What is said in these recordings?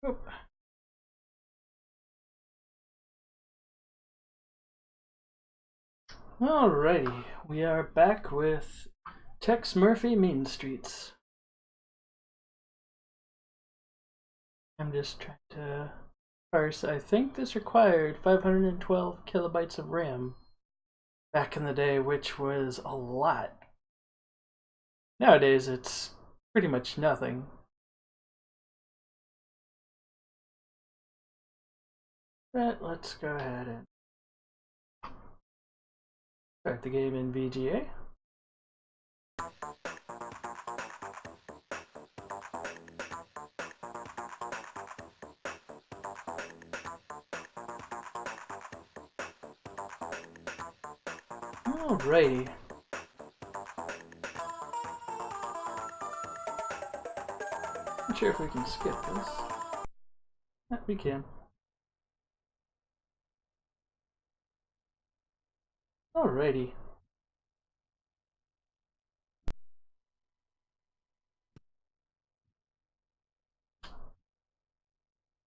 Oh. Alrighty, we are back with Tex Murphy Mean Streets. I'm just trying to parse. I think this required 512 kilobytes of RAM back in the day, which was a lot. Nowadays, it's pretty much nothing. But let's go ahead and start the game in VGA. Alrighty. Not sure if we can skip this. Yeah, we can. Alrighty.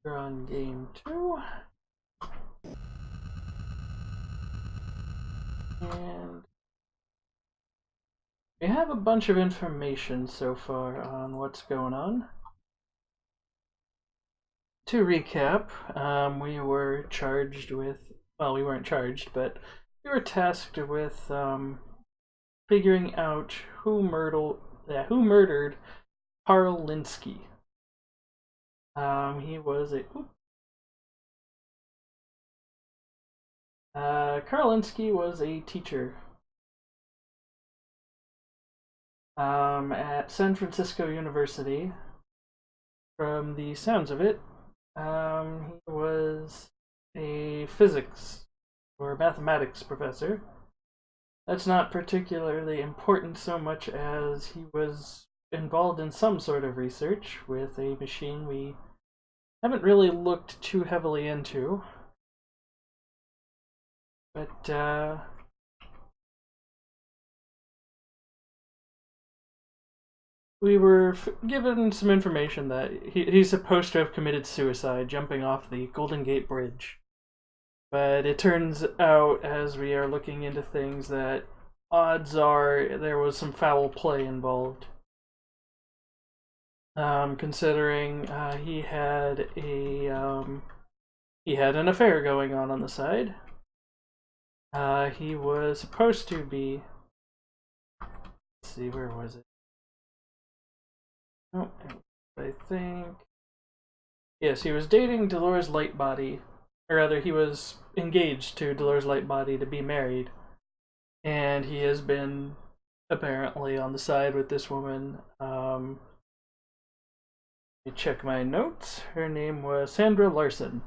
We're on game 2. And we have a bunch of information so far on what's going on. To recap, we were charged with, well, we weren't charged, but we were tasked with figuring out who murdered Karl Linsky. He was a... Karl Linsky was a teacher at San Francisco University. From the sounds of it, he was a physics or mathematics professor. That's not particularly important so much as he was involved in some sort of research with a machine we haven't really looked too heavily into. But we were given some information that he's supposed to have committed suicide jumping off the Golden Gate Bridge. But it turns out, as we are looking into things, that odds are there was some foul play involved. Considering he had an affair going on the side. He was supposed to be... Let's see, where was it? Oh, I think... Yes, he was dating Dolores Lightbody. Or rather, he was engaged to Dolores Lightbody to be married. And he has been, apparently, on the side with this woman. Let me check my notes. Her name was Sandra Larson.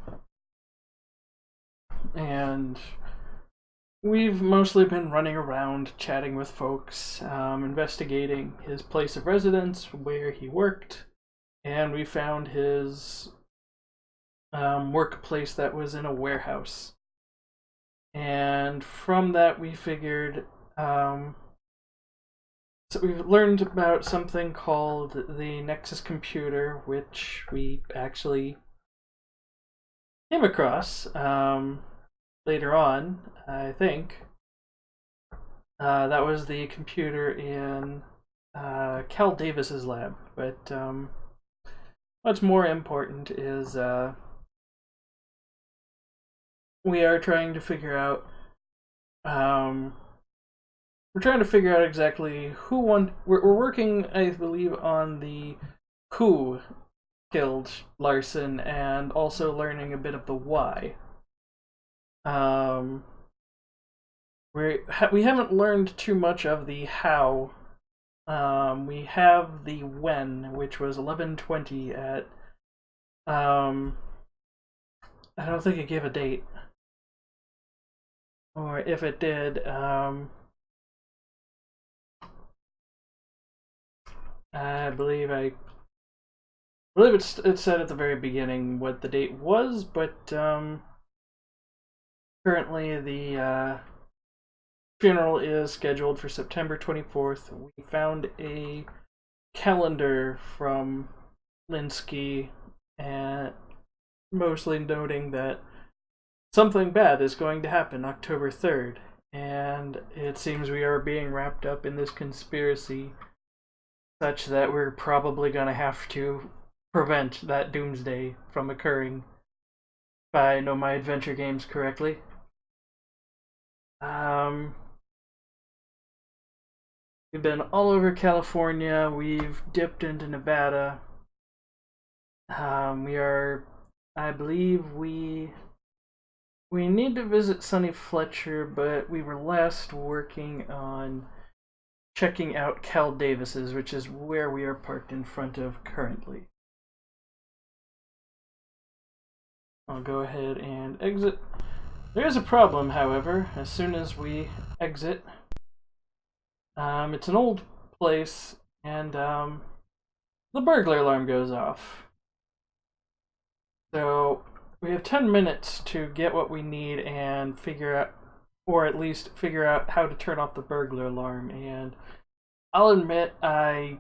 And we've mostly been running around, chatting with folks, investigating his place of residence, where he worked, and we found his workplace that was in a warehouse. And from that we figured, so we've learned about something called the Nexus computer, which we actually came across later on, I think. That was the computer in Cal Davis's lab. But what's more important is we are trying to figure out. We're trying to figure out exactly who won. We're working, I believe, on the who killed Larson, and also learning a bit of the why. We haven't learned too much of the how. We have the when, which was 11:20 at. I don't think it gave a date, or if it did, I believe it said at the very beginning what the date was, but currently the funeral is scheduled for September 24th. We found a calendar from Linsky, and mostly noting that something bad is going to happen October 3rd, and it seems we are being wrapped up in this conspiracy such that we're probably going to have to prevent that doomsday from occurring, if I know my adventure games correctly. We've been all over California, we've dipped into Nevada. I believe we need to visit Sonny Fletcher, but we were last working on checking out Cal Davis's, which is where we are parked in front of currently. I'll go ahead and exit. There is a problem, however, as soon as we exit. It's an old place, and the burglar alarm goes off. So we have 10 minutes to get what we need and figure out, or at least figure out how to turn off the burglar alarm. And I'll admit I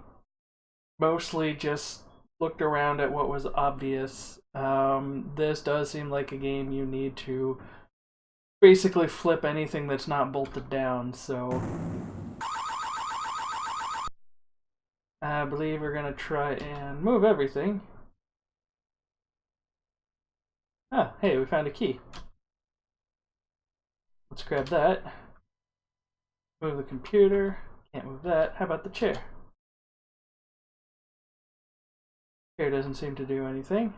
mostly just looked around at what was obvious. This does seem like a game you need to basically flip anything that's not bolted down, so I believe we're gonna try and move everything. Ah, hey, we found a key. Let's grab that. Move the computer. Can't move that. How about the chair? Chair doesn't seem to do anything.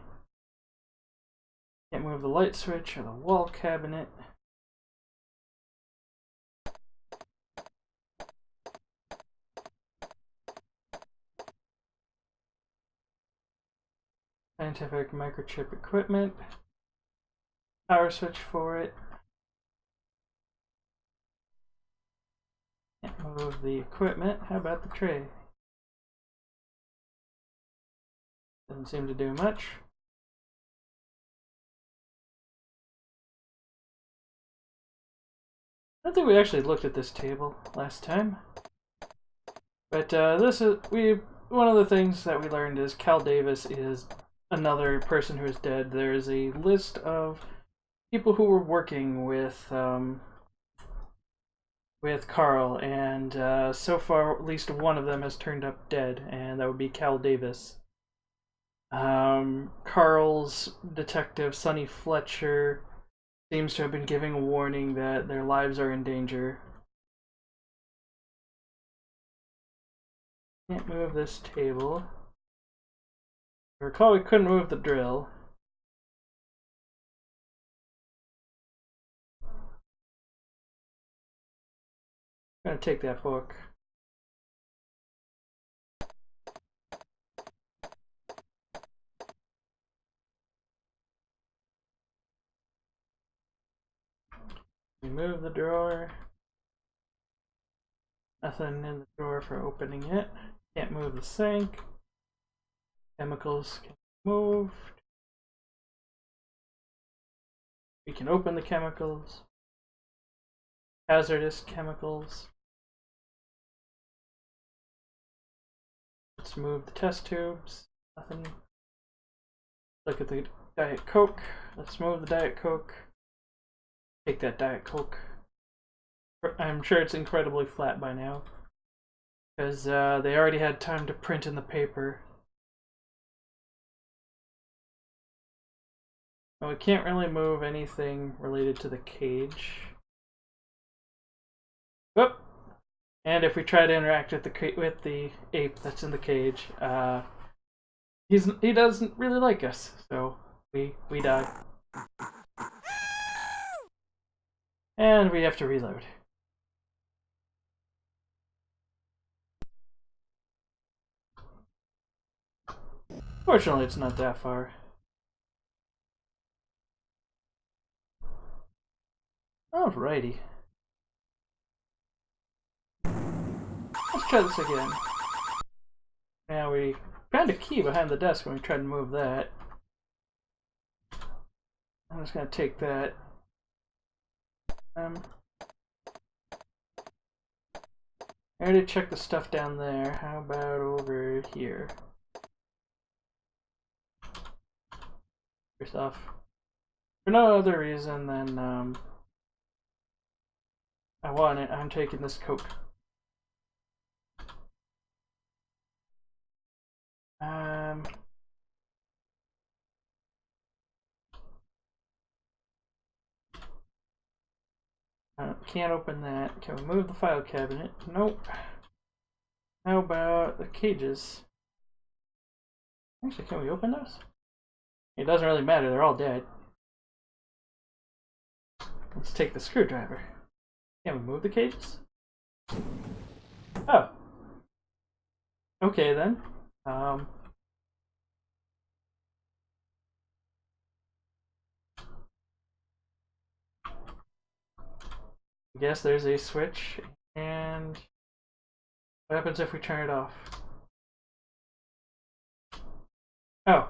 Can't move the light switch or the wall cabinet. Scientific microchip equipment. Power switch for it. Can't move the equipment. How about the tray? Doesn't seem to do much. I don't think we actually looked at this table last time. But this is one of the things that we learned is Cal Davis is another person who is dead. There is a list of people who were working with Carl, and so far at least one of them has turned up dead, and that would be Cal Davis. Carl's detective, Sonny Fletcher, seems to have been giving a warning that their lives are in danger. Can't move this table. I recall we couldn't move the drill. I'm gonna take that book. Remove the drawer. Nothing in the drawer for opening it. Can't move the sink. Chemicals can be moved. We can open the chemicals. Hazardous chemicals. Let's move the test tubes. Nothing. Look at the Diet Coke. Let's move the Diet Coke. Take that Diet Coke. I'm sure it's incredibly flat by now, because they already had time to print in the paper. Well, we can't really move anything related to the cage. Whoop! And if we try to interact with the ape that's in the cage, he doesn't really like us, so we die. And we have to reload. Fortunately, it's not that far. Alrighty. Let's try this again. Now we found a key behind the desk when we tried to move that. I'm just gonna take that. I already checked the stuff down there. How about over here? yourself. For no other reason than I want it. I'm taking this coat. Can't open that. Can we move the file cabinet? Nope. How about the cages? Actually, can we open those? It doesn't really matter, they're all dead. Let's take the screwdriver. Can we move the cages? Oh. Okay then. I guess there's a switch, and what happens if we turn it off? Oh.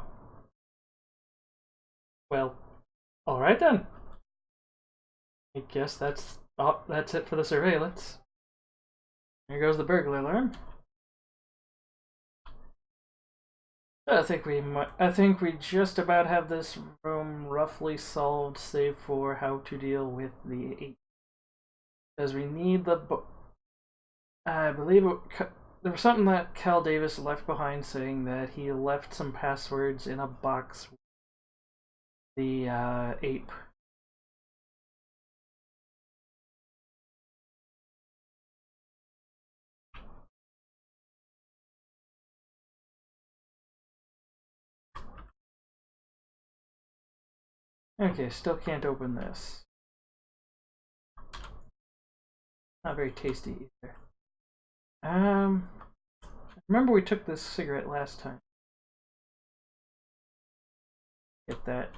Well, alright then. I guess that's it for the surveillance. Here goes the burglar alarm. I think we just about have this room roughly solved, save for how to deal with the 8. Because we need the I believe there was something that Cal Davis left behind saying that he left some passwords in a box with the ape. Okay, still can't open this. Not very tasty either. Remember we took this cigarette last time. Get that.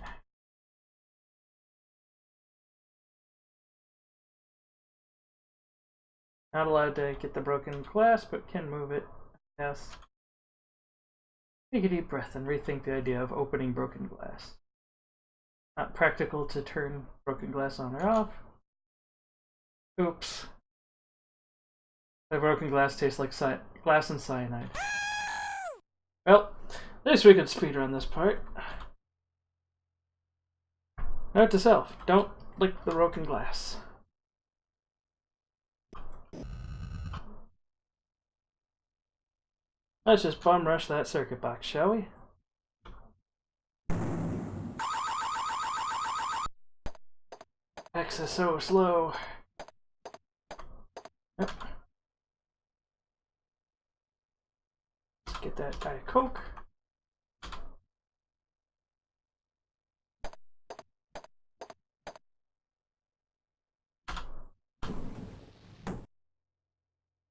Not allowed to get the broken glass, but can move it. Yes. Take a deep breath and rethink the idea of opening broken glass. Not practical to turn broken glass on or off. Oops. The broken glass tastes like glass and cyanide. Well, at least we could speedrun this part. Note to self, don't lick the broken glass. Let's just bum rush that circuit box, shall we? X is so slow. Yep. Let's get that Diet Coke.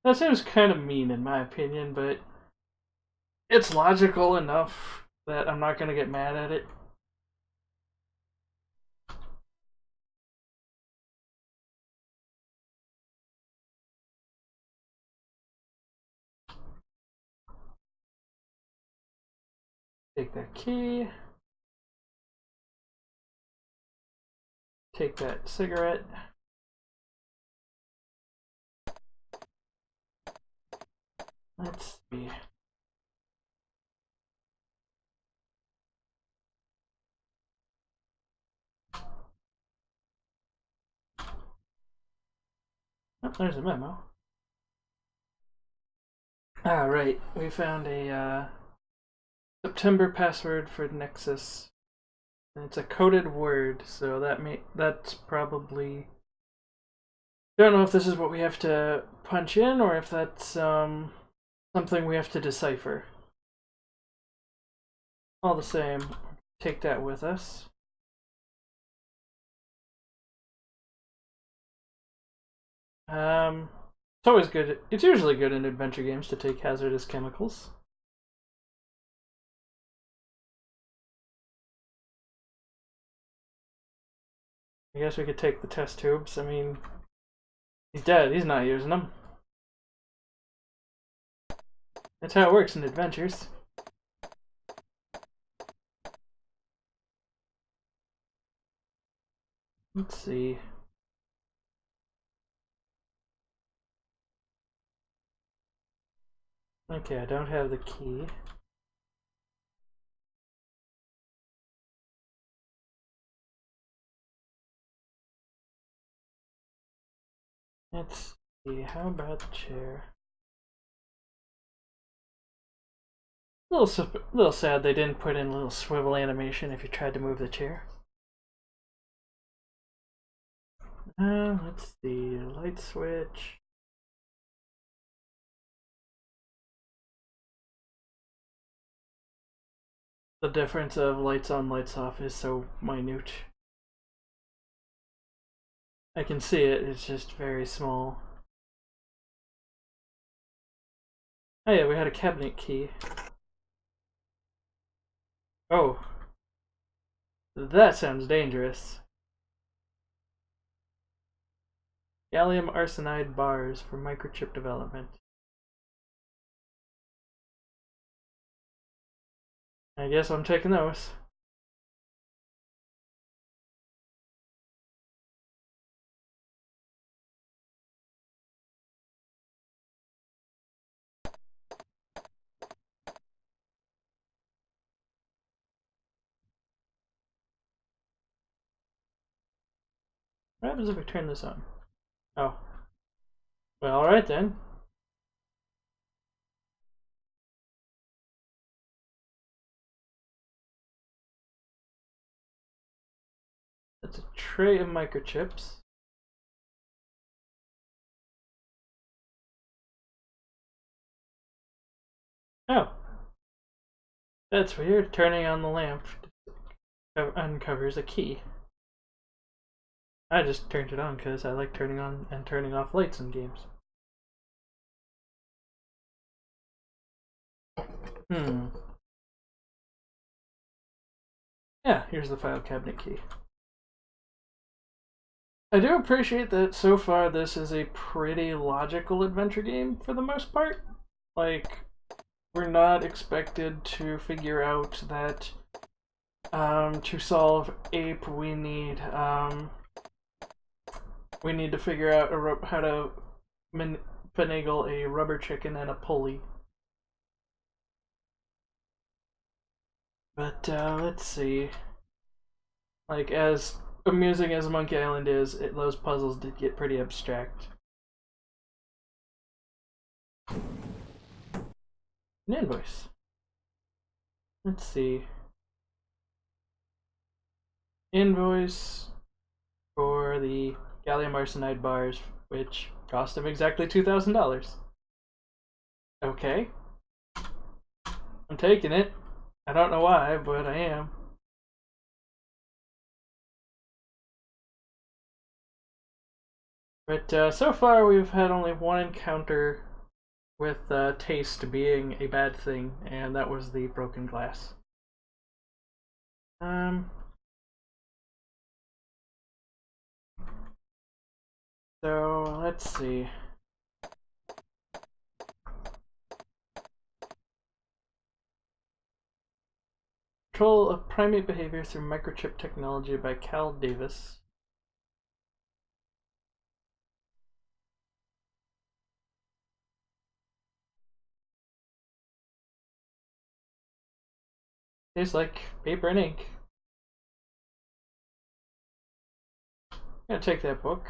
That seems kind of mean in my opinion, but it's logical enough that I'm not going to get mad at it. Take that key. Take that cigarette. Let's see. Oh, there's a memo. Alright, we found a September password for Nexus. And it's a coded word, so that's probably... Don't know if this is what we have to punch in or if that's something we have to decipher. All the same, take that with us. It's always good. It's usually good in adventure games to take hazardous chemicals. I guess we could take the test tubes. I mean, he's dead. He's not using them. That's how it works in adventures. Let's see. Okay, I don't have the key. Let's see, how about the chair? A little sad they didn't put in a little swivel animation if you tried to move the chair. Let's see, light switch. The difference of lights on, lights off is so minute. I can see it, it's just very small. Oh yeah, we had a cabinet key. Oh. That sounds dangerous. Gallium arsenide bars for microchip development. I guess I'm taking those. What happens if I turn this on? Oh. Well, alright then. That's a tray of microchips. Oh. That's weird. Turning on the lamp uncovers a key. I just turned it on because I like turning on and turning off lights in games. Yeah, here's the file cabinet key. I do appreciate that so far this is a pretty logical adventure game for the most part. Like, we're not expected to figure out that to solve ape we need to figure out how to finagle a rubber chicken and a pulley. But let's see. Like, as amusing as Monkey Island is, those puzzles did get pretty abstract. An invoice. Let's see. Invoice for the gallium arsenide bars, which cost him exactly $2,000. Okay. I'm taking it. I don't know why, but I am. But so far we've had only one encounter with taste being a bad thing, and that was the broken glass. So let's see. Control of primate behavior through microchip technology by Cal Davis. Tastes like paper and ink. I'm gonna take that book.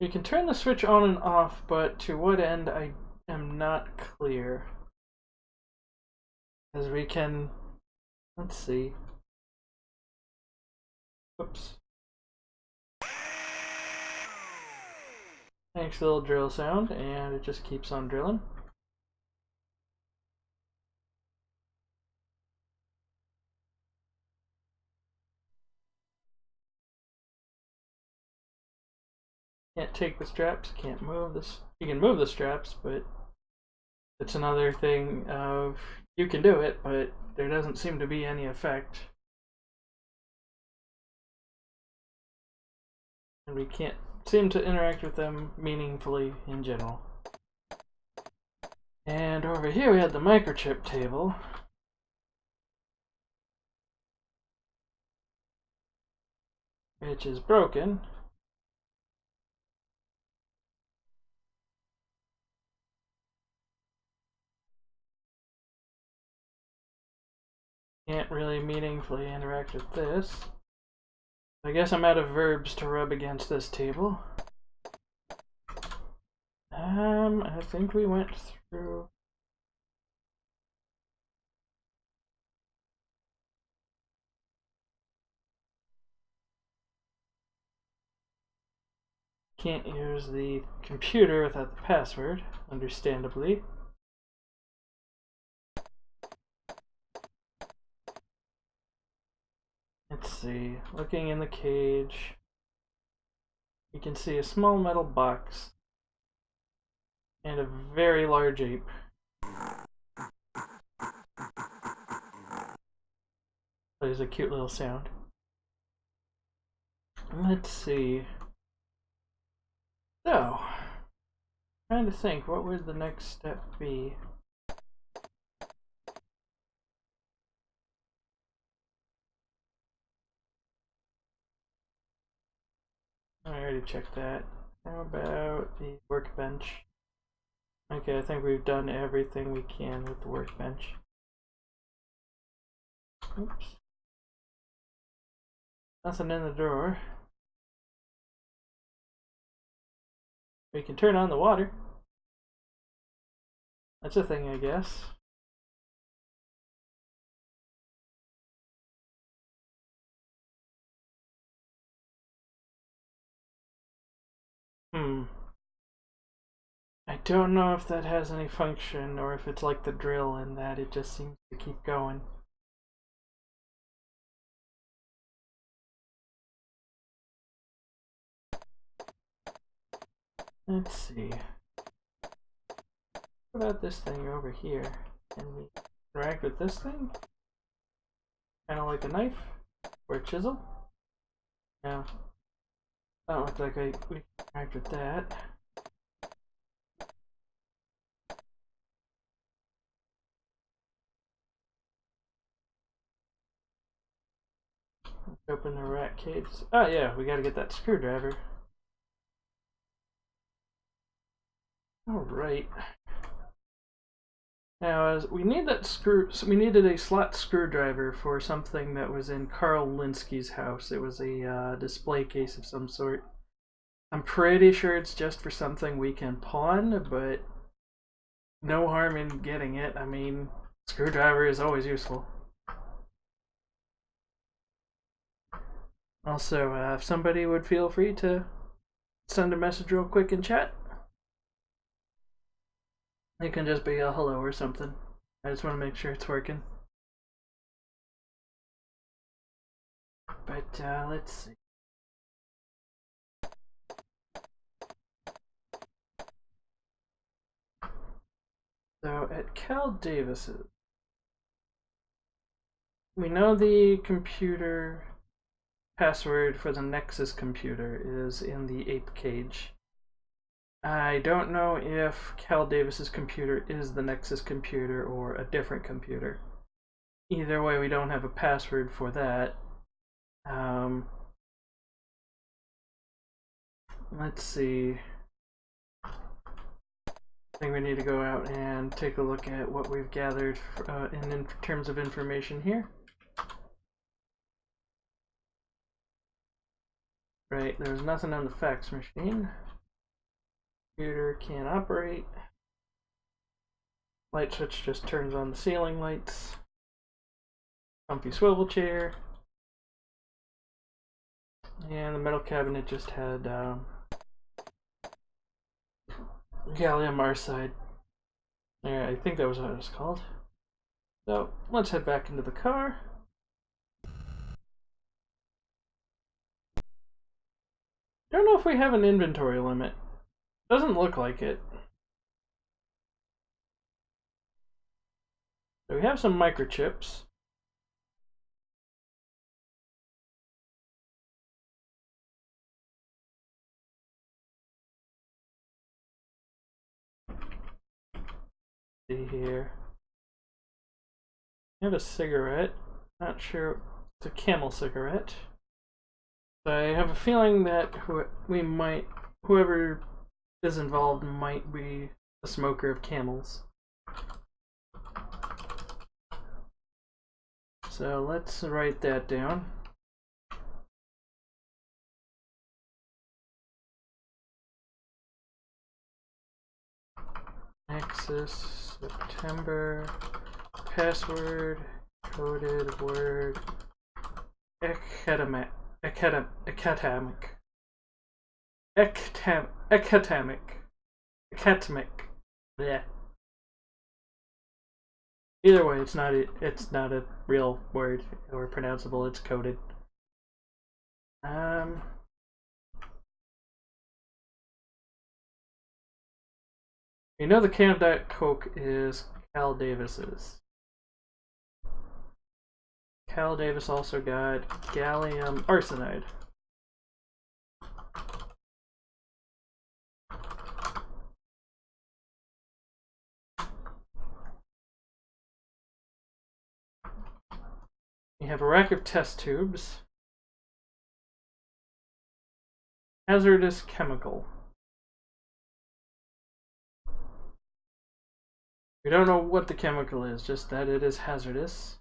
You can turn the switch on and off, but to what end I am not clear. As we can, let's see. Oops. Makes a little drill sound, and it just keeps on drilling. Can't take the straps, can't move this. You can move the straps, but it's another thing of you can do it, but there doesn't seem to be any effect. And we can't seem to interact with them meaningfully in general. And over here we had the microchip table. Which is broken. Can't really meaningfully interact with this. I guess I'm out of verbs to rub against this table. I think we went through... Can't use the computer without the password, understandably. Let's see, looking in the cage, you can see a small metal box and a very large ape. Plays a cute little sound. Let's see. So, trying to think, what would the next step be? I already checked that. How about the workbench? Okay, I think we've done everything we can with the workbench. Oops. Nothing in the drawer. We can turn on the water. That's a thing, I guess. I don't know if that has any function or if it's like the drill in that it just seems to keep going. Let's see. What about this thing over here? Can we interact with this thing? Kind of like a knife or a chisel? No. I don't look like we can interact with that. Let's open the rat cage. Oh yeah, we gotta get that screwdriver. Alright. Now, as we need that so we needed a slot screwdriver for something that was in Carl Linsky's house. It was a display case of some sort. I'm pretty sure it's just for something we can pawn, but no harm in getting it. I mean, screwdriver is always useful. Also, if somebody would feel free to send a message real quick in chat. It can just be a hello or something. I just want to make sure it's working. But let's see. So at Cal Davis's, we know the computer password for the Nexus computer is in the ape cage. I don't know if Cal Davis's computer is the Nexus computer or a different computer. Either way, we don't have a password for that. Let's see. I think we need to go out and take a look at what we've gathered in terms of information here. Right, there's nothing on the fax machine. Computer can't operate. Light switch just turns on the ceiling lights. Comfy swivel chair. And the metal cabinet just had gallium arsenide. Yeah, I think that was what it was called. So let's head back into the car. Don't know if we have an inventory limit. Doesn't look like it. So we have some microchips. See here. We have a cigarette. Not sure. It's a Camel cigarette. So I have a feeling that whoever is involved might be a smoker of Camels. so let's write that down. Nexus, September, password, coded word, academic. Yeah. Either way, it's not a real word or pronounceable. It's coded. You know the can of Diet Coke is Cal Davis's. Cal Davis also got gallium arsenide. You have a rack of test tubes. Hazardous chemical. We don't know what the chemical is, just that it is hazardous.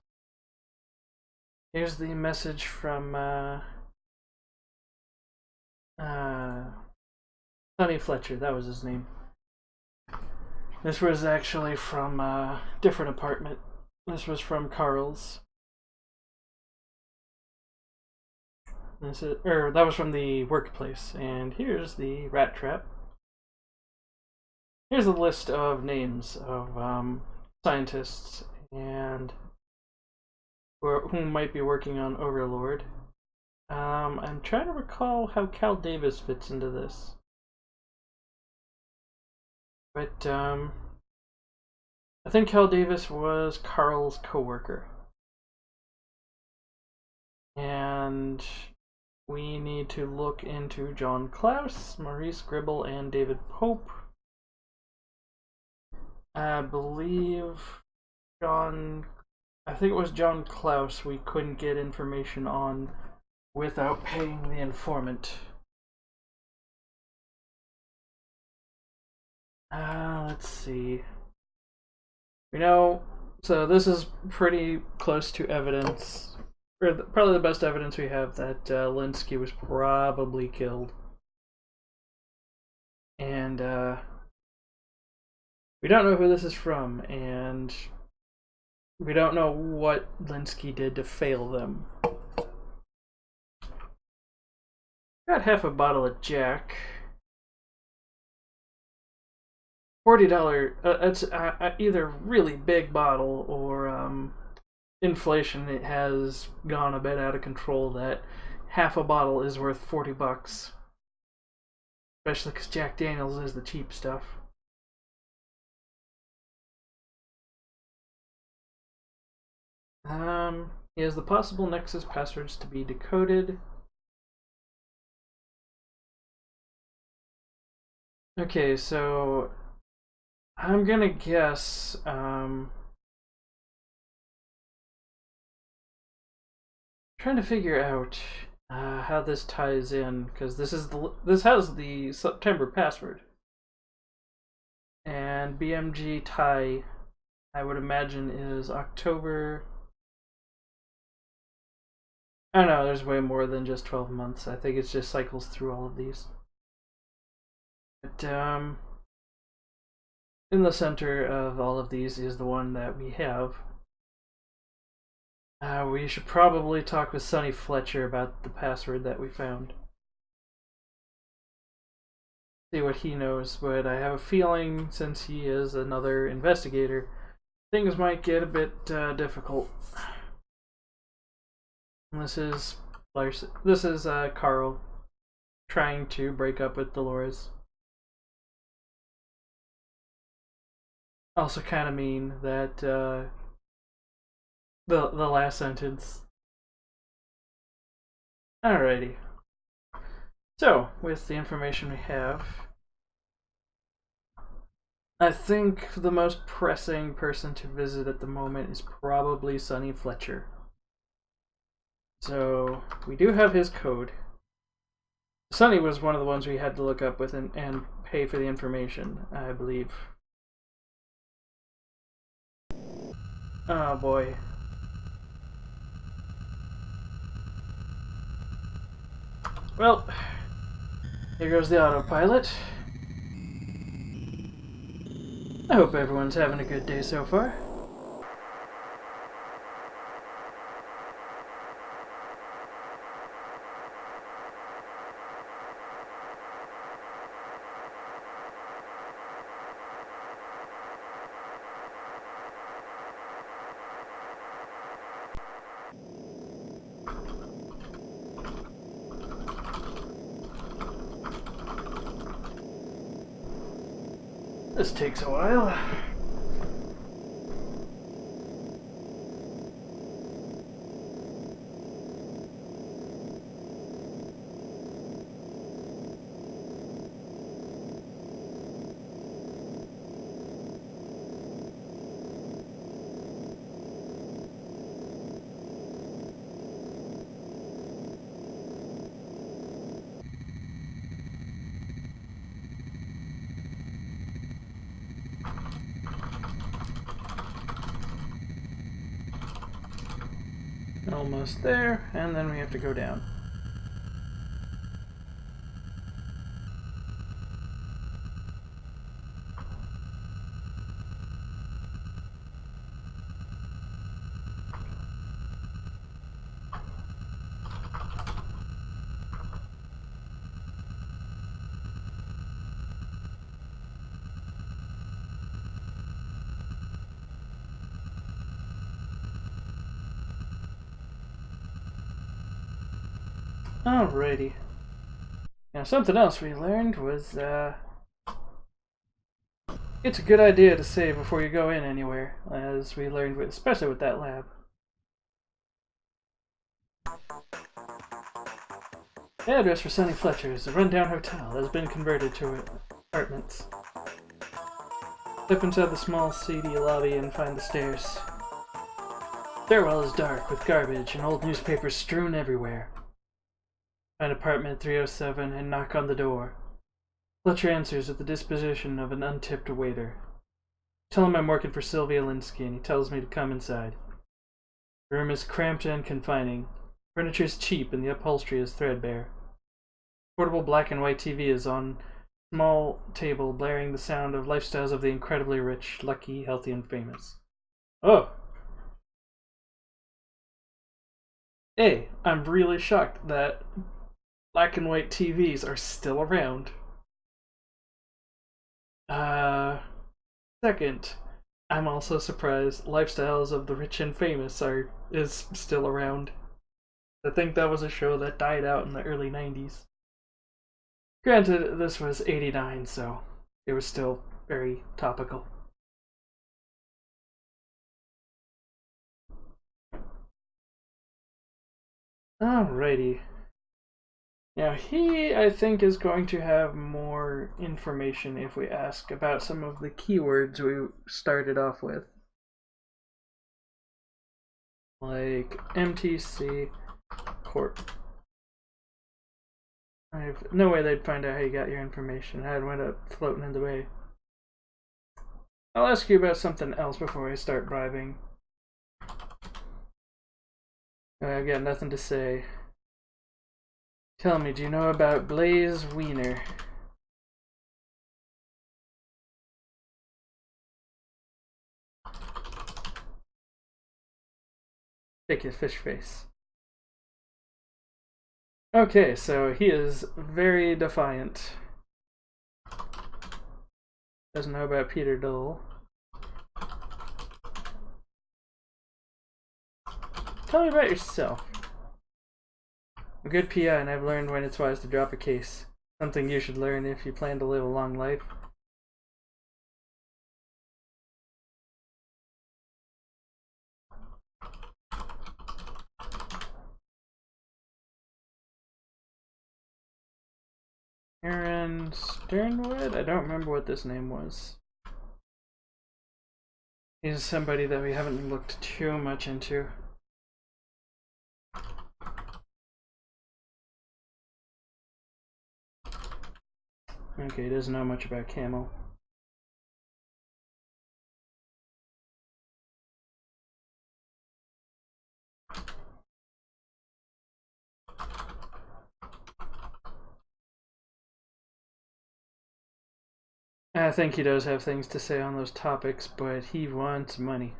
Here's the message from Sonny Fletcher, that was his name. This was actually from a different apartment. This was from Carl's. That was from the workplace. And here's the rat trap. Here's a list of names of scientists and who might be working on Overlord. I'm trying to recall how Cal Davis fits into this. But I think Cal Davis was Carl's co-worker. And we need to look into John Klaus, Maurice Gribble, and David Pope. I believe I think it was John Klaus we couldn't get information on without paying the informant. Let's see. So this is pretty close to evidence, or probably the best evidence we have that Linsky was probably killed. And we don't know who this is from, and we don't know what Linsky did to fail them. Got half a bottle of Jack. $40. It's either really big bottle or inflation. It has gone a bit out of control. That half a bottle is worth $40, especially because Jack Daniels is the cheap stuff. He has the possible Nexus passwords to be decoded. Okay, so I'm gonna guess trying to figure out how this ties in, because this has the September password, and BMG tie I would imagine is October. I don't know, there's way more than just 12 months. I think it's just cycles through all of these. But in the center of all of these is the one that we have. We should probably talk with Sonny Fletcher about the password that we found. See what he knows, but I have a feeling since he is another investigator, things might get a bit difficult. This is Carl trying to break up with Dolores. Also kind of mean that the last sentence. Alrighty. So, with the information we have, I think the most pressing person to visit at the moment is probably Sonny Fletcher. So, we do have his code. Sonny was one of the ones we had to look up with and pay for the information, I believe. Oh boy. Well, here goes the autopilot. I hope everyone's having a good day so far. This takes a while. Almost there, and then we have to go down. Alrighty. Now, something else we learned was, it's a good idea to save before you go in anywhere, as we learned, especially with that lab. The address for Sonny Fletcher's, a rundown hotel, has been converted to apartments. Step inside the small, seedy lobby and find the stairs. The stairwell is dark, with garbage and old newspapers strewn everywhere. Find apartment 307 and knock on the door. Fletcher answers at the disposition of an untipped waiter. Tell him I'm working for Sylvia Linsky, and he tells me to come inside. The room is cramped and confining. Furniture is cheap and the upholstery is threadbare. Portable black and white TV is on a small table, blaring the sound of lifestyles of the incredibly rich, lucky, healthy, and famous. Oh! Hey, I'm really shocked that black and white TVs are still around. Second, I'm also surprised lifestyles of the rich and famous is still around. I think that was a show that died out in the early 90s. Granted, this was 89, so it was still very topical. Alrighty. Now he, I think, is going to have more information if we ask about some of the keywords we started off with. Like MTC Corp. I have no way they'd find out how you got your information. I'd wind up floating in the way. I'll ask you about something else before I start bribing. I've got nothing to say. Tell me, do you know about Blaze Wiener? Take your fish face. Okay, so he is very defiant. Doesn't know about Peter Dole. Tell me about yourself. I'm a good PI, and I've learned when it's wise to drop a case. Something you should learn if you plan to live a long life. Aaron Sternwood? I don't remember what this name was. He's somebody that we haven't looked too much into. Okay, he doesn't know much about Camel. I think he does have things to say on those topics, but he wants money.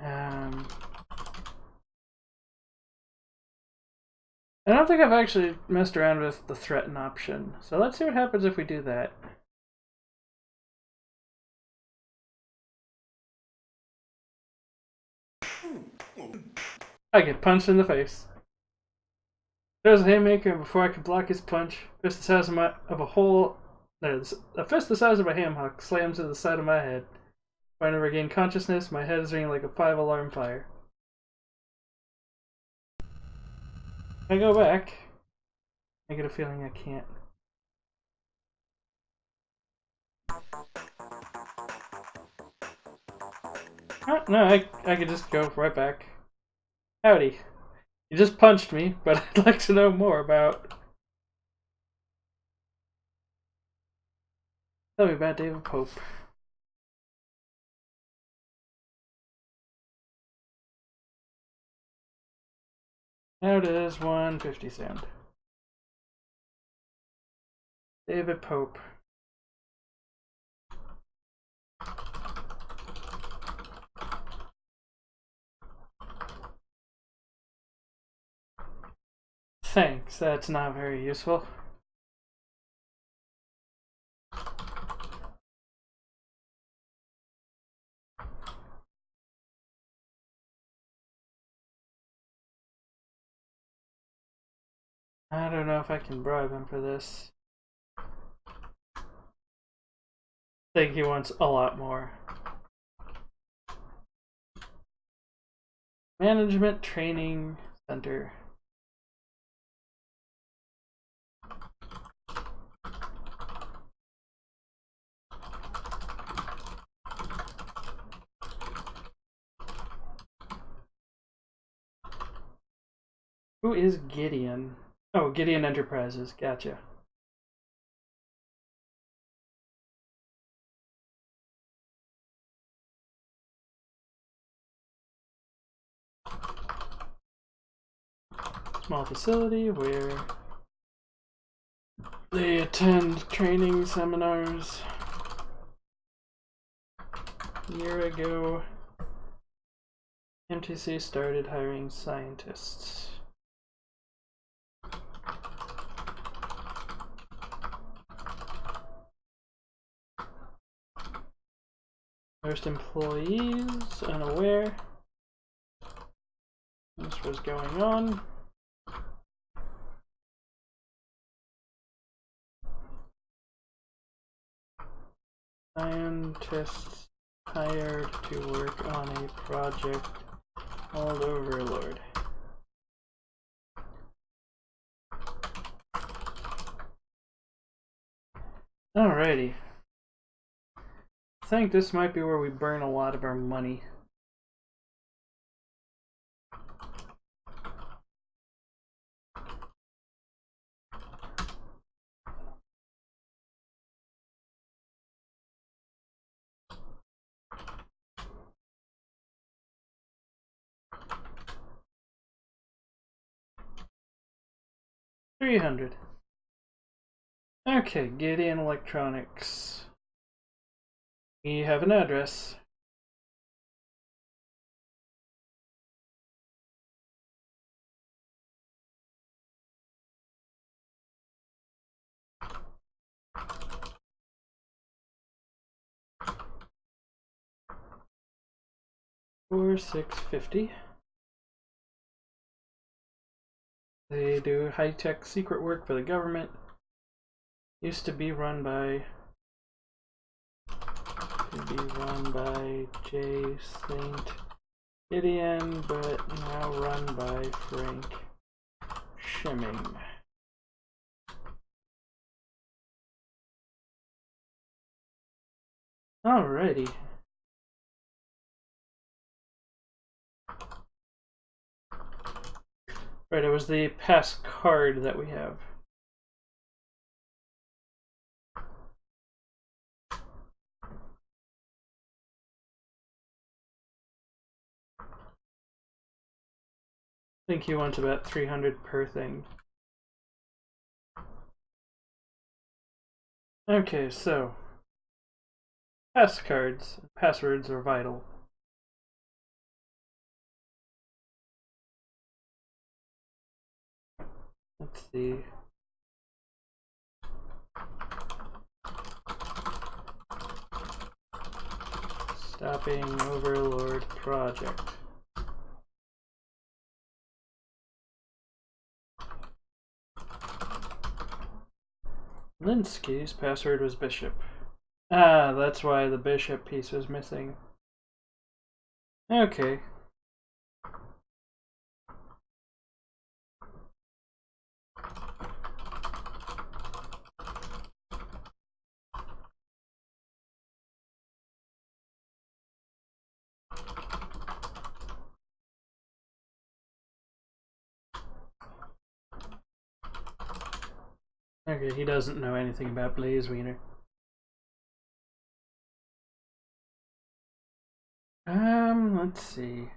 I don't think I've actually messed around with the threaten option, so let's see what happens if we do that. I get punched in the face. There's a haymaker, and before I could block his punch, a fist the size of a hole. A fist the size of a ham hock slams into the side of my head. When I regain consciousness, my head is ringing like a 5-alarm fire. I go back. I get a feeling I can't. Oh, no, I could just go right back. Howdy. You just punched me, but I'd like to know more about... Tell me about David Pope. How does 150 sound? David Pope. Thanks, that's not very useful. I don't know if I can bribe him for this. I think he wants a lot more. Management Training Center. Who is Gideon? Oh, Gideon Enterprises. Gotcha. Small facility where they attend training seminars. A year ago, MTC started hiring scientists. First employees, unaware this was going on. Scientists hired to work on a project called Overlord. Alrighty. I think this might be where we burn a lot of our money. $300. Okay, Gideon Electronics. We have an address. For $650. They do high-tech secret work for the government. Used to be run by J. Saint Gideon, but now run by Frank Schemming. Alrighty. Right, it was the pass card that we have. I think he wants about 300 per thing. Okay, so passcards and passwords are vital. Let's see. Stopping Overlord Project. Linsky's password was Bishop. Ah, that's why the Bishop piece was missing. Okay. Okay, he doesn't know anything about Blaze Wiener. Let's see.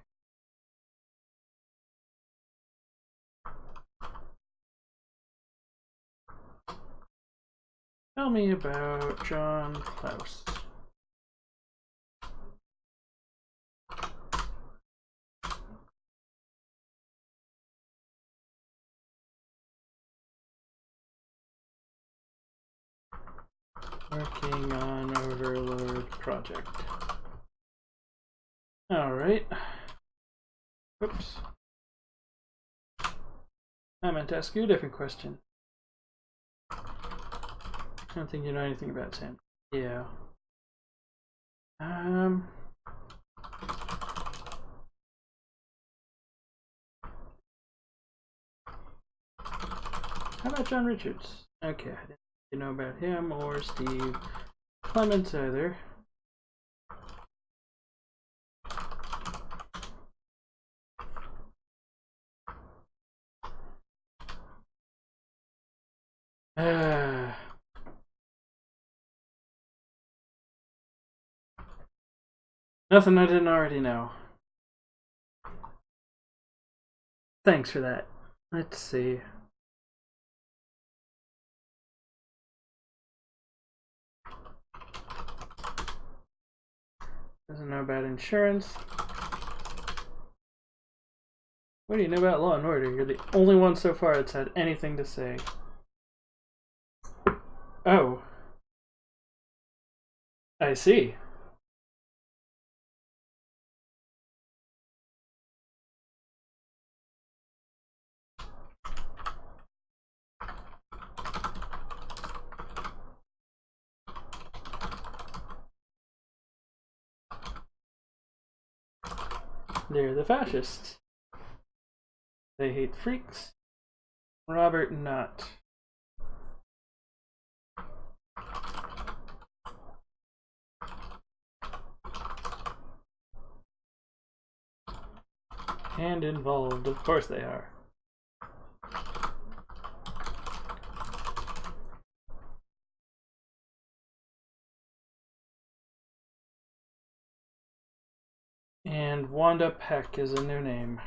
Tell me about John Klaus. Working on Overlord Project. Alright. Oops. I meant to ask you a different question. I don't think you know anything about Sam. Yeah. How about John Richards? Okay, I didn't know about him or Steve Clements either. Nothing I didn't already know. Thanks for that. Let's see. Doesn't know about insurance. What do you know about Law and Order? You're the only one so far that's had anything to say. Oh. I see. They're the fascists. They hate freaks. Robert Knott. And involved, of course they are. And Wanda Peck is a new name.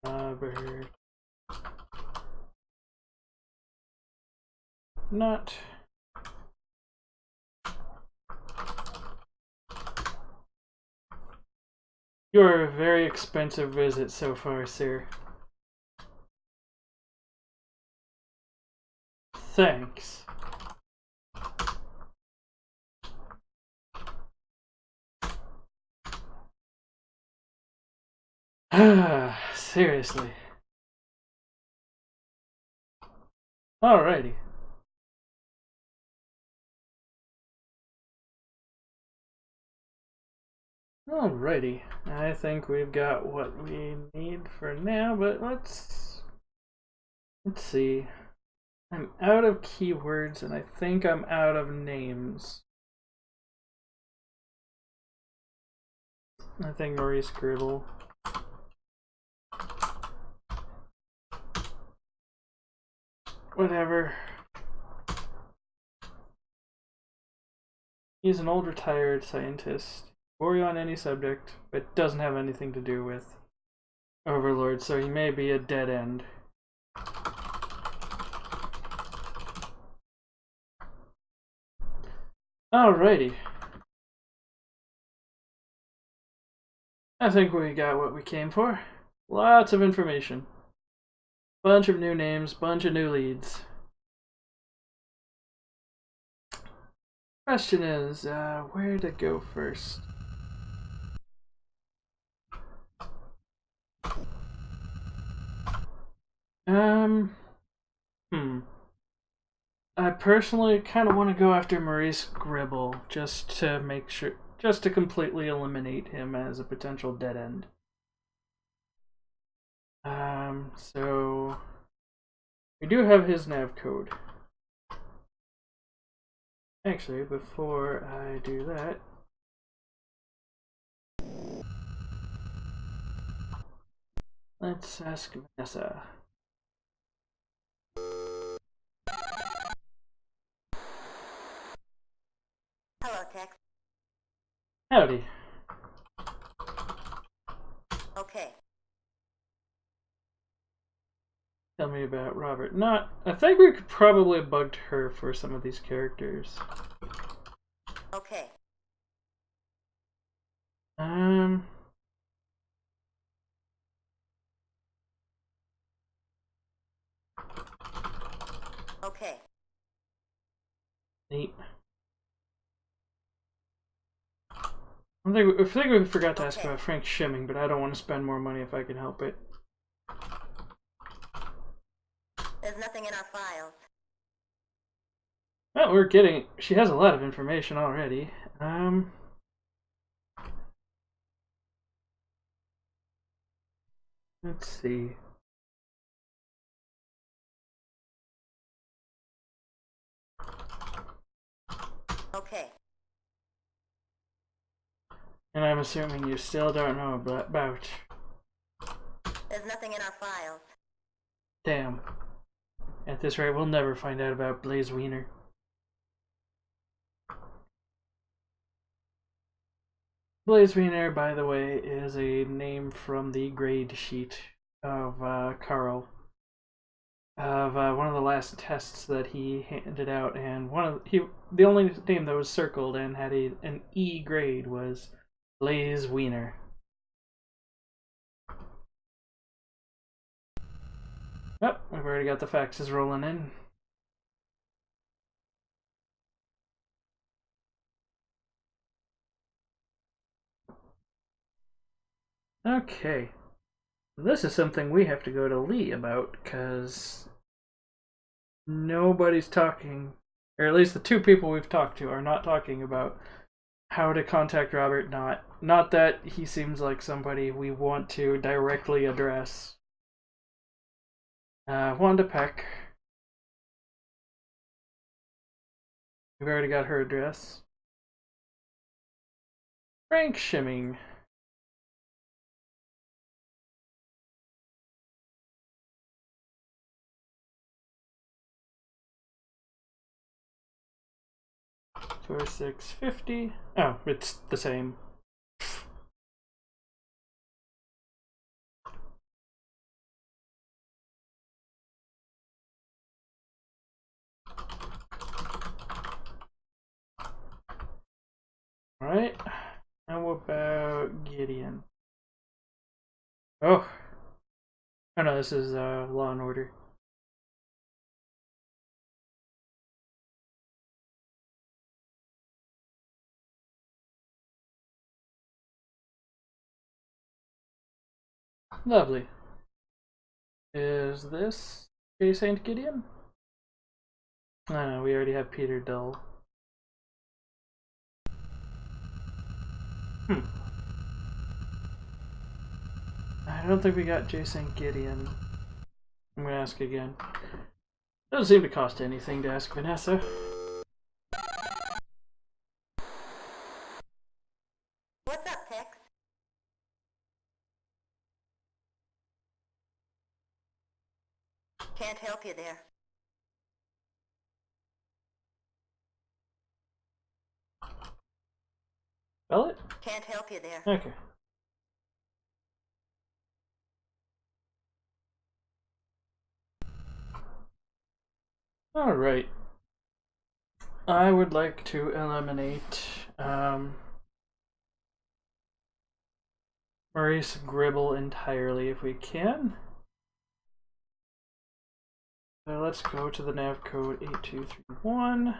Robert Knott. You're a very expensive visit so far, sir. Thanks. Seriously. Alrighty. Alrighty. I think we've got what we need for now, but let's see. I'm out of keywords and I think I'm out of names. I think Maurice Gribble. Whatever. He's an old retired scientist. bore you on any subject, but doesn't have anything to do with Overlord, so he may be a dead end. Alrighty. I think we got what we came for. Lots of information. Bunch of new names, bunch of new leads. Question is, where to go first? I personally kind of want to go after Maurice Gribble, just to make sure, just to completely eliminate him as a potential dead end. So we do have his nav code. Actually, before I do that, let's ask Vanessa. Hello, Tex. Howdy. Okay. Tell me about Robert. I think we could probably have bugged her for some of these characters. Okay. Okay. Neat. I think we forgot to ask about Frank Shimming, but I don't want to spend more money if I can help it. There's nothing in our files. Well, we're getting... She has a lot of information already. Let's see. Okay. And I'm assuming you still don't know about... There's nothing in our files. Damn. At this rate, we'll never find out about Blaze Wiener. Blaze Wiener, by the way, is a name from the grade sheet of Carl. Of one of the last tests that he handed out, and the only name that was circled and had an E grade was Blaze Wiener. Oh, I've already got the faxes rolling in. Okay. This is something we have to go to Lee about, because nobody's talking, or at least the two people we've talked to are not talking about how to contact Robert. Not that he seems like somebody we want to directly address. Wanda Peck. We've already got her address. Frank Shimming. For 650. Oh, it's the same. Alright. How about Gideon? Oh. Oh no, this is Law and Order. Lovely. Is this J. St. Gideon? Oh no, we already have Peter Dull. I don't think we got J. St. Gideon. I'm gonna ask again. Doesn't seem to cost anything to ask Vanessa. What's up, Tex? Can't help you there. Spell it? Can't help you there. Okay. Alright. I would like to eliminate Maurice Gribble entirely if we can. Let's go to the nav code 8231.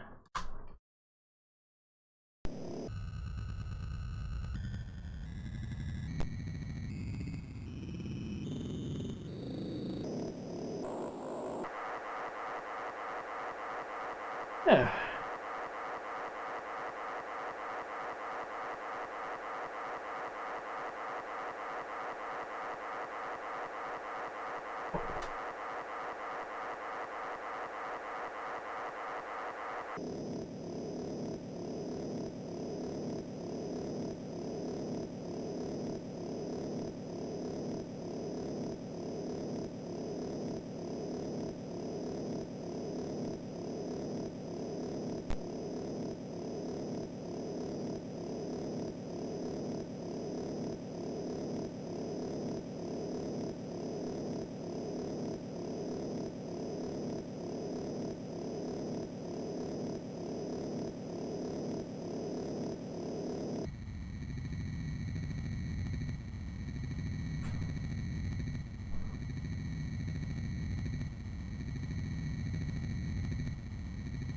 Yeah.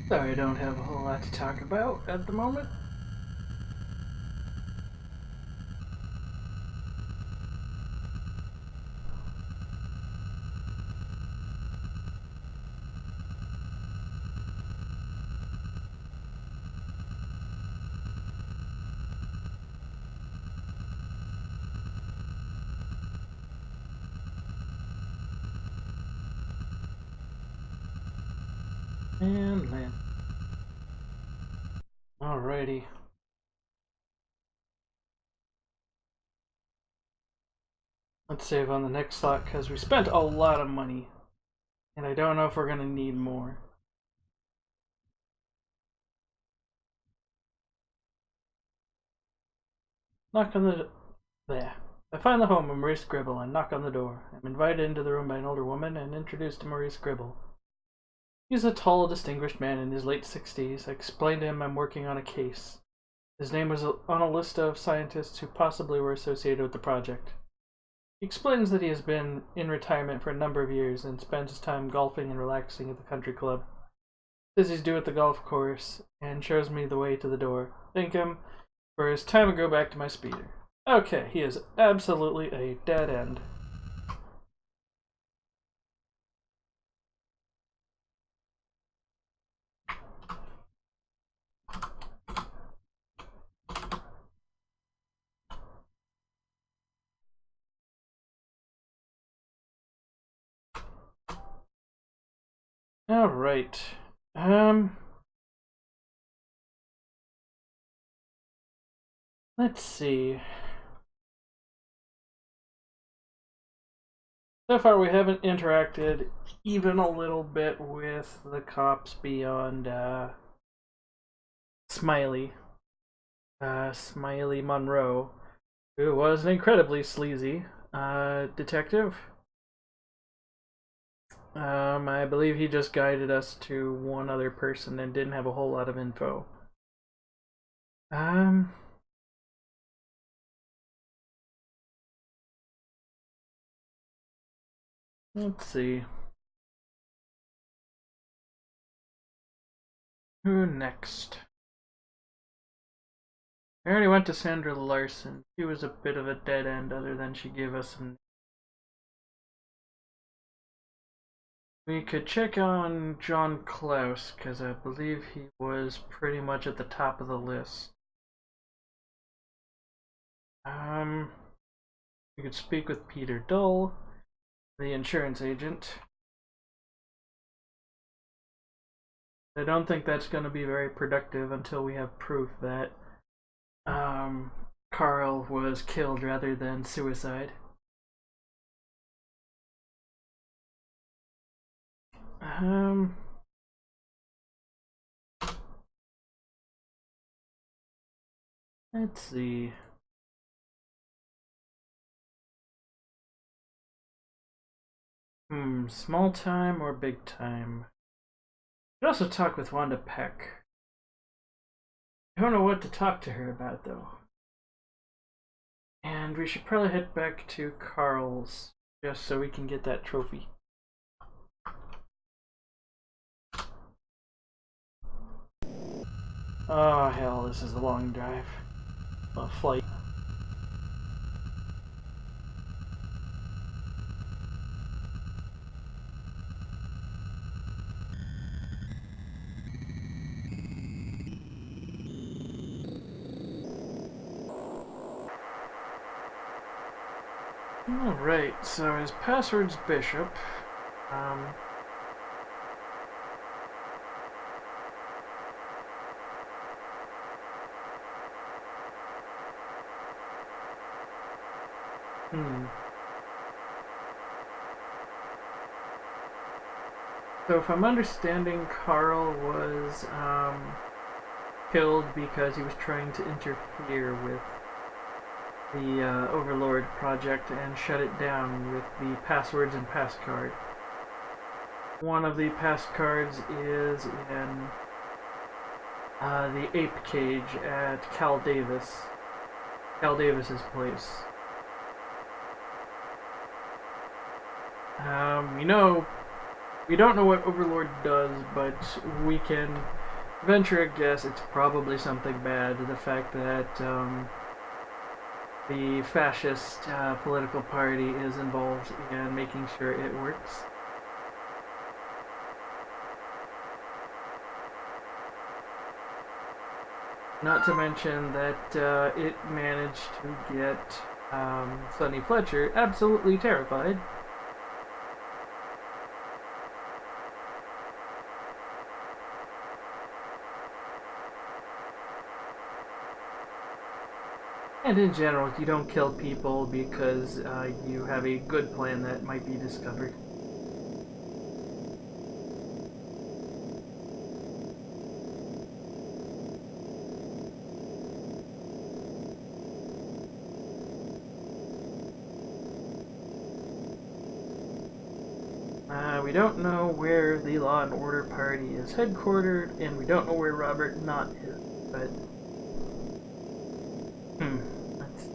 Sorry, I don't have a whole lot to talk about at the moment. And land. Alrighty. Let's save on the next slot because we spent a lot of money. And I don't know if we're going to need more. Knock on the... There. I find the home of Maurice Gribble and knock on the door. I'm invited into the room by an older woman and introduced to Maurice Gribble. He's a tall, distinguished man in his late 60s. I explained to him I'm working on a case. His name was on a list of scientists who possibly were associated with the project. He explains that he has been in retirement for a number of years and spends his time golfing and relaxing at the country club. Says he's due at the golf course and shows me the way to the door. Thank him for his time to go back to my speeder. Okay, he is absolutely a dead end. Alright. Let's see. So far we haven't interacted even a little bit with the cops beyond Smiley. Smiley Monroe, who was an incredibly sleazy detective. I believe he just guided us to one other person and didn't have a whole lot of info. Let's see. Who next? I already went to Sandra Larson. She was a bit of a dead end other than she gave us some... We could check on John Klaus, because I believe he was pretty much at the top of the list. We could speak with Peter Dull, the insurance agent. I don't think that's going to be very productive until we have proof that Carl was killed rather than suicide. Let's see. Small time or big time? I could also talk with Wanda Peck. I don't know what to talk to her about, though. And we should probably head back to Carl's, just so we can get that trophy. Oh, hell, this is a long drive. A flight. Alright, so his password's Bishop. So if I'm understanding, Carl was killed because he was trying to interfere with the Overlord project and shut it down with the passwords and passcard. One of the passcards is in the ape cage at Cal Davis's place. We don't know what Overlord does, but we can venture a guess it's probably something bad. The fact that the fascist political party is involved in making sure it works. Not to mention that it managed to get Sonny Fletcher absolutely terrified. And in general, you don't kill people because you have a good plan that might be discovered. We don't know where the Law and Order Party is headquartered, and we don't know where Robert Knott is, but... Let's...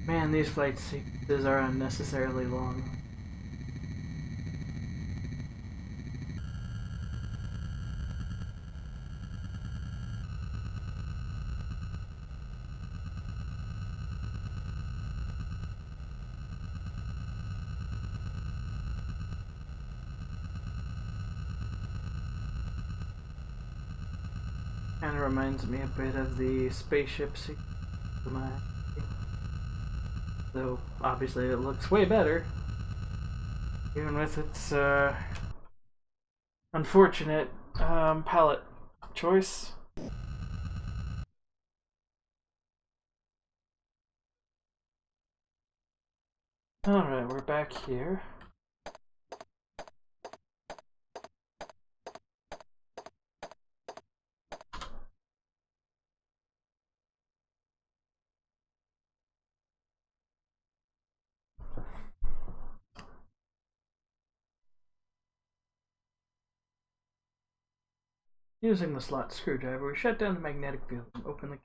Man, these flight sequences are unnecessarily long. Kind of reminds me a bit of the spaceship sequence. Though, obviously it looks way better. Even with its unfortunate palette choice. Alright, we're back here. Using the slot screwdriver, we shut down the magnetic field and open the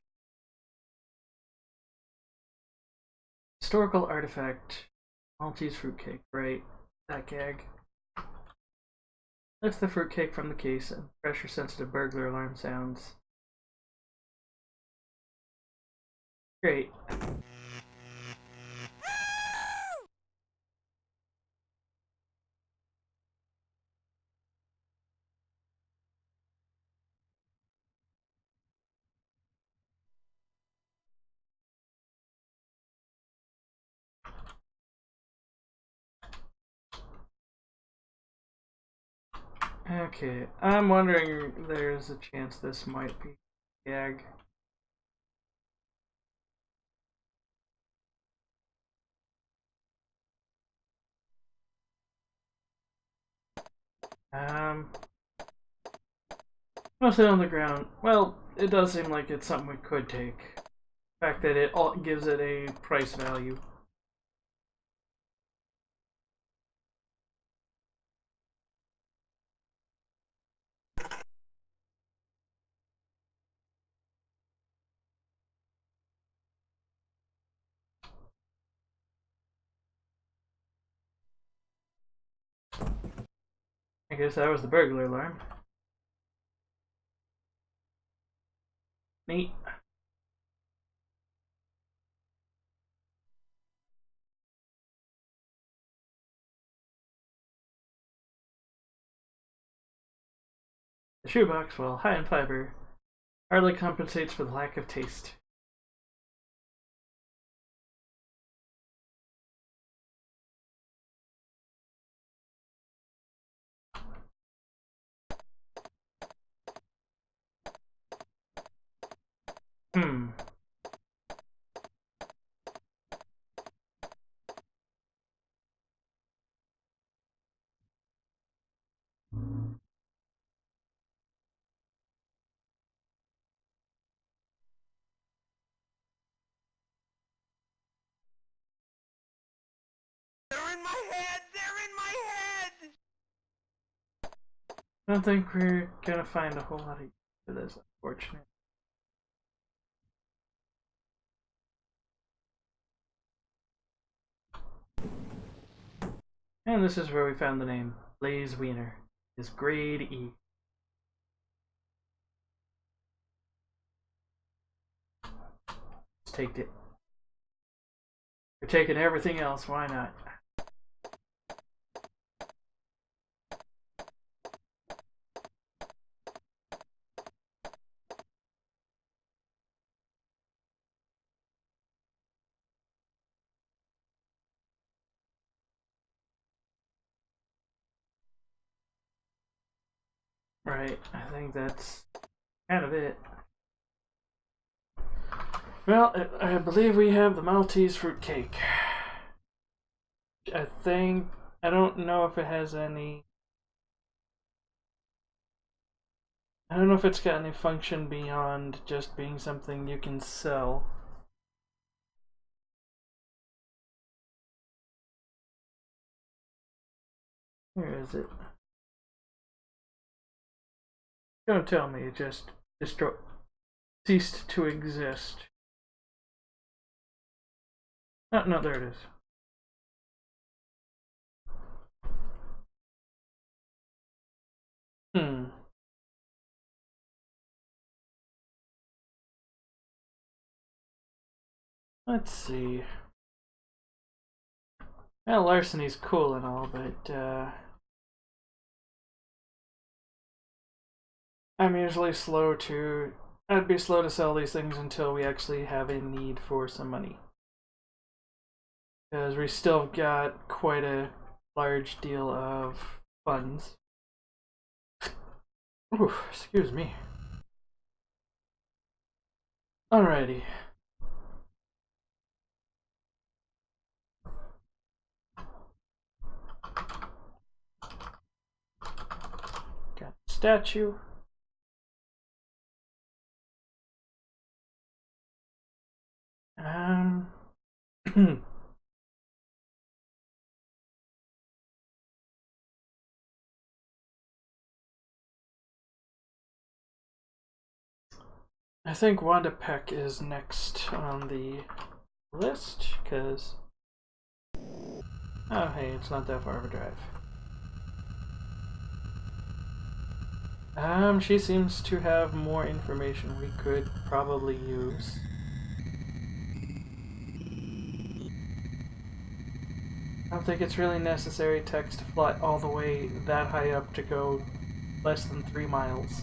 historical artifact. Maltese fruitcake, right? That gag. Lift the fruitcake from the case and pressure sensitive burglar alarm sounds. Great. Okay, I'm wondering there's a chance this might be a gag. Um, Mostly on the ground. Well, it does seem like it's something we could take. The fact that it all gives it a price value. I guess that was the burglar alarm. Neat. The shoebox, while high in fiber, hardly compensates for the lack of taste. Hmm. They're in my head! They're in my head! I don't think we're gonna find a whole lot of use for this, unfortunately. And this is where we found the name. Blaze Wiener is grade E. Let's take it. We're taking everything else, why not? Right, I think that's kind of it. Well, I believe we have the Maltese fruit cake. I think, I don't know if it has any, I don't know if it's got any function beyond just being something you can sell. Where is it? Don't tell me it just ceased to exist. Oh, no, there it is. Hmm. Let's see. Well, larceny's cool and all, but I'd be slow to sell these things until we actually have a need for some money. Because we still got quite a large deal of funds. Ooh, excuse me. Alrighty. Got the statue. I think Wanda Peck is next on the list, because... Oh, hey, it's not that far of a drive. She seems to have more information we could probably use. I don't think it's really necessary, Tex, to fly all the way that high up to go less than 3 miles.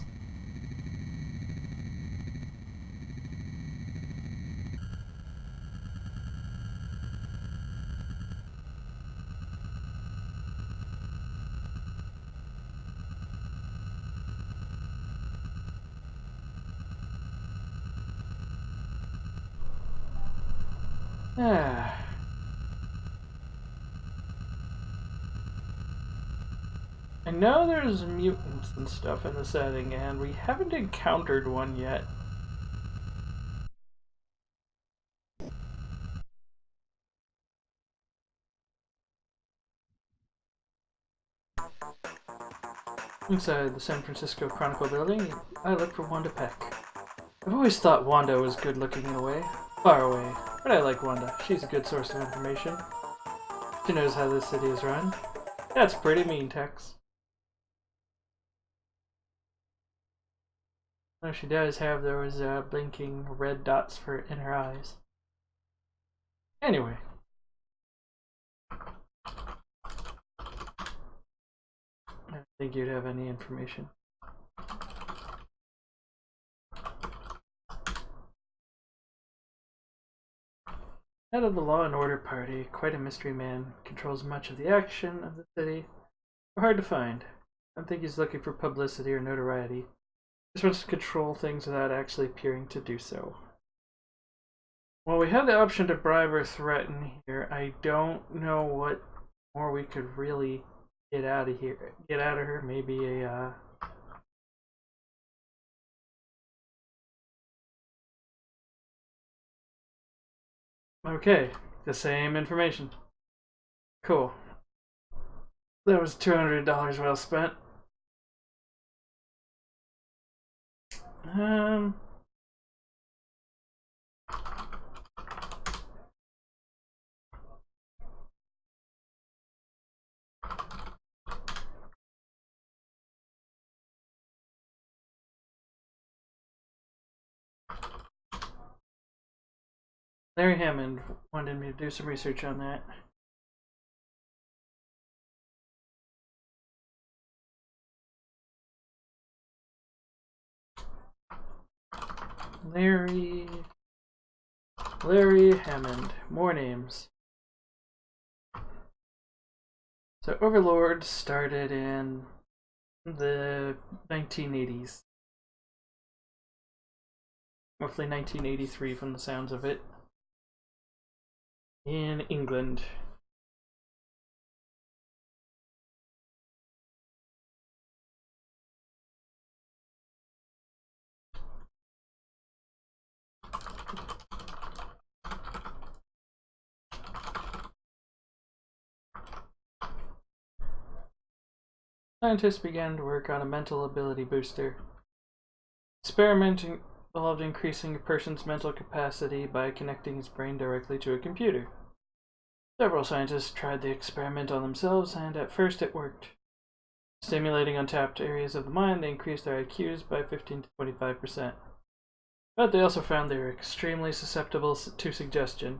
I know there's mutants and stuff in the setting, and we haven't encountered one yet. Inside the San Francisco Chronicle building, I look for Wanda Peck. I've always thought Wanda was good looking in a way. Far away. But I like Wanda. She's a good source of information. She knows how this city is run. That's pretty mean, Tex. Well, she does have those blinking red dots in her eyes. Anyway. I don't think you'd have any information. Head of the Law and Order Party, quite a mystery man, controls much of the action of the city. Hard to find. I don't think he's looking for publicity or notoriety. Just wants to control things without actually appearing to do so. Well, we have the option to bribe or threaten here. I don't know what more we could really get out of here. Get out of her. Maybe a okay, the same information. Cool. That was $200 well spent. Larry Hammond wanted me to do some research on that. Larry Hammond. More names. So Overlord started in the 1980s. Roughly 1983 from the sounds of it. In England. Scientists began to work on a mental ability booster. Experimenting involved increasing a person's mental capacity by connecting his brain directly to a computer. Several scientists tried the experiment on themselves, and at first it worked. Stimulating untapped areas of the mind, they increased their IQs by 15 to 25%. But they also found they were extremely susceptible to suggestion.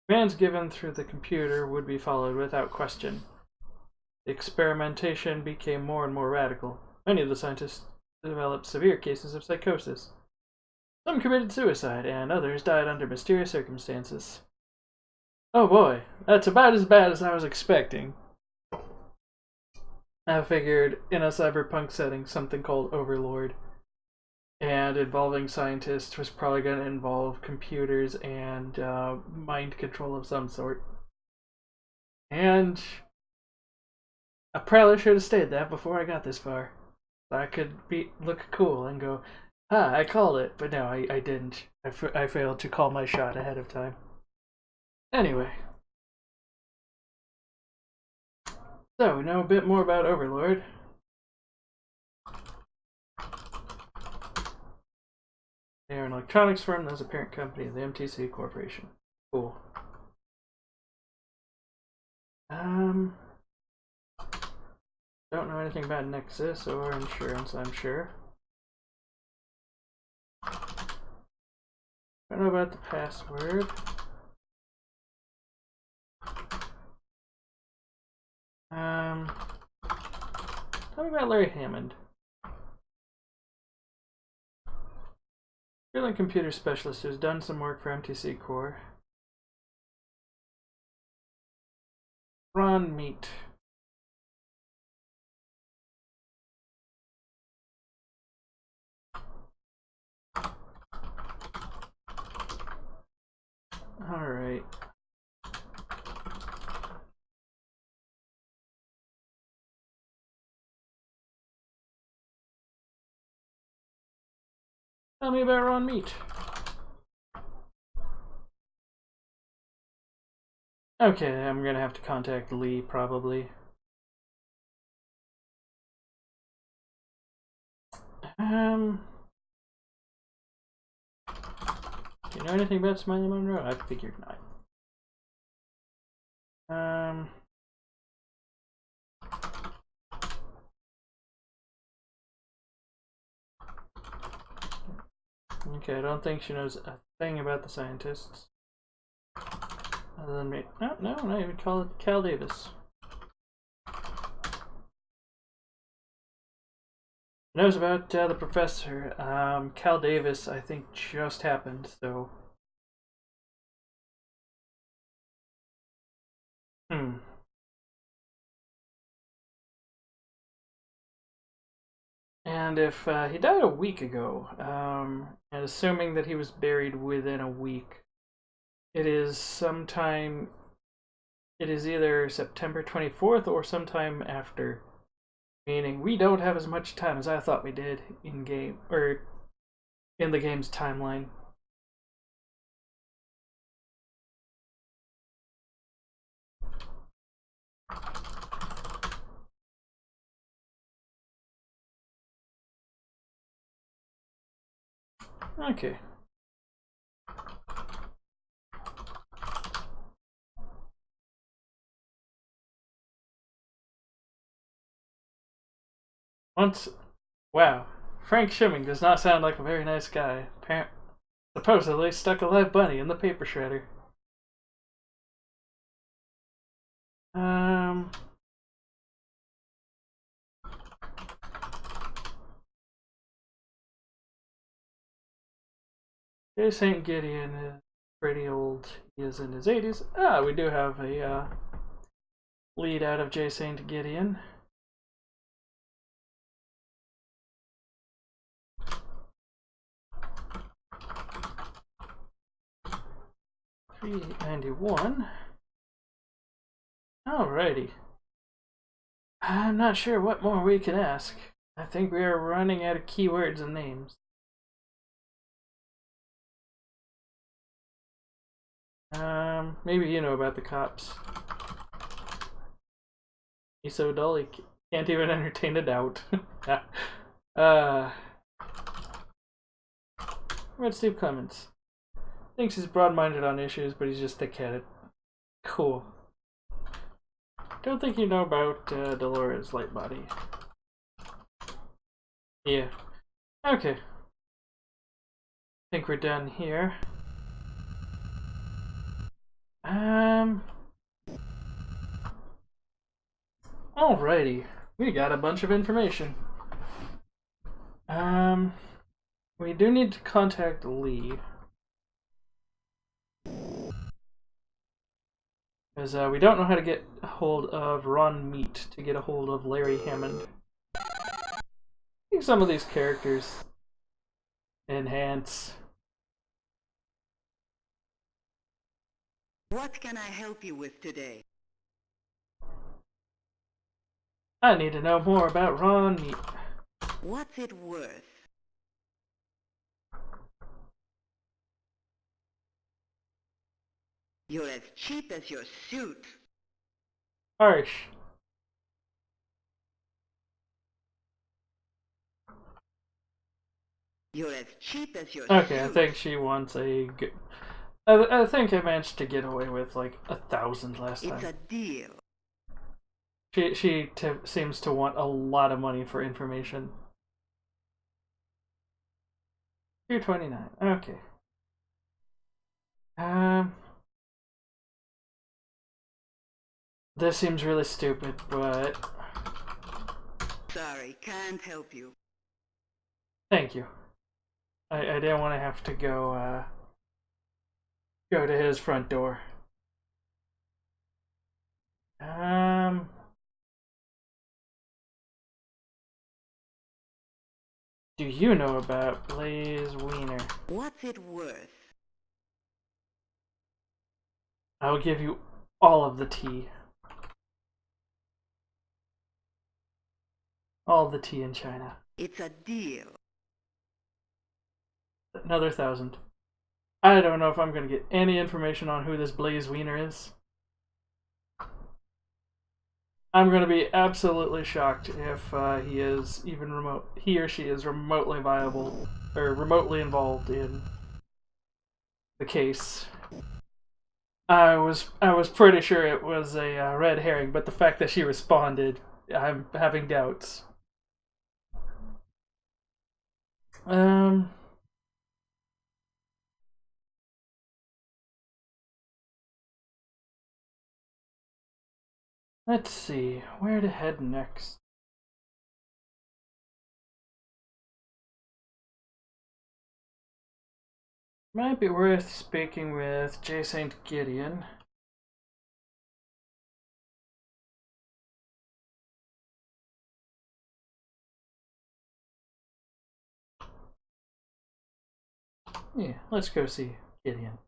Commands given through the computer would be followed without question. The experimentation became more and more radical. Many of the scientists developed severe cases of psychosis. Some committed suicide, and others died under mysterious circumstances. Oh boy, that's about as bad as I was expecting. I figured in a cyberpunk setting, something called Overlord and involving scientists was probably going to involve computers and mind control of some sort. And I probably should have stayed that before I got this far. I could look cool and go, I called it. But no, I didn't. I failed to call my shot ahead of time. Anyway. So, we know a bit more about Overlord. They are an electronics firm that is a parent company of the MTC Corporation. Cool. Don't know anything about Nexus or insurance, I'm sure. Don't know about the password. Tell me about Larry Hammond. You're a computer specialist who's done some work for MTC Core. Ron Meat. Alright. Tell me about raw meat. Okay, I'm gonna have to contact Lee, probably. Do you know anything about Smiley Monroe? I figured not. Okay, I don't think she knows a thing about the scientists. Other than me. No, no, not even Cal Davis. Knows about the professor. Cal Davis, I think, just happened, so. And if he died a week ago, and assuming that he was buried within a week, it is sometime. It is either September 24th or sometime after. Meaning we don't have as much time as I thought we did in game or in the game's timeline. Okay. Once, wow, Frank Shimming does not sound like a very nice guy. Supposedly stuck a live bunny in the paper shredder. J. St. Gideon is pretty old. He is in his 80s. Ah, we do have a lead out of J. St. Gideon. $391. Alrighty. I'm not sure what more we can ask. I think we are running out of keywords and names. Maybe you know about the cops. He's so dull he can't even entertain a doubt. Red Steve Clements. Thinks he's broad-minded on issues, but he's just thick-headed. Cool. Don't think you know about Dolores Lightbody. Yeah. Okay. Think we're done here. Alrighty. We got a bunch of information. We do need to contact Lee. Because we don't know how to get a hold of Ron Meat to get a hold of Larry Hammond. I think some of these characters enhance. What can I help you with today? I need to know more about Ron Meat. What's it worth? You're as cheap as your suit. Harsh. You're as cheap as your Okay, suit. I think she wants a good... I think I managed to get away with like 1,000 last time. It's a deal. She seems to want a lot of money for information. 229. Okay. This seems really stupid, but Sorry, can't help you. thank you. I didn't want to have to go to his front door. Do you know about Blaze Wiener? What's it worth? I'll give you all of the tea. All the tea in China. It's a deal. Another 1,000. I don't know if I'm going to get any information on who this Blaze Wiener is. I'm going to be absolutely shocked if he is even he or she is remotely viable or remotely involved in the case. I was pretty sure it was a red herring, but the fact that she responded, I'm having doubts. Let's see where to head next. Might be worth speaking with J. St. Gideon. Yeah, let's go see Gideon.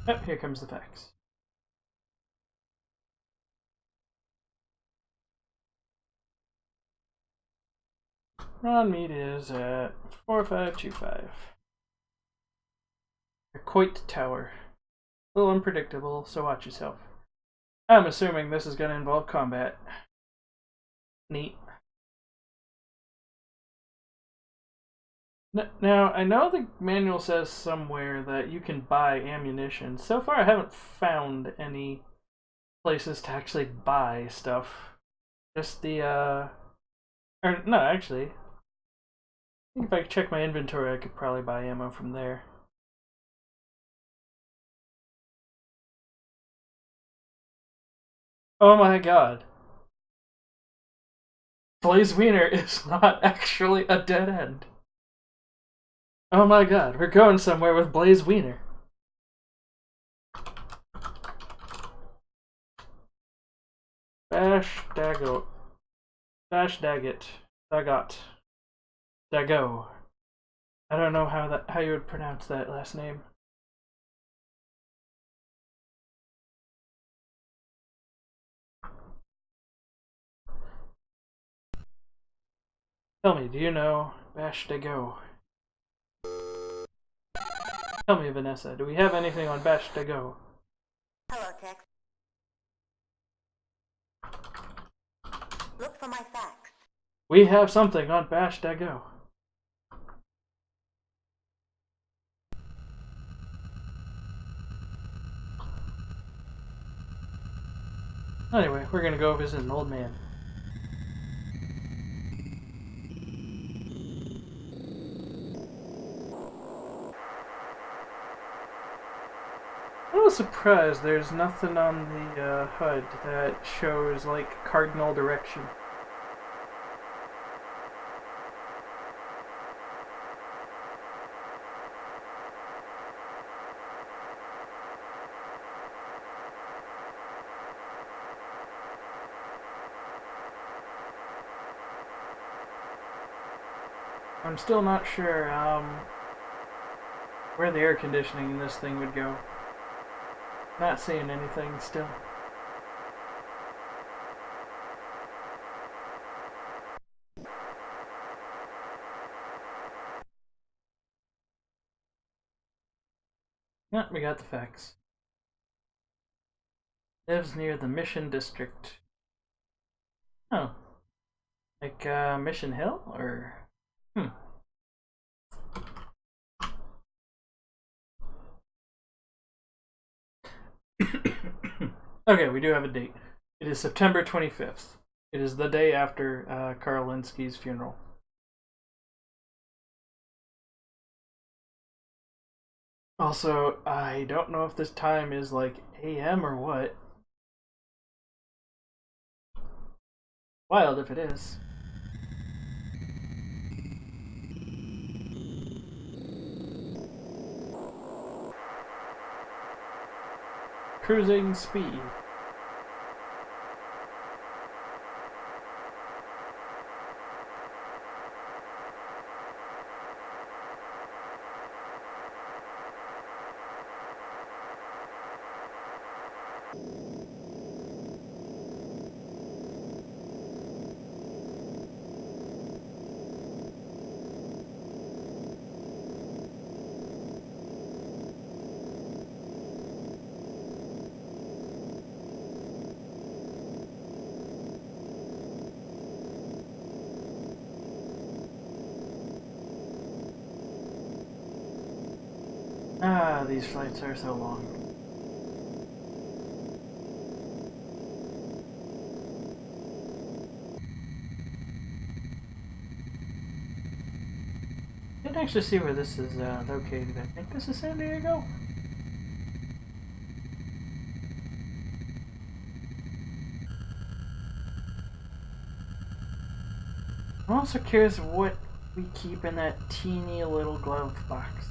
Oh, here comes the fax. Ron Mead is at 4525. The Coit Tower. A little unpredictable, so watch yourself. I'm assuming this is going to involve combat. Neat. Now, I know the manual says somewhere that you can buy ammunition. So far, I haven't found any places to actually buy stuff. Just the, or, no, actually. I think if I check my inventory, I could probably buy ammo from there. Oh my god. Blaze Wiener is not actually a dead end. Oh my god, we're going somewhere with Blaze Wiener. Bash Dagot. Bash Daggett. Dagot. Dago. I don't know how you would pronounce that last name. Tell me, do you know Bash Dago? Tell me, Vanessa, do we have anything on Bash Dago? Hello, Tex. Look for my fax. We have something on Bash Dago. Anyway, we're gonna go visit an old man. I was surprised there's nothing on the HUD that shows like cardinal direction. I'm still not sure where the air conditioning in this thing would go. Not seeing anything still. Yeah, we got the facts. Lives near the Mission District. Oh. Like, Mission Hill? Or... Okay, we do have a date. It is September 25th. It is the day after Karl Linsky's funeral. Also, I don't know if this time is like AM or what. Wild if it is. Cruising speed. Ah, these flights are so long. Didn't actually see where this is located. I think this is San Diego. I'm also curious what we keep in that teeny little glove box.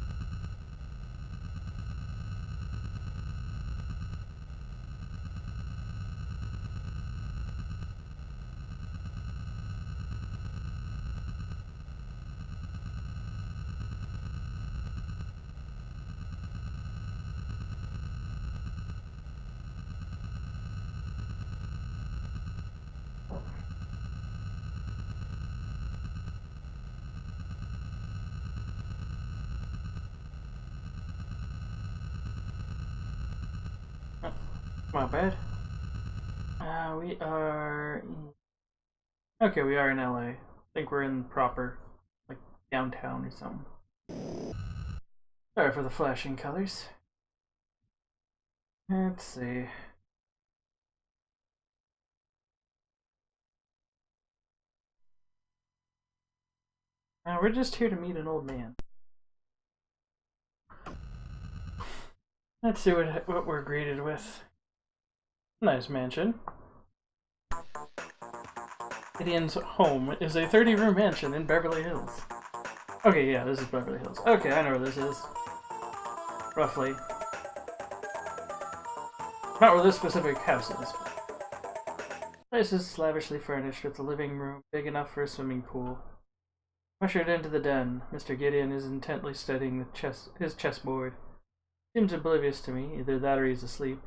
Not bad. We are... Okay, we are in LA. I think we're in proper, like, downtown or something. Sorry for the flashing colors. Let's see. We're just here to meet an old man. Let's see what we're greeted with. Nice mansion. Gideon's home is a 30-room mansion in Beverly Hills. Okay, yeah, this is Beverly Hills. Okay, I know where this is. Roughly. Not where this specific house is. The place is lavishly furnished with a living room big enough for a swimming pool. Ushered into the den, Mr. Gideon is intently studying his chessboard. Seems oblivious to me, either that or he's asleep.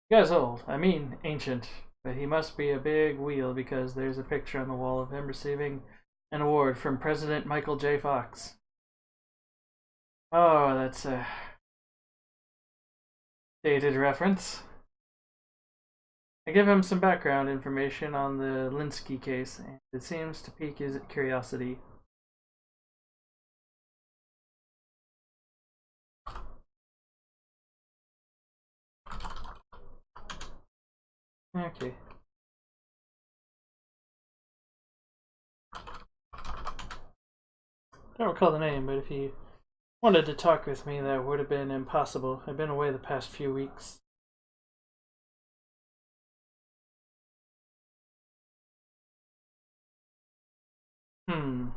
The guy's old, I mean ancient, but he must be a big wheel because there's a picture on the wall of him receiving an award from President Michael J. Fox. Oh, that's a dated reference. I give him some background information on the Linsky case, and it seems to pique his curiosity. Okay. Don't recall the name, but if he wanted to talk with me, that would have been impossible. I've been away the past few weeks. I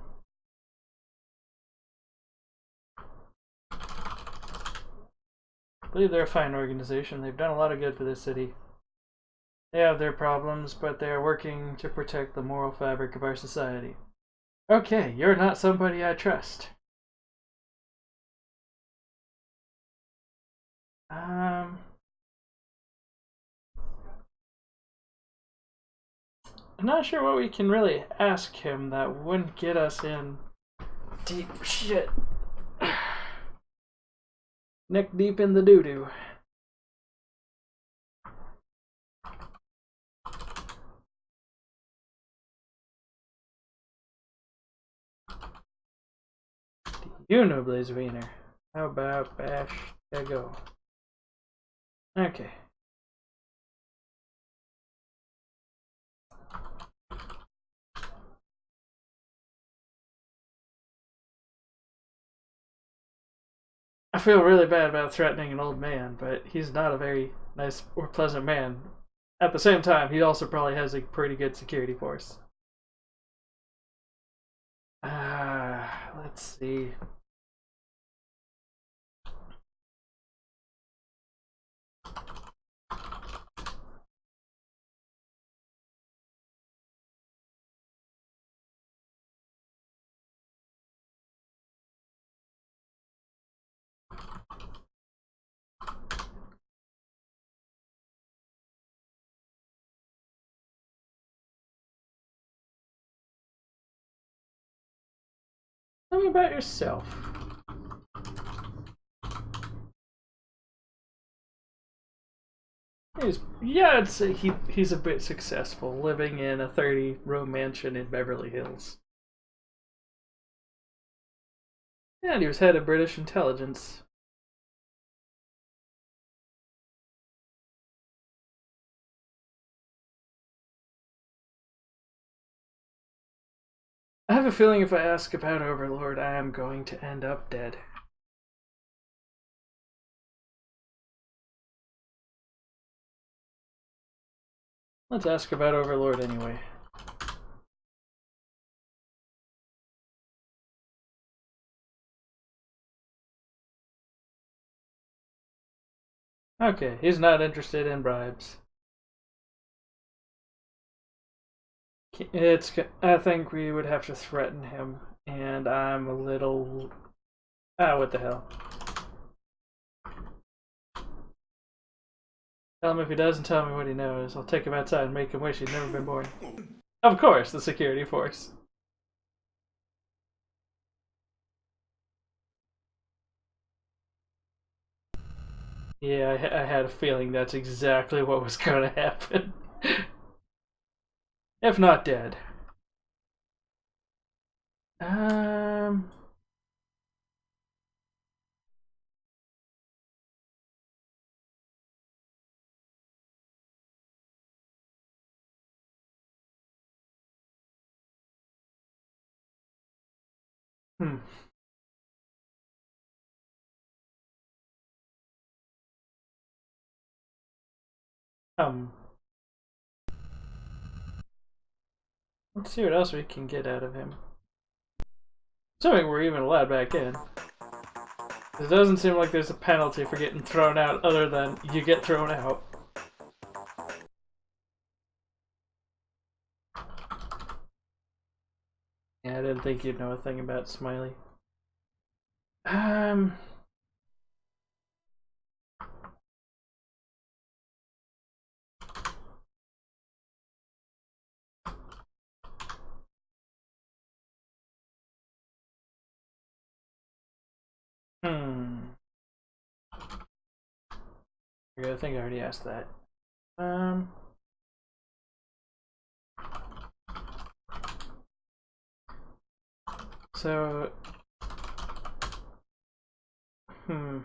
believe they're a fine organization. They've done a lot of good for this city. They have their problems, but they are working to protect the moral fabric of our society. Okay, you're not somebody I trust. I'm not sure what we can really ask him that wouldn't get us in deep shit. Neck deep in the doo-doo. You know Blaze Wiener. How about Bash to go? Okay. I feel really bad about threatening an old man, but he's not a very nice or pleasant man. At the same time, he also probably has a pretty good security force. Let's see. Tell me about yourself. I'd say he's a bit successful, living in a 30-room mansion in Beverly Hills. And he was head of British intelligence. I have a feeling if I ask about Overlord, I am going to end up dead. Let's ask about Overlord anyway. Okay, he's not interested in bribes. I think we would have to threaten him, and I'm a little... Ah, what the hell. Tell him if he doesn't tell me what he knows. I'll take him outside and make him wish he'd never been born. Of course, the security force. Yeah, I had a feeling that's exactly what was going to happen. If not dead. Um... Hmm. Um... Let's see what else we can get out of him. Assuming we're even allowed back in. It doesn't seem like there's a penalty for getting thrown out other than you get thrown out. Yeah, I didn't think you'd know a thing about Smiley. Um... Hmm. I think I already asked that. Um... So... Hmm.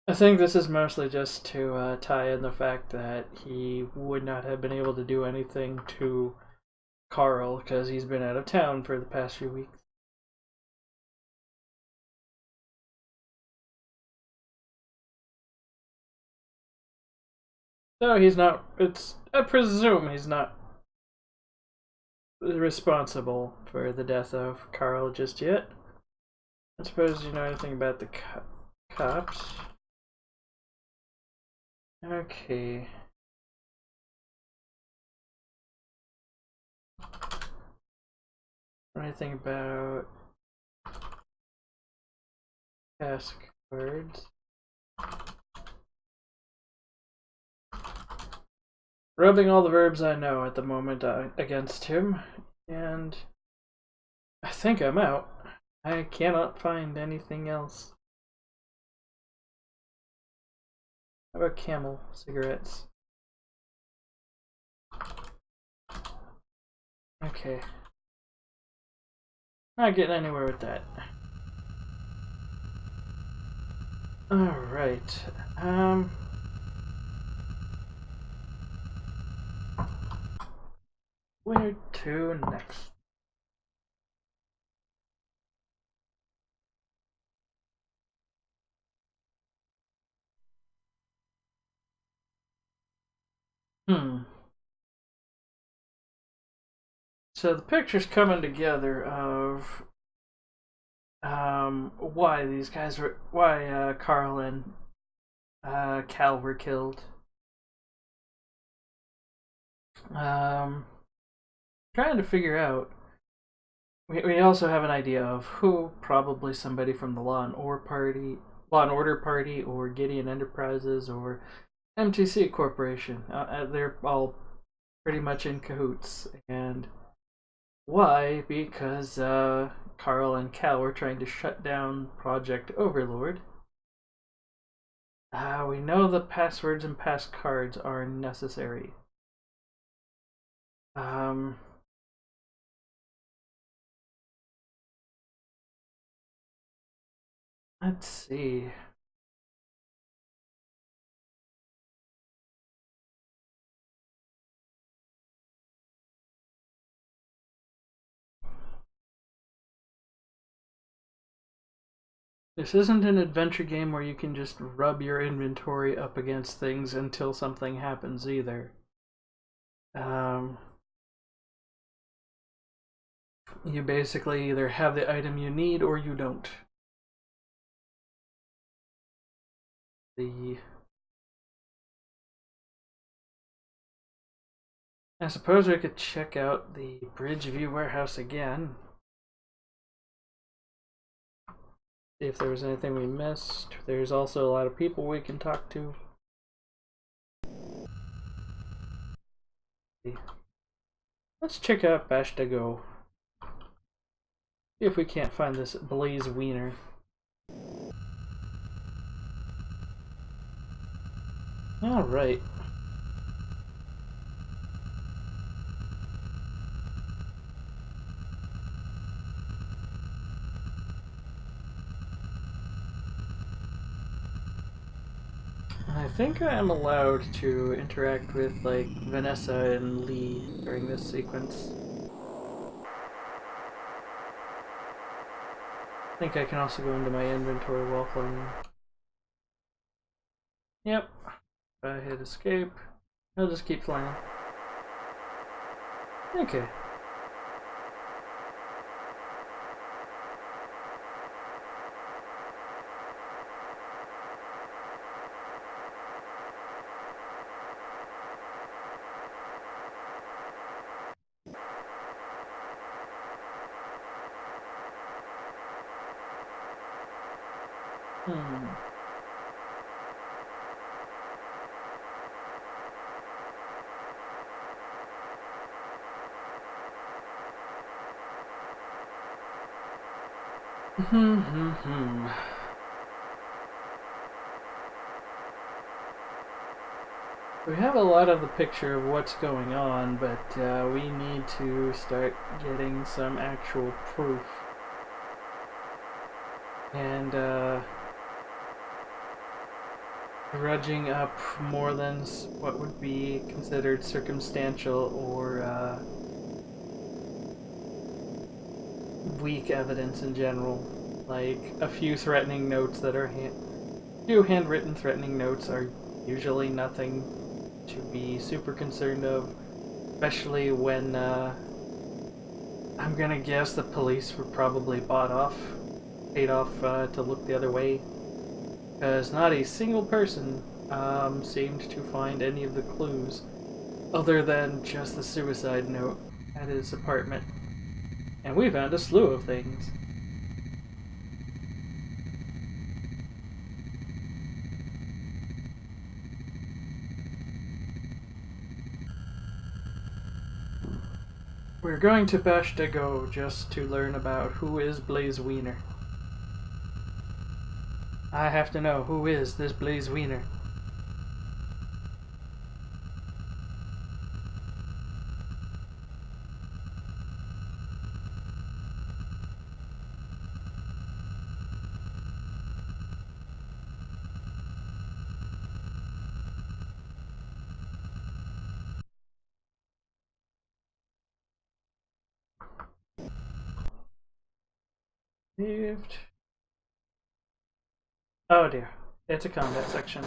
I think this is mostly just to tie in the fact that he would not have been able to do anything to Carl because he's been out of town for the past few weeks. So he's not. I presume he's not responsible for the death of Carl just yet. I suppose you know anything about the cops. Okay. Anything about passwords? Rubbing all the verbs I know at the moment against him, and I think I'm out. I cannot find anything else. How about Camel cigarettes? Okay. Not getting anywhere with that. Alright. Where to next? Hmm. So the picture's coming together of why Carl and Cal were killed. Um, Trying to figure out. We also have an idea of who, probably somebody from the Law and Order Party, or Gideon Enterprises, or MTC Corporation. They're all pretty much in cahoots, and why? Because Carl and Cal were trying to shut down Project Overlord. We know the passwords and passcards are necessary. Um, let's see. This isn't an adventure game where you can just rub your inventory up against things until something happens either. You basically either have the item you need or you don't. I suppose we could check out the Bridgeview warehouse again. See if there was anything we missed. There's also a lot of people we can talk to. Let's check out Bashtago. See if we can't find this Blaze Wiener. Alright. I think I am allowed to interact with, like, Vanessa and Lee during this sequence. I think I can also go into my inventory while playing. Yep. If I hit escape, I'll just keep flying. Okay. We have a lot of the picture of what's going on, but we need to start getting some actual proof. And grudging up more than what would be considered circumstantial or weak evidence in general. Like a few threatening notes that are few handwritten threatening notes are usually nothing to be super concerned of, especially when I'm gonna guess the police were probably paid off to look the other way, because not a single person seemed to find any of the clues other than just the suicide note at his apartment. And we found a slew of things. We're going to Bashtago just to learn about who is Blaze Wiener. I have to know, who is this Blaze Wiener? Saved. Oh dear, it's a combat section.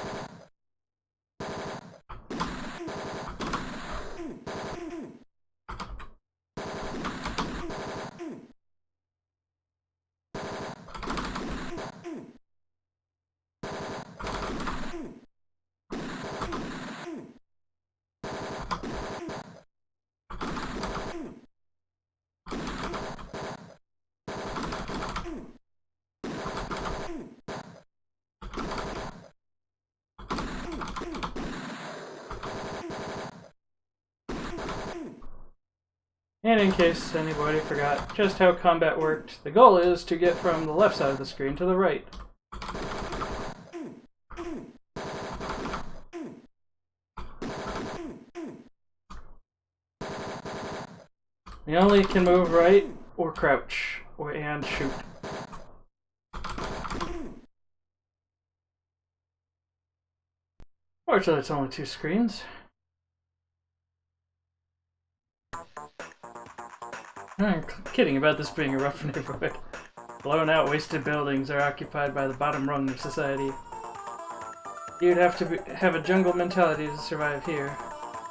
And in case anybody forgot just how combat worked, the goal is to get from the left side of the screen to the right. You only can move right or crouch and shoot. Fortunately, it's only 2 screens. I'm kidding about this being a rough neighborhood. Blown out, wasted buildings are occupied by the bottom rung of society. You'd have to have a jungle mentality to survive here.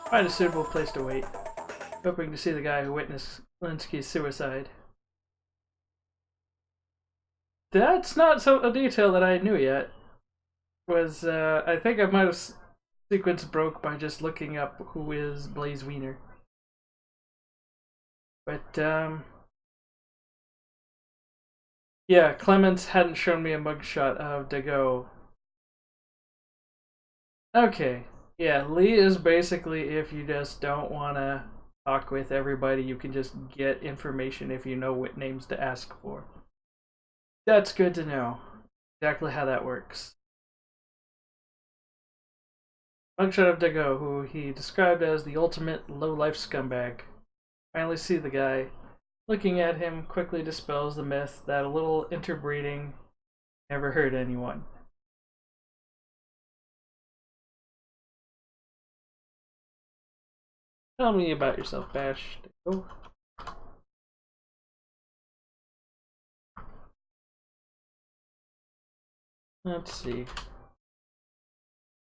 Find a suitable place to wait. Hoping to see the guy who witnessed Linsky's suicide. That's not a detail that I knew yet. I think I might have sequence broke by just looking up who is Blaze Wiener. But, yeah, Clements hadn't shown me a mugshot of Dago. Okay, yeah, Lee is basically if you just don't want to talk with everybody, you can just get information if you know what names to ask for. That's good to know. Exactly how that works. Mugshot of Dago, who he described as the ultimate low-life scumbag. Finally see the guy. Looking at him quickly dispels the myth that a little interbreeding never hurt anyone. Tell me about yourself, Bash. Dago. Let's see.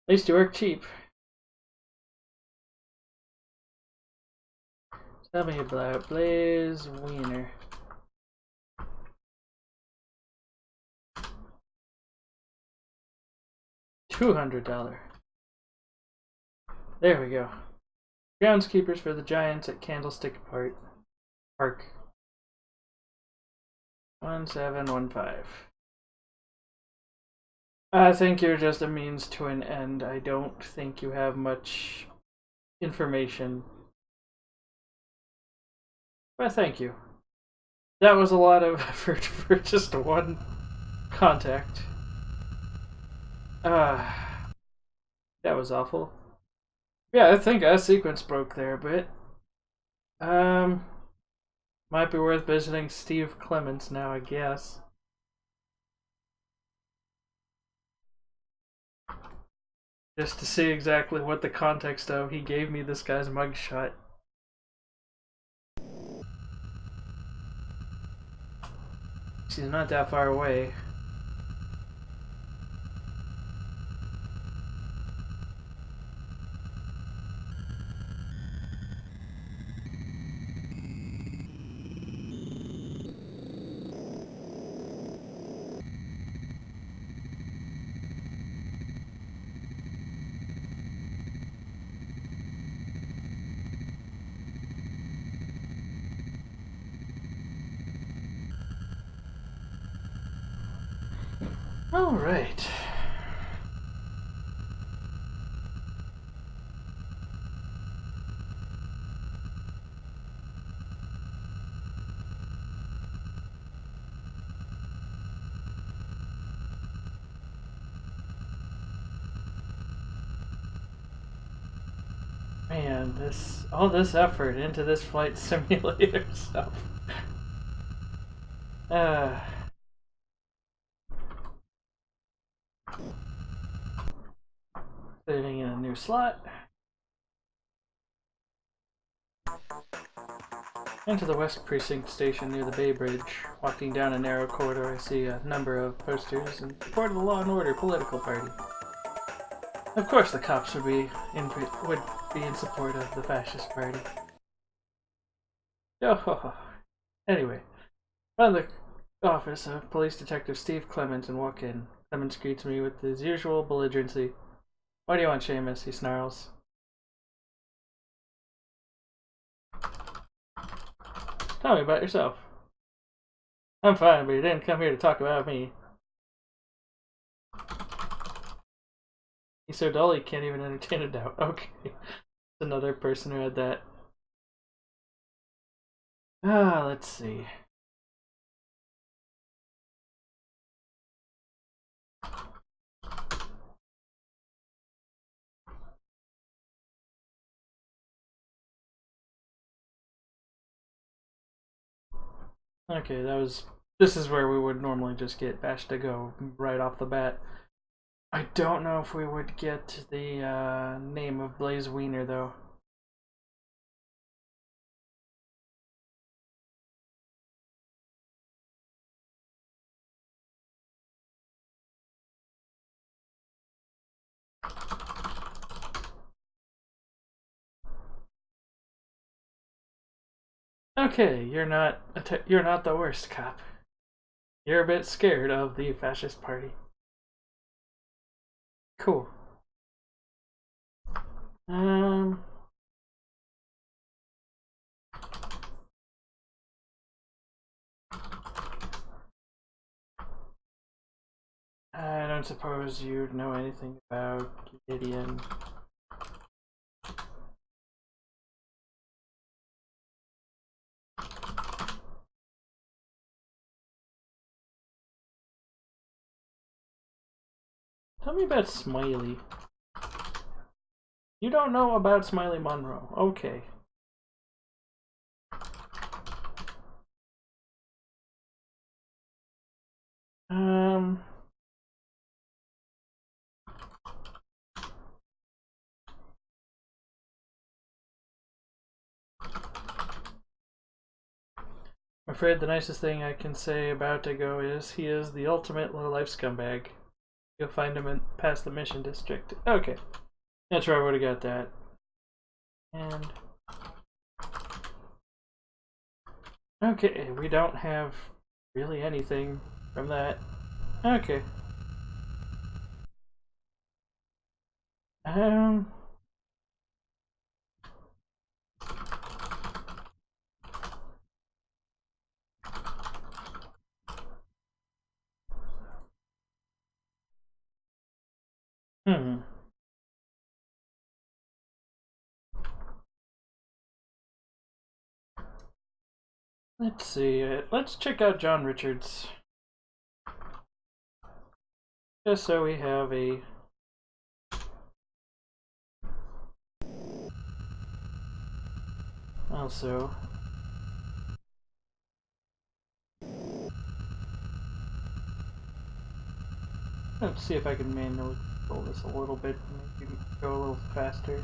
At least you work cheap. Tell me about Blaze Wiener. $200. There we go. Groundskeepers for the Giants at Candlestick Park. 1715. I think you're just a means to an end. I don't think you have much information. But thank you. That was a lot of effort for just one contact. That was awful. Yeah, I think a sequence broke there, but might be worth visiting Steve Clements now, I guess. Just to see exactly what the context of he gave me this guy's mugshot. She's not that far away. All right. Man, all this effort into this flight simulator stuff. Saving in a new slot. Into the West Precinct station near the Bay Bridge. Walking down a narrow corridor, I see a number of posters in support of the Law and Order political party. Of course, the cops would be in support of the fascist party. Oh, anyway, find the office of Police Detective Steve Clements and walk in. Clements greets me with his usual belligerency. What do you want, Seamus? He snarls. Tell me about yourself. I'm fine, but you didn't come here to talk about me. He's so dull he can't even entertain a doubt. Okay. Another person who had that. Let's see. Okay, this is where we would normally just get Bash to go right off the bat. I don't know if we would get the name of Blaze Wiener though. Okay, you're not the worst cop. You're a bit scared of the fascist party. Cool. Um. I don't suppose you know anything about Gideon. Tell me about Smiley. You don't know about Smiley Monroe. Okay. Um. I'm afraid the nicest thing I can say about Dago is he is the ultimate low-life scumbag. You'll find him past the mission district. Okay. That's where I would have got that. And okay, we don't have really anything from that. Okay. Um. Hmm. Let's see. Let's check out John Richards. Just so we have a. Also. Let's see if I can manually control this a little bit and maybe go a little faster.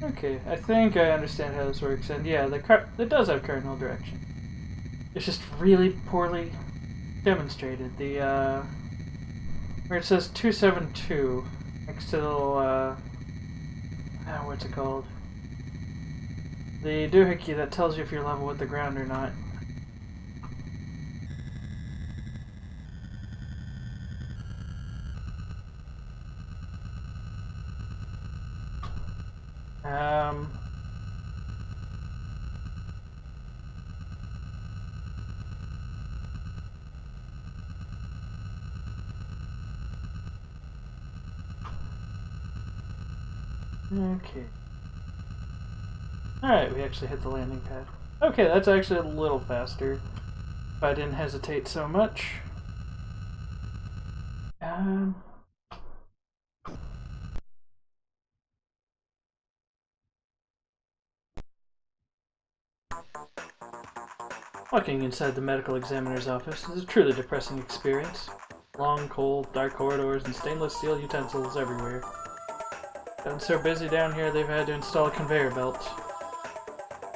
Okay, I think I understand how this works, and yeah, it does have cardinal direction. It's just really poorly demonstrated. Where it says 272 next to the little, what's it called? The doohickey that tells you if you're level with the ground or not. Um, okay. Alright, we actually hit the landing pad. Okay, that's actually a little faster. If I didn't hesitate so much. Walking inside the medical examiner's office is a truly depressing experience. Long, cold, dark corridors and stainless steel utensils everywhere. Gotten so busy down here they've had to install a conveyor belt.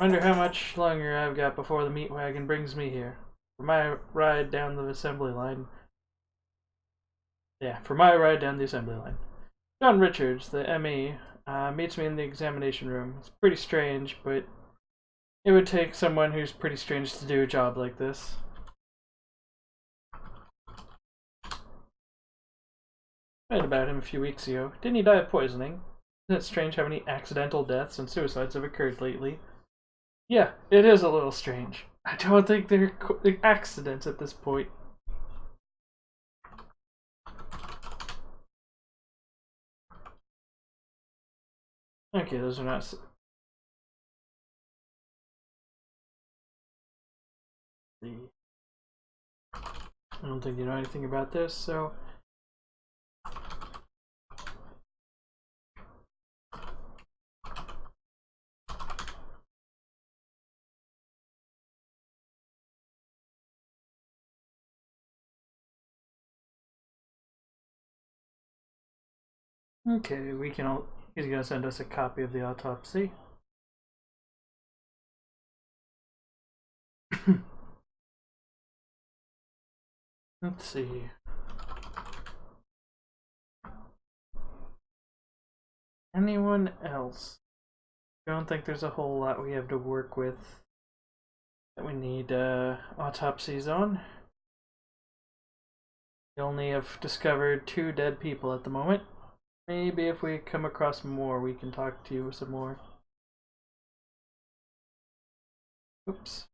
Wonder how much longer I've got before the meat wagon brings me here. For my ride down the assembly line. Yeah, for my ride down the assembly line. John Richards, the ME, meets me in the examination room. It's pretty strange, but it would take someone who's pretty strange to do a job like this. I read about him a few weeks ago. Didn't he die of poisoning? Isn't it strange how many accidental deaths and suicides have occurred lately? Yeah, it is a little strange. I don't think they're accidents at this point. Okay, those are not... I don't think you know anything about this, so... Okay, we can all... He's gonna send us a copy of the autopsy. Let's see. Anyone else? I don't think there's a whole lot we have to work with that we need autopsies on. We only have discovered 2 dead people at the moment. Maybe if we come across more, we can talk to you some more. Oops.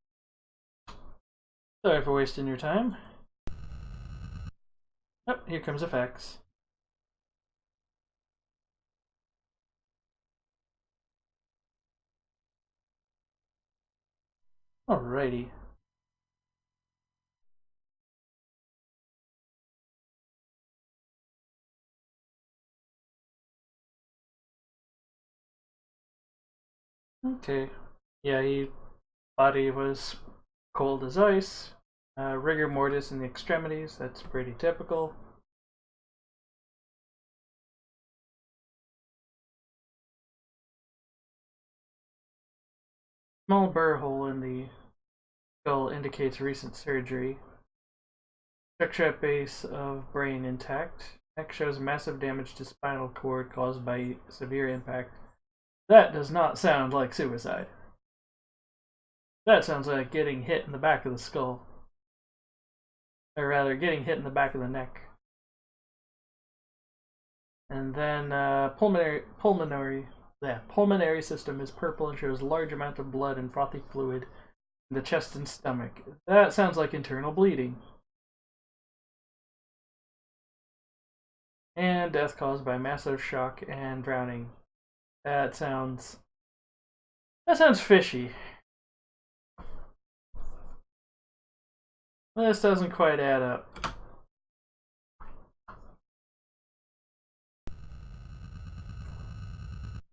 Sorry for wasting your time. Oh, here comes a fax. Alrighty. Okay. Yeah, body was cold as ice. Rigor mortis in the extremities, that's pretty typical. Small burr hole in the skull indicates recent surgery. Structure at base of brain intact. Neck shows massive damage to spinal cord caused by severe impact. That does not sound like suicide. That sounds like getting hit in the back of the skull. Or rather, getting hit in the back of the neck. And then pulmonary system is purple and shows large amount of blood and frothy fluid in the chest and stomach. That sounds like internal bleeding. And death caused by massive shock and drowning. That sounds fishy. This doesn't quite add up.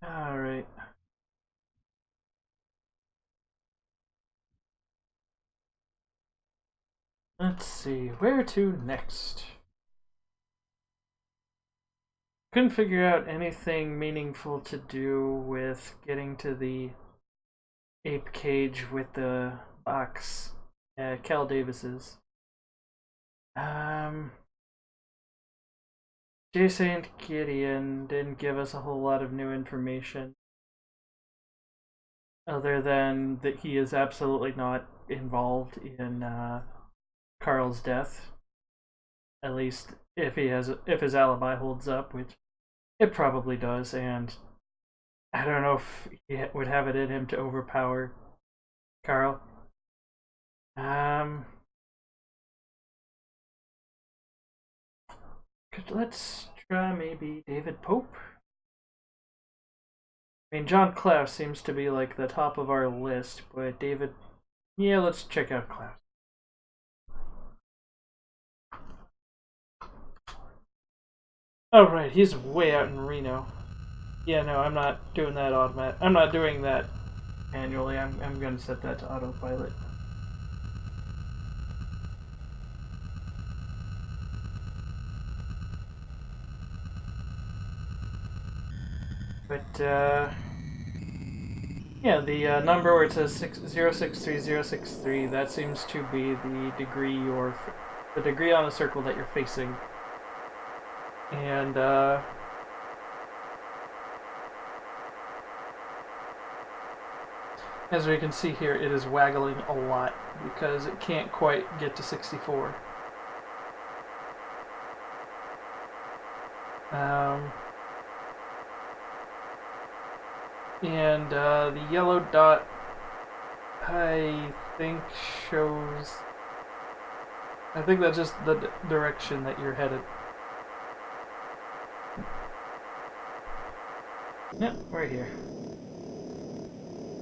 Alright. Let's see, where to next? Couldn't figure out anything meaningful to do with getting to the ape cage with the box at Cal Davis's. J. St. Gideon didn't give us a whole lot of new information. Other than that he is absolutely not involved in Carl's death. At least if his alibi holds up, which it probably does, and I don't know if he would have it in him to overpower Carl. Let's try maybe David Pope. I mean, John Klaus seems to be like the top of our list, but David, yeah, let's check out Klaus. Oh right, he's way out in Reno. Yeah, no, I'm not doing that I'm not doing that manually. I'm gonna set that to autopilot. But yeah, the number where it says 063063, that seems to be the degree on the circle that you're facing. And as we can see here, it is waggling a lot because it can't quite get to 64. And the yellow dot, I think that's just the direction that you're headed. Yep, right here.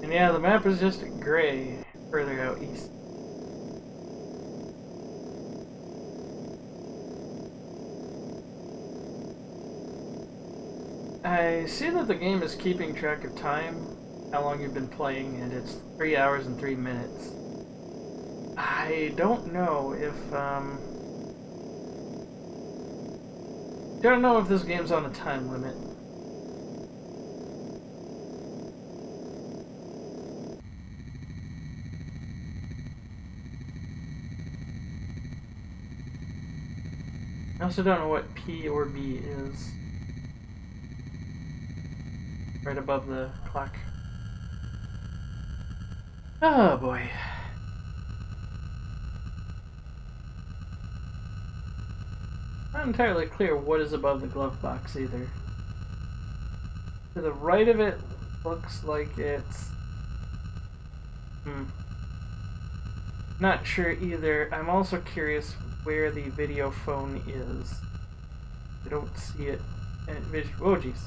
And yeah, the map is just gray further out east. I see that the game is keeping track of time, how long you've been playing, and it's 3 hours and 3 minutes. I don't know if this game's on a time limit. I also don't know what P or B is. Right above the clock. Oh boy. Not entirely clear what is above the glove box either. To the right of it looks like it's... Not sure either. I'm also curious where the video phone is. I don't see it. Oh jeez.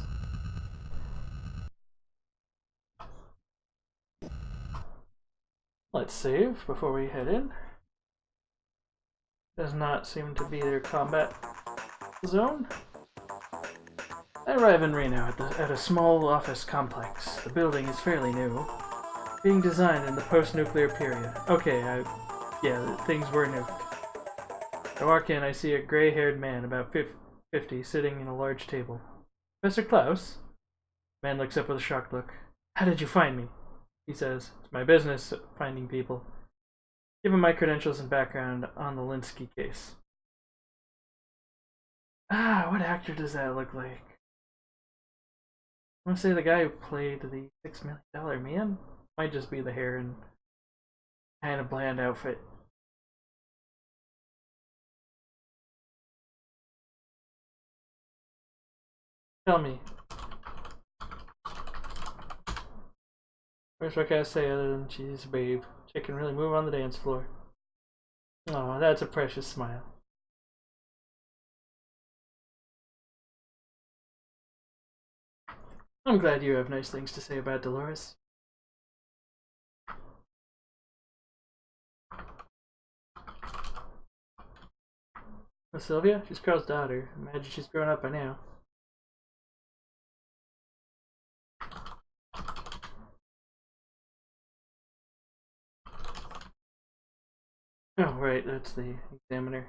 Let's save before we head in. Does not seem to be their combat zone. I arrive in Reno at a small office complex. The building is fairly new, being designed in the post-nuclear period. Okay, yeah, things were nuked. I walk in, I see a gray-haired man, about 50, sitting in a large table. Professor Klaus? The man looks up with a shocked look. How did you find me? He says, it's my business, finding people. Give him my credentials and background on the Linsky case. Ah, what actor does that look like? I want to say the guy who played the $6 Million Man? Might just be the hair and kind of bland outfit. Tell me. First, what can I say other than she's a babe? She can really move on the dance floor. Oh, that's a precious smile. I'm glad you have nice things to say about Dolores. Sylvia? She's Carl's daughter. Imagine she's grown up by now. Oh, right, that's the examiner.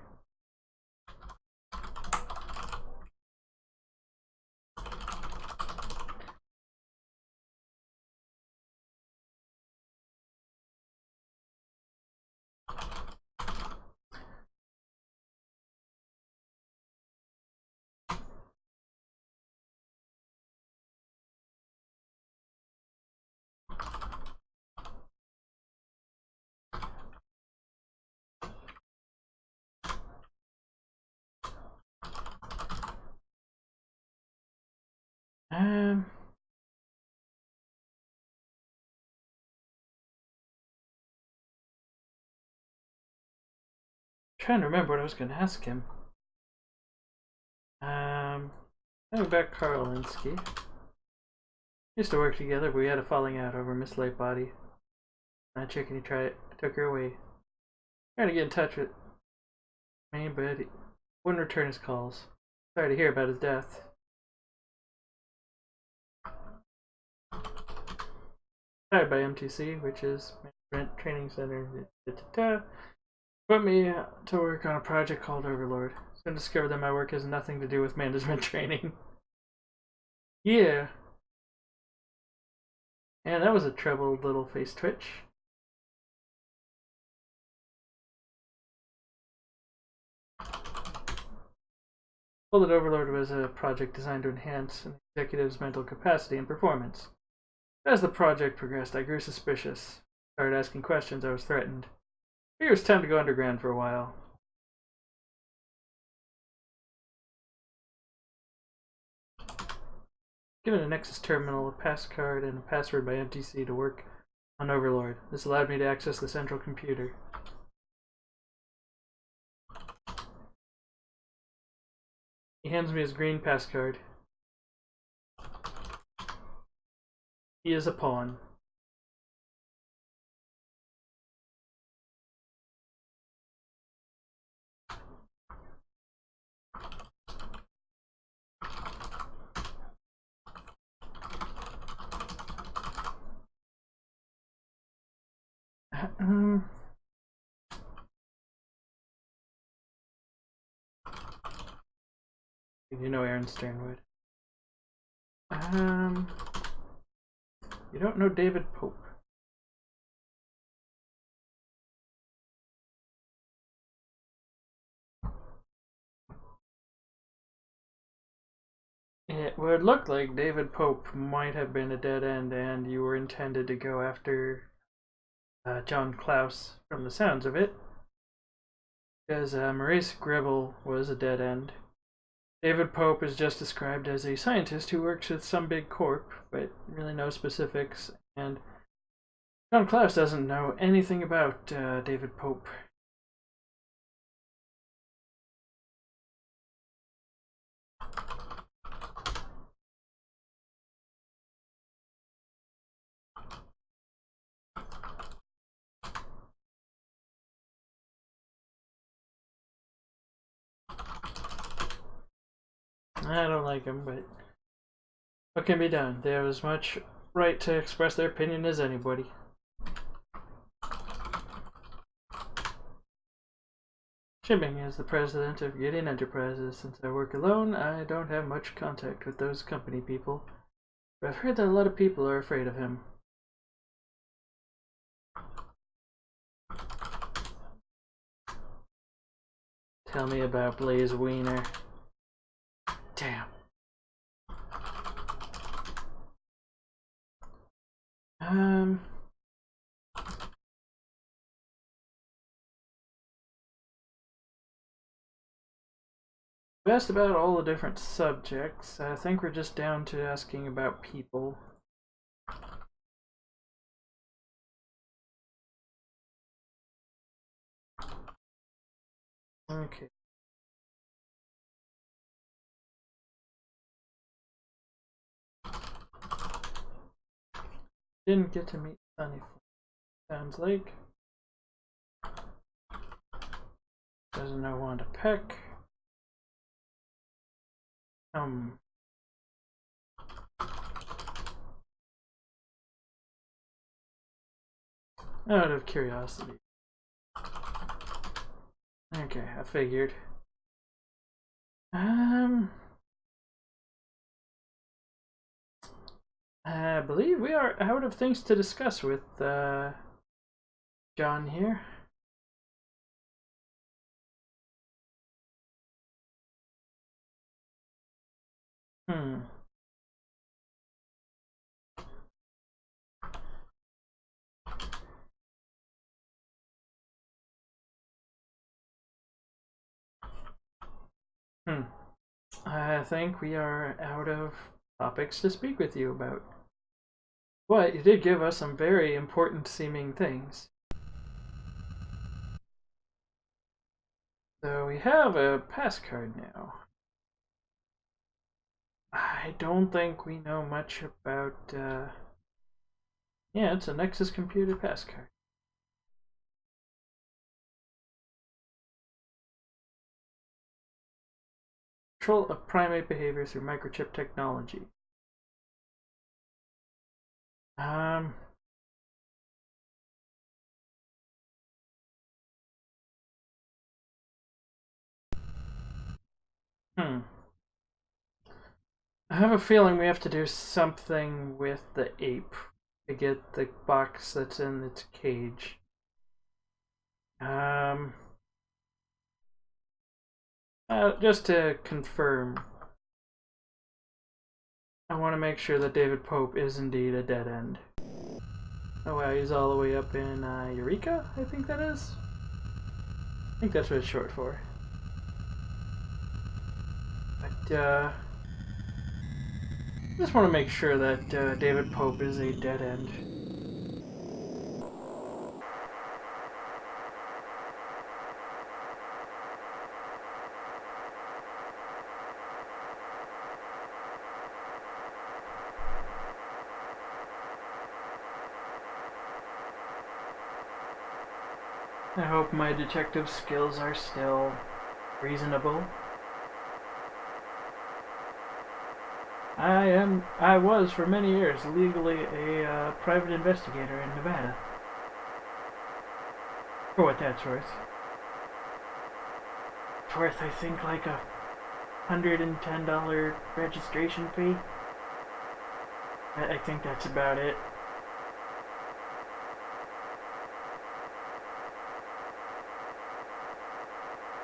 Um, trying to remember what I was going to ask him. Coming back, Carl Linsky. Used to work together, but we had a falling out over Miss Lightbody. That chicken, took her away. Trying to get in touch with me, but he wouldn't return his calls. Sorry to hear about his death. Hired by MTC, which is Management Training Center. Put me to work on a project called Overlord. Soon discovered that my work has nothing to do with management training. Yeah. And that was a troubled little face twitch. Well, that Overlord was a project designed to enhance an executive's mental capacity and performance. As the project progressed, I grew suspicious. Started asking questions, I was threatened. It was time to go underground for a while. Given a Nexus terminal, a pass card, and a password by MTC to work on Overlord. This allowed me to access the central computer. He hands me his green pass card. He is a pawn. You know Aaron Sternwood. You don't know David Pope. It would look like David Pope might have been a dead end, and you were intended to go after John Klaus from the sounds of it, because Maurice Gribble was a dead end. David Pope is just described as a scientist who works with some big corp, but really no specifics, and John Klaus doesn't know anything about David Pope. I don't like him, but what can be done? They have as much right to express their opinion as anybody. Shipping is the president of Gideon Enterprises. Since I work alone, I don't have much contact with those company people, but I've heard that a lot of people are afraid of him. Tell me about Blaze Wiener. Damn. We asked about all the different subjects. I think we're just down to asking about people. Okay. Didn't get to meet Sunny, sounds like. Doesn't know Wanda Peck. Out of curiosity. Okay, I figured. I believe we are out of things to discuss with John here. I think we are out of topics to speak with you about. But you did give us some very important seeming things. So we have a pass card now. I don't think we know much about, yeah, it's a Nexus computer pass card. Control of primate behavior through microchip technology. I have a feeling we have to do something with the ape to get the box that's in its cage. Just to confirm, I want to make sure that David Pope is indeed a dead end. Oh wow, he's all the way up in Eureka, I think that is? I think that's what it's short for. But, I just want to make sure that David Pope is a dead end. I hope my detective skills are still reasonable. I was for many years legally a private investigator in Nevada. For what that's worth. It's worth, I think, like a $110 registration fee. I think that's about it.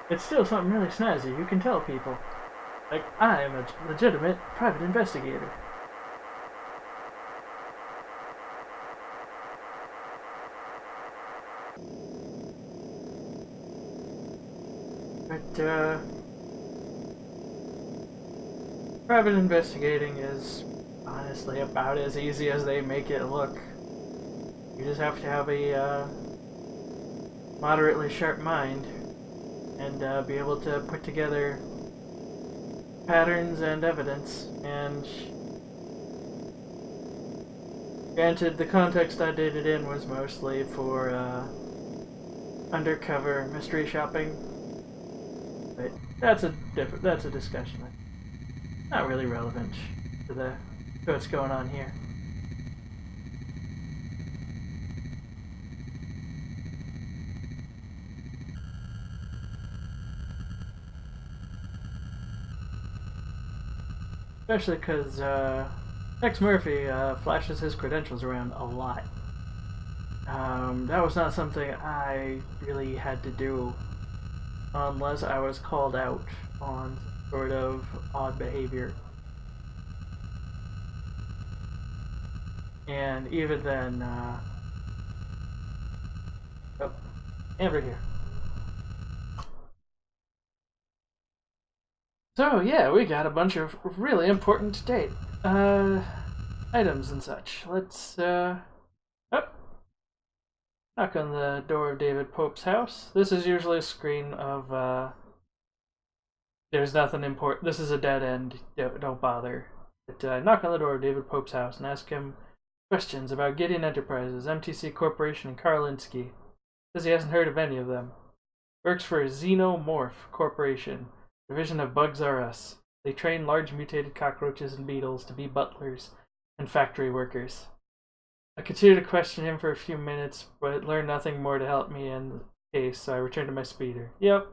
It's still something really snazzy, you can tell people. Like, I am a legitimate private investigator. But, private investigating is honestly about as easy as they make it look. You just have to have a, moderately sharp mind and, be able to put together patterns and evidence, and granted, the context I did it in was mostly for undercover mystery shopping, but that's a discussion. Not really relevant to what's going on here. Especially because Tex Murphy flashes his credentials around a lot. That was not something I really had to do unless I was called out on some sort of odd behavior. And even then, oh, Amber here. So yeah, we got a bunch of really important date items and such. Let's oh, knock on the door of David Pope's house. This is usually a screen of there's nothing important. This is a dead end. Don't bother. But knock on the door of David Pope's house and ask him questions about Gideon Enterprises, MTC Corporation, and Karlinski. Says he hasn't heard of any of them. Works for Xenomorph Corporation, division of Bugs R Us. They train large mutated cockroaches and beetles to be butlers and factory workers. I continued to question him for a few minutes, but learned nothing more to help me in the case, so I returned to my speeder. Yep.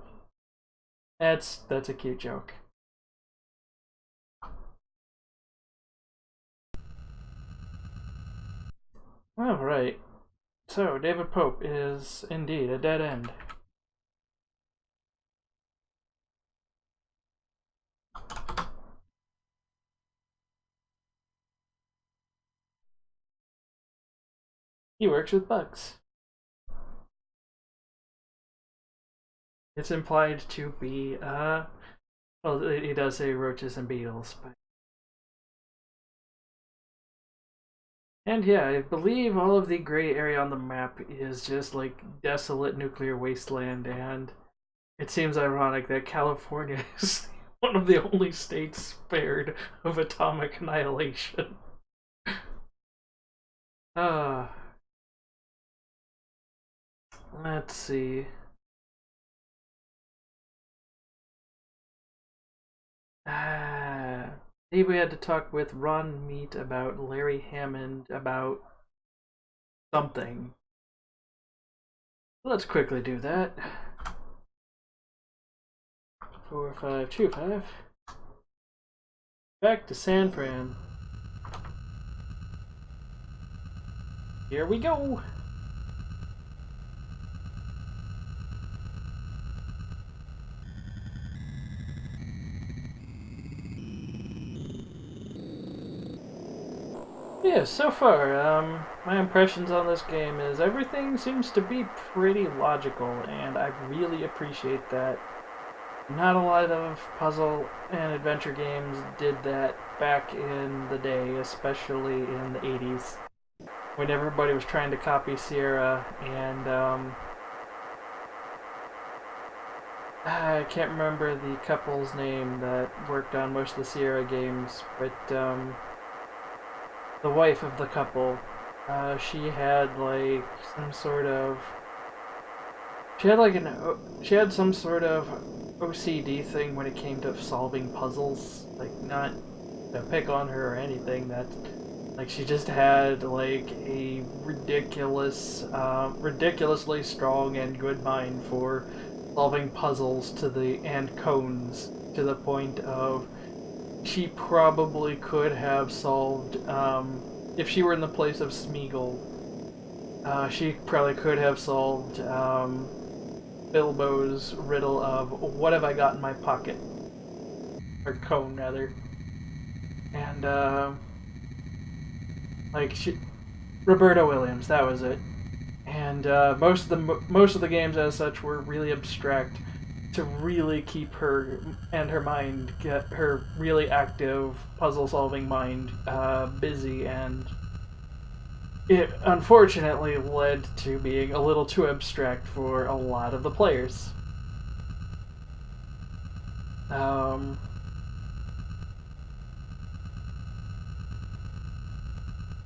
That's a cute joke. Alright. So, David Pope is indeed a dead end. He works with bugs. It's implied to be, well, he does say roaches and beetles, but... And yeah, I believe all of the gray area on the map is just like desolate nuclear wasteland, and it seems ironic that California is one of the only states spared of atomic annihilation. Let's see. Maybe we had to talk with Ron Meat about Larry Hammond about something. Let's quickly do that. 4525. Back to San Fran. Here we go. Yeah, so far, my impressions on this game is everything seems to be pretty logical, and I really appreciate that. Not a lot of puzzle and adventure games did that back in the day, especially in the 80s, when everybody was trying to copy Sierra, and I can't remember the couple's name that worked on most of the Sierra games, but the wife of the couple, she had like some sort of, she had some sort of OCD thing when it came to solving puzzles. Like, not to pick on her or anything, that like she just had like a ridiculously strong and good mind for solving puzzles and cones, to the point of she probably could have solved, if she were in the place of Smeagol, she probably could have solved Bilbo's riddle of what have I got in my pocket, or cone rather, and like Roberta Williams, that was it. And most of the games as such were really abstract to really keep her and her mind, get her really active puzzle solving mind busy, and it unfortunately led to being a little too abstract for a lot of the players.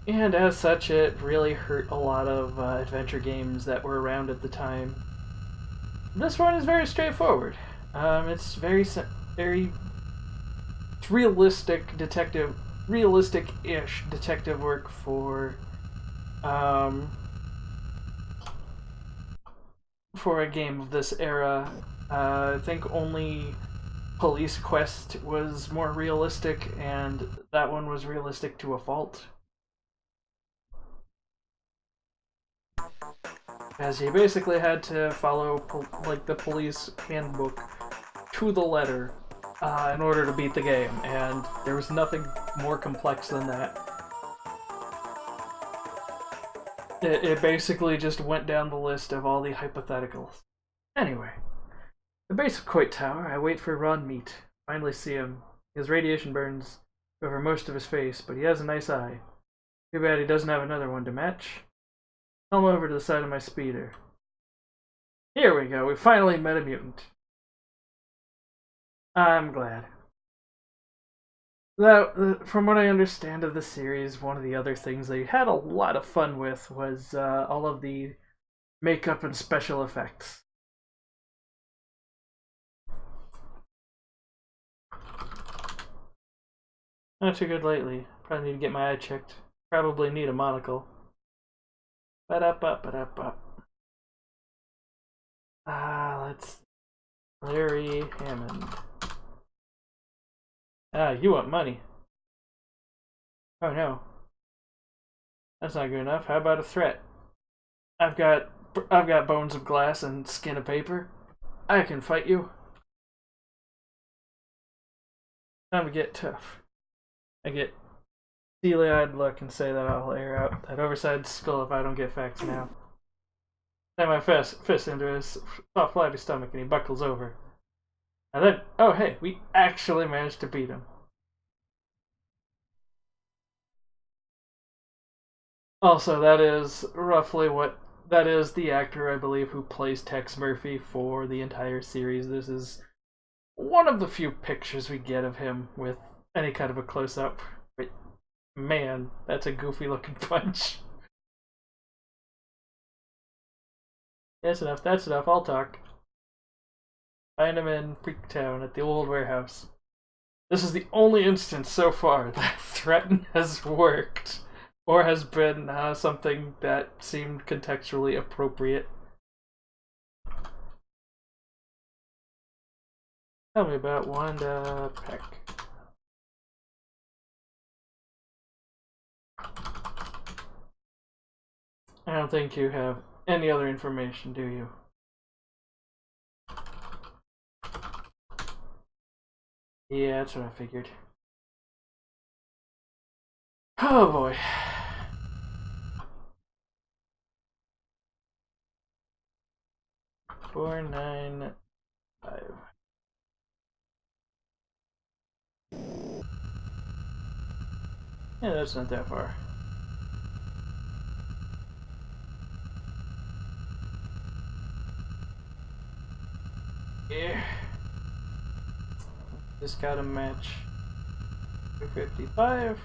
And as such, it really hurt a lot of adventure games that were around at the time. This one is very straightforward. It's very realistic-ish detective work for a game of this era. I think only Police Quest was more realistic, and that one was realistic to a fault. As you basically had to follow like the police handbook to the letter in order to beat the game, and there was nothing more complex than that. It basically just went down the list of all the hypotheticals. Anyway, the base of Coit Tower, I wait for Ron Meat. Finally see him. His radiation burns over most of his face, but he has a nice eye. Too bad he doesn't have another one to match. Come over to the side of my speeder. Here we go, we finally met a mutant. I'm glad. Now, from what I understand of the series, one of the other things they had a lot of fun with was all of the makeup and special effects. Not too good lately. Probably need to get my eye checked. Probably need a monocle. Ba-da-ba-ba-da-ba. Let's... Larry Hammond. You want money. Oh no. That's not good enough. How about a threat? I've got bones of glass and skin of paper. I can fight you. Time to get tough. I get steely-eyed look and say that I'll air out that oversized skull if I don't get facts now. Slam my fist into his soft, flabby stomach and he buckles over. And then, oh hey, we actually managed to beat him. Also, that is the actor, I believe, who plays Tex Murphy for the entire series. This is one of the few pictures we get of him with any kind of a close-up. But man, that's a goofy looking punch. That's enough, I'll talk. Find him in Freaktown at the old warehouse. This is the only instance so far that threaten has worked, or has been something that seemed contextually appropriate. Tell me about Wanda Peck. I don't think you have any other information, do you? Yeah, that's what I figured. Oh boy. $495. Yeah, that's not that far. Yeah. Just gotta match 255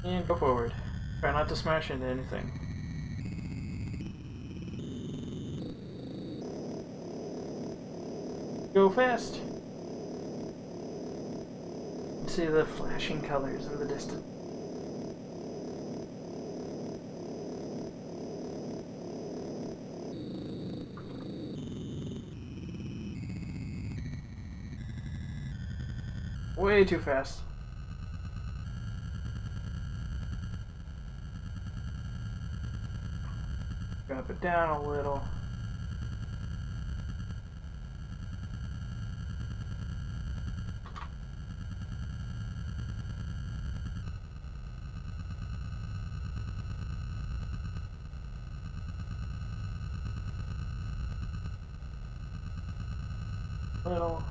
and go forward. Try not to smash into anything. Go fast. See the flashing colors in the distance. Way too fast. Drop it down a little. little.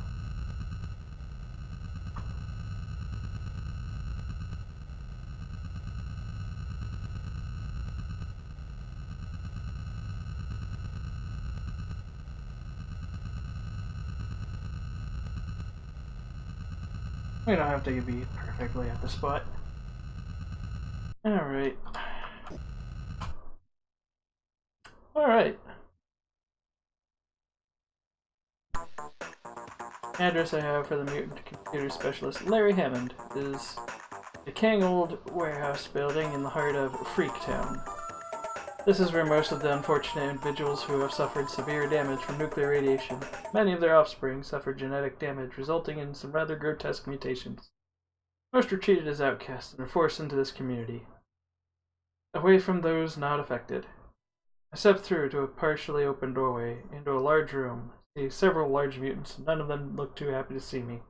We don't have to be perfectly at the spot. Alright. Alright. Address I have for the mutant computer specialist Larry Hammond is a king old warehouse building in the heart of Freaktown. This is where most of the unfortunate individuals who have suffered severe damage from nuclear radiation. Many of their offspring suffered genetic damage, resulting in some rather grotesque mutations. Most were treated as outcasts and were forced into this community, away from those not affected. I stepped through to a partially open doorway into a large room. See several large mutants. None of them look too happy to see me.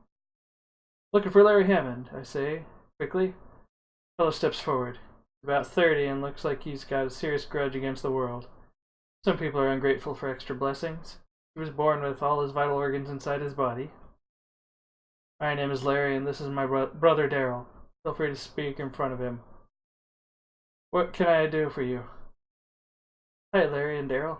Looking for Larry Hammond, I say, quickly. Fellow steps forward. About 30 and looks like he's got a serious grudge against the world. Some people are ungrateful for extra blessings. He was born with all his vital organs inside his body. My name is Larry and this is my brother Daryl. Feel free to speak in front of him. What can I do for you? Hi Larry and Daryl.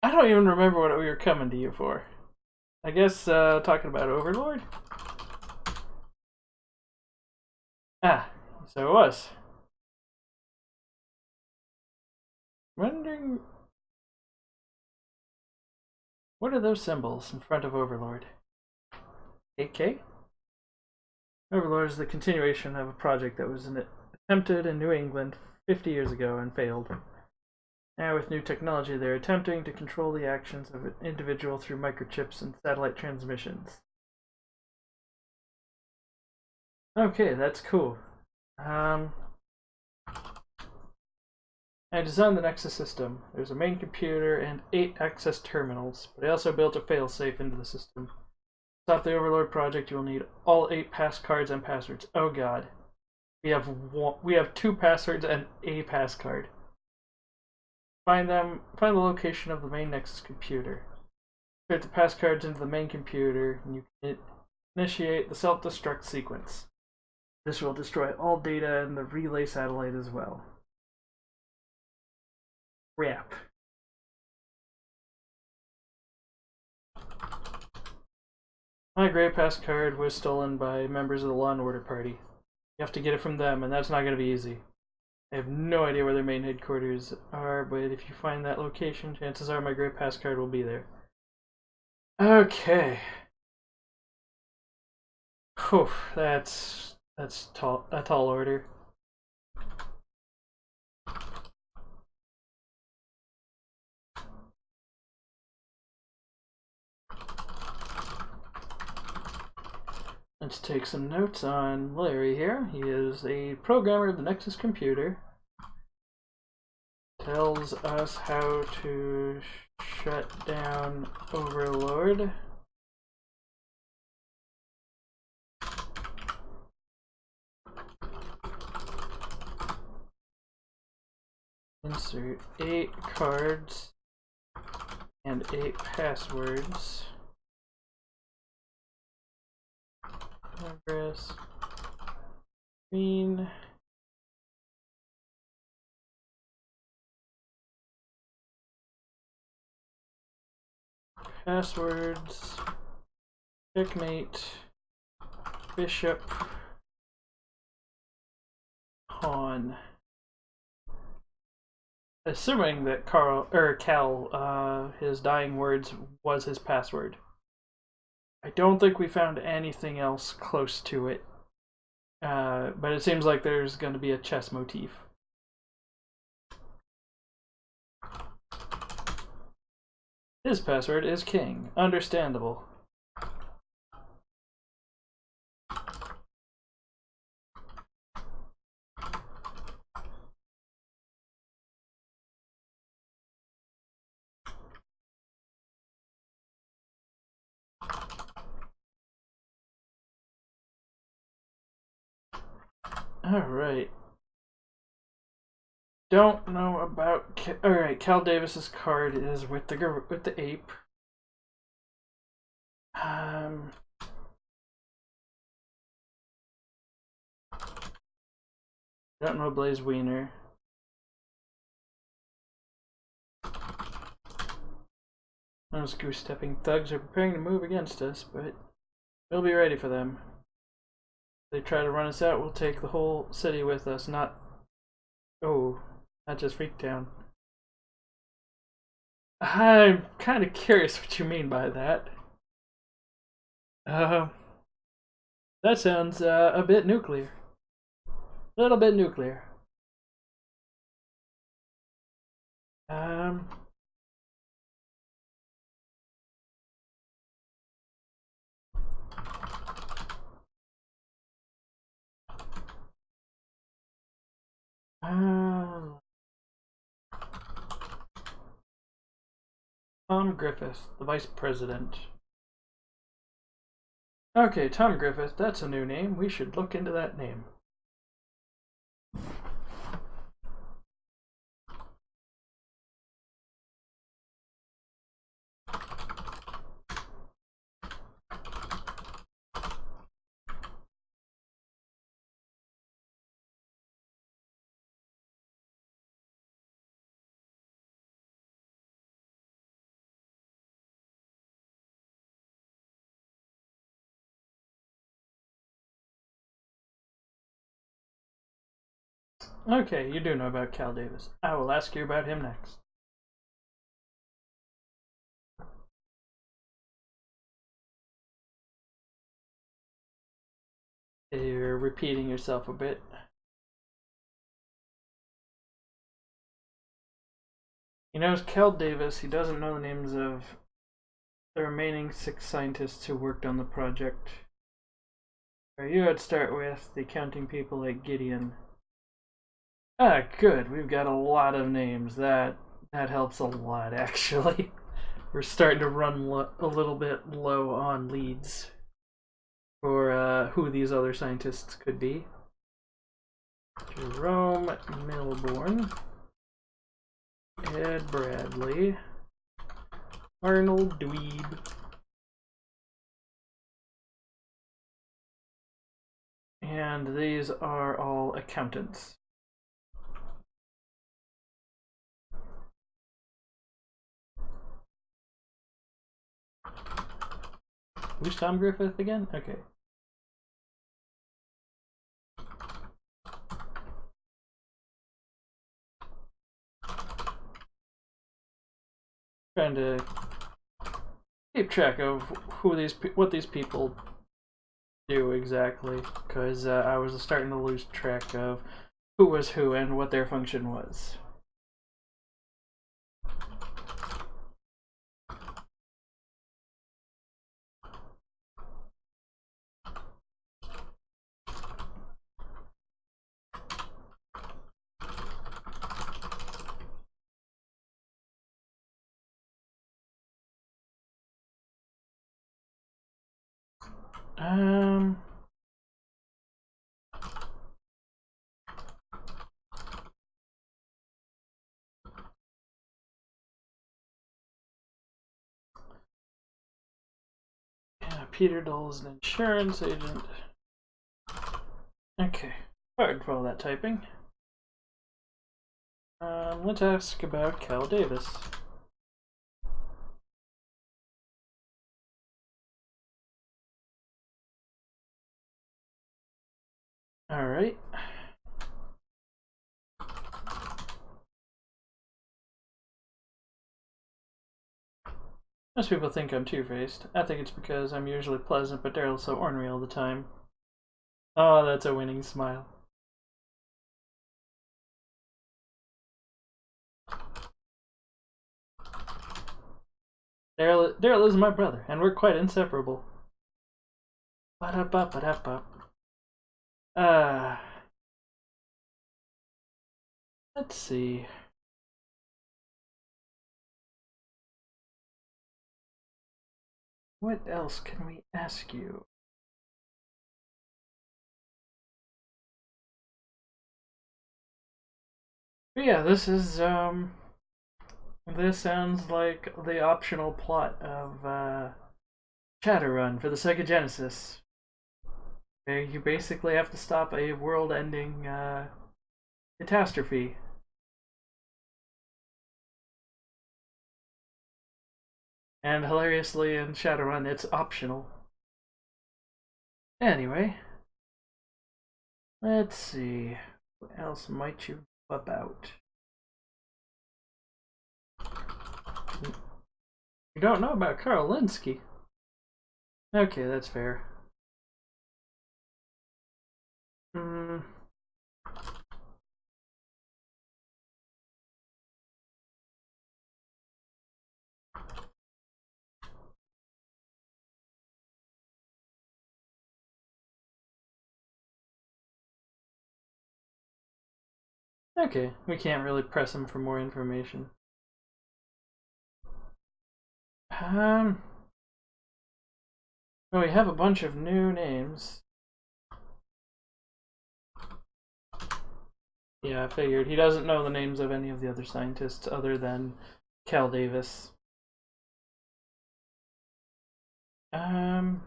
I don't even remember what we were coming to you for. I guess talking about Overlord? Ah, so it was. Wondering... what are those symbols in front of Overlord? AK? Overlord is the continuation of a project that was attempted in New England 50 years ago and failed. Now with new technology, they're attempting to control the actions of an individual through microchips and satellite transmissions. Okay, that's cool. I designed the Nexus system. There's a main computer and 8 access terminals, but I also built a failsafe into the system. To stop the Overlord project, you will need all 8 passcards and passwords. Oh god. We have 2 passwords and a passcard. Find the location of the main Nexus computer. Insert the passcards into the main computer, and you can initiate the self-destruct sequence. This will destroy all data in the relay satellite as well. Crap. My gray passcard was stolen by members of the Law and Order Party. You have to get it from them, and that's not going to be easy. I have no idea where their main headquarters are, but if you find that location, chances are my gray passcard will be there. Okay. Whew, that's a tall order. Let's take some notes on Larry here. He is a programmer of the Nexus computer. Tells us how to shut down Overlord. Insert 8 cards and 8 passwords. Address. Green. Passwords. Checkmate. Bishop. Pawn. Assuming that Cal, his dying words was his password. I don't think we found anything else close to it. But it seems like there's going to be a chess motif. His password is king. Understandable. Alright. don't know about. All right, Cal Davis's card is with the ape. I don't know Blaze Wiener. Those goose-stepping thugs are preparing to move against us, but we'll be ready for them. If they try to run us out, we'll take the whole city with us, not... Oh, not just Freaktown. I'm kind of curious what you mean by that. That sounds a bit nuclear. A little bit nuclear. Um... Tom Griffith, the Vice President. Okay, Tom Griffith, that's a new name. We should look into that name. Okay, you do know about Cal Davis. I will ask you about him next. You're repeating yourself a bit. He knows Cal Davis. He doesn't know the names of the remaining 6 scientists who worked on the project. You would start with the counting people like Gideon. Ah, good. We've got a lot of names. That helps a lot, actually. We're starting to run a little bit low on leads for who these other scientists could be. Jerome Milbourne, Ed Bradley, Arnold Dweeb, and these are all accountants. Who's Tom Griffith again? Okay. Trying to keep track of what these people do exactly, because I was starting to lose track of who was who and what their function was. Yeah, Peter Dole is an insurance agent. Okay, pardon for all that typing. Let's ask about Cal Davis. Alright. Most people think I'm two-faced. I think it's because I'm usually pleasant, but Daryl's so ornery all the time. Oh, that's a winning smile. Daryl is my brother, and we're quite inseparable. Ba-da-ba-ba-da-ba. Let's see. What else can we ask you? But yeah, this sounds like the optional plot of Shadowrun for the Sega Genesis. Where you basically have to stop a world-ending catastrophe. And hilariously, in Shadowrun, it's optional. Anyway, let's see. What else might you know about? You don't know about Karl Linsky. Okay, that's fair. Hmm. Okay, we can't really press him for more information. Um. Well, we have a bunch of new names. Yeah, I figured. He doesn't know the names of any of the other scientists other than Cal Davis. Um.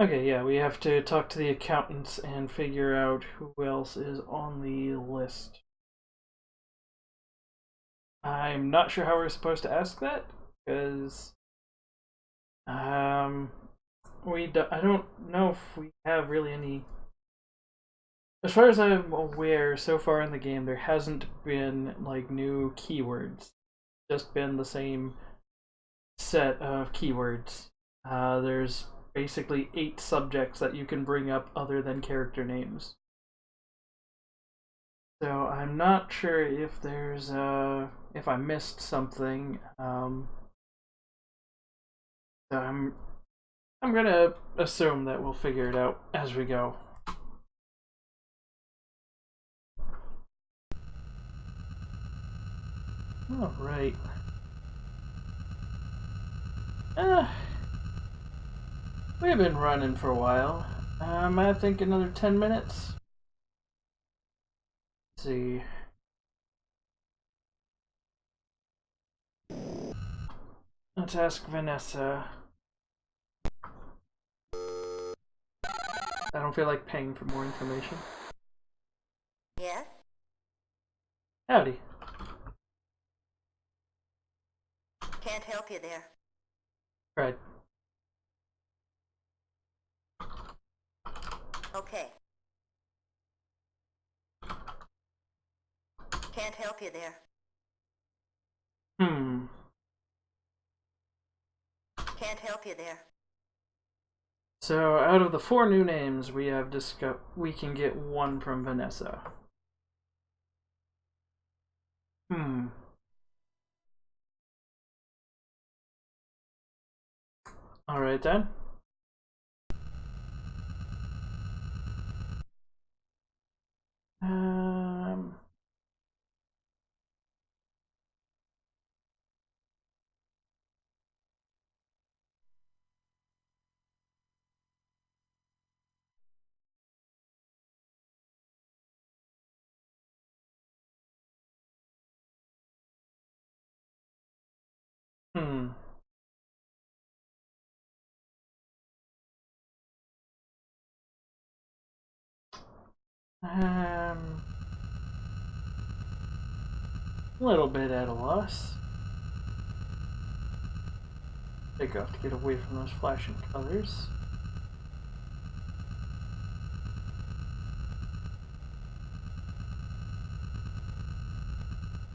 Okay, yeah, we have to talk to the accountants and figure out who else is on the list. I'm not sure how we're supposed to ask that, because I don't know if we have really any. As far as I'm aware, so far in the game, there hasn't been like new keywords. Just been the same set of keywords. There's basically 8 subjects that you can bring up other than character names. So I'm not sure if there's if I missed something. So I'm gonna assume that we'll figure it out as we go. All right. We've been running for a while. I think another 10 minutes. Let's see. Let's ask Vanessa. I don't feel like paying for more information. Yes? Howdy. Can't help you there. Right. Okay. Can't help you there. Can't help you there. So out of the 4 new names we have we can get 1 from Vanessa. All right then. Um. Hmm. Um. A little bit at a loss. Take off to get away from those flashing colors.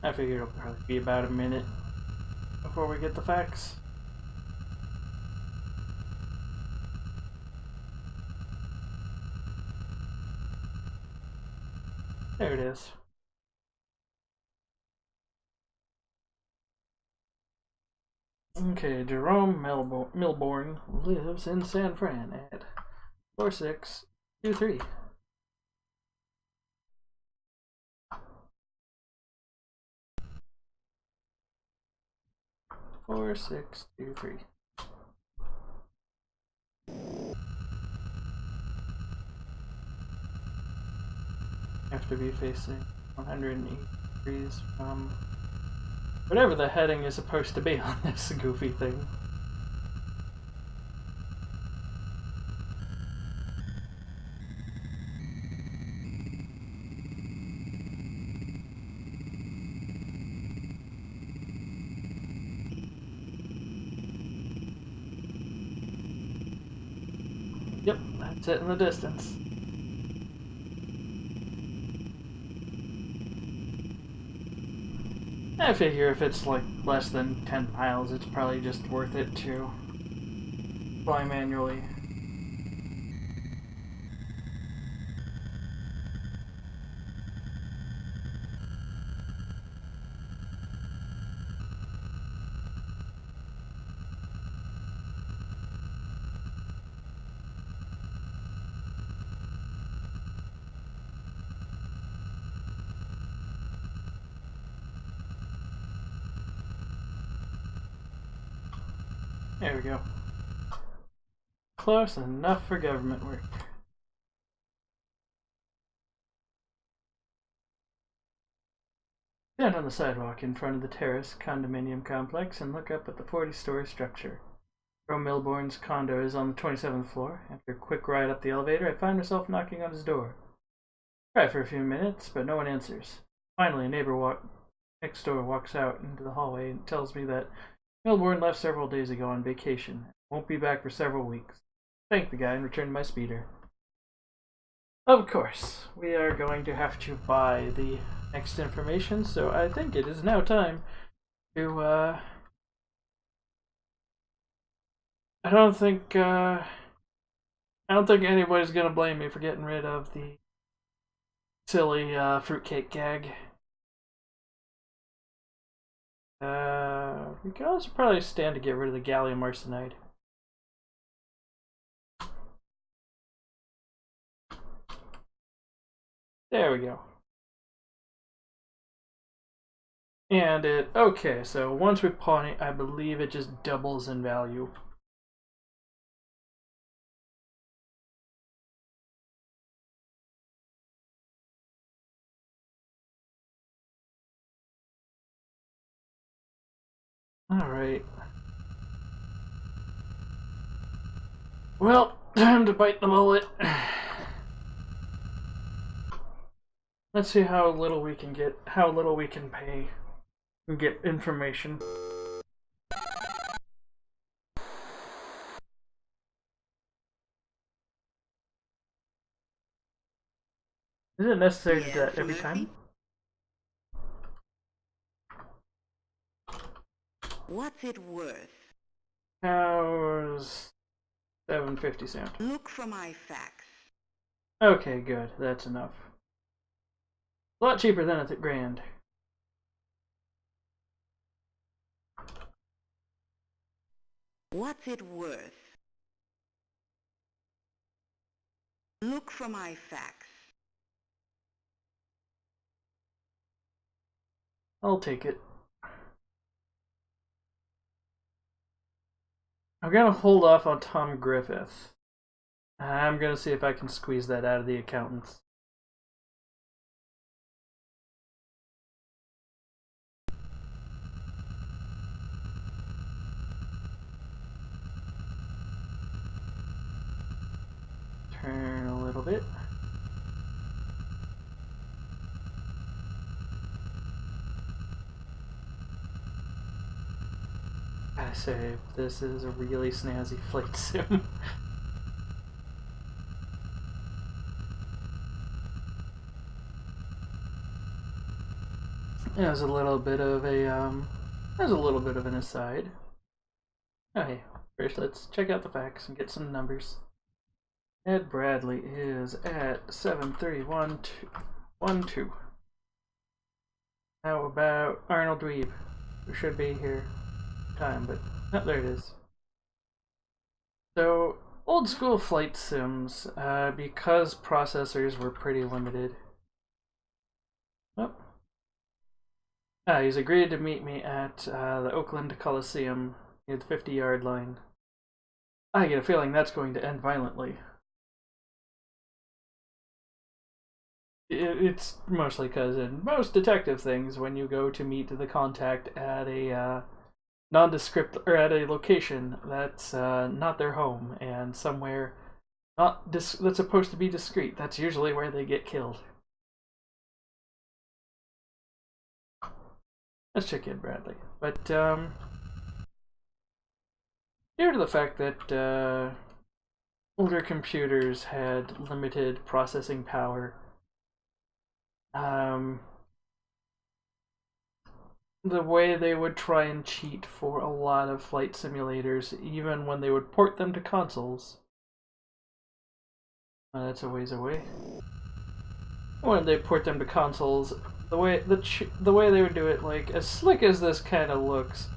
I figure it'll probably be about a minute before we get the facts. There it is. Okay, Jerome Milborn lives in San Fran at 4623. Four, 6, 2, 3. have to be facing 180 degrees from whatever the heading is supposed to be on this goofy thing. Yep, that's it in the distance. I figure if it's like less than 10 miles, it's probably just worth it to fly manually. There we go. Close enough for government work. Stand on the sidewalk in front of the terrace condominium complex and look up at the 40-story structure. Joe Milbourne's condo is on the 27th floor. After a quick ride up the elevator, I find myself knocking on his door. Try for a few minutes, but no one answers. Finally, a neighbor next door walks out into the hallway and tells me that Milbourne left several days ago on vacation. Won't be back for several weeks. Thank the guy and return my speeder. Of course, we are going to have to buy the next information, so I think it is now time to, I don't think anybody's gonna blame me for getting rid of the silly, fruitcake gag. We could also probably stand to get rid of the gallium arsenide. There we go. And okay, so once we pawn it, I believe it just doubles in value. Alright. Well, time to bite the bullet. Let's see how little we can get, how little we can pay and get information. Is it necessary to do that every time? What's it worth? How's 750 sound? Look for my facts. Okay, good. That's enough. A lot cheaper than a grand. What's it worth? Look for my facts. I'll take it. I'm gonna hold off on Tom Griffith. I'm gonna see if I can squeeze that out of the accountants. Turn a little bit. I say, this is a really snazzy flight sim. There's a little bit of a there's a little bit of an aside. Okay, first let's check out the facts and get some numbers. Ed Bradley is at 73112. How about Arnold Dweeb, who should be here time, but oh, there it is. So old school flight sims, because processors were pretty limited. Oh. He's agreed to meet me at the Oakland Coliseum near the 50-yard line. I get a feeling that's going to end violently. It's mostly because in most detective things, when you go to meet the contact at a nondescript or at a location that's not their home and somewhere not that's supposed to be discreet, that's usually where they get killed. Let's check in Bradley. But due to the fact that older computers had limited processing power, the way they would try and cheat for a lot of flight simulators, even when they would port them to consoles. That's a ways away. When they port them to consoles, the way they would do it, like as slick as this kind of looks,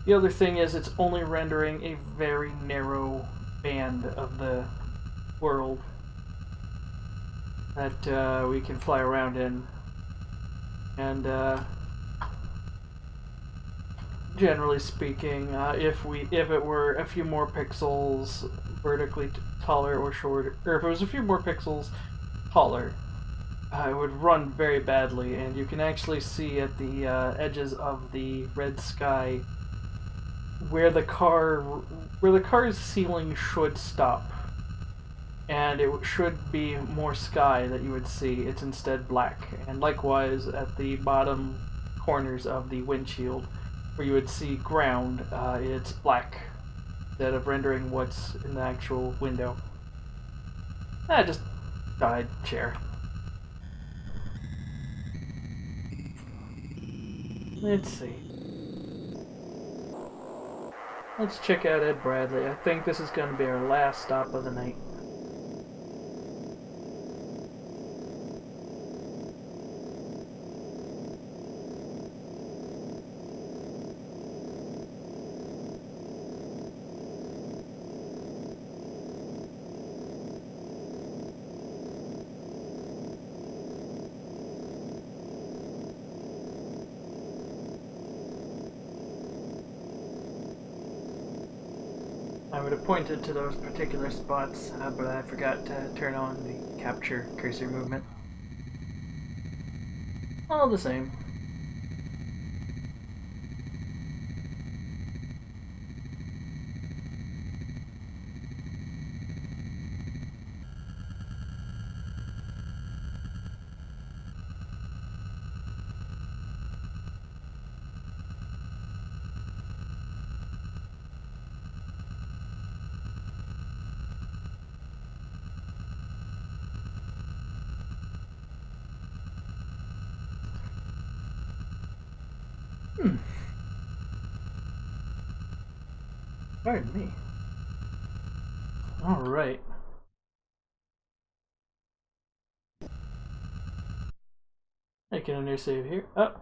the other thing is it's only rendering a very narrow band of the world that we can fly around in, and generally speaking, if it were a few more pixels vertically taller or shorter, or if it was a few more pixels taller, it would run very badly, and you can actually see at the edges of the red sky where the car's ceiling should stop, and it should be more sky that you would see. It's instead black, and likewise at the bottom corners of the windshield where you would see ground, it's black instead of rendering what's in the actual window. Just died. Chair. Let's see. Let's check out Ed Bradley. I think this is going to be our last stop of the night. I would have pointed to those particular spots, but I forgot to turn on the capture cursor movement. All the same. Pardon me. Alright. Making a new save here. Oh!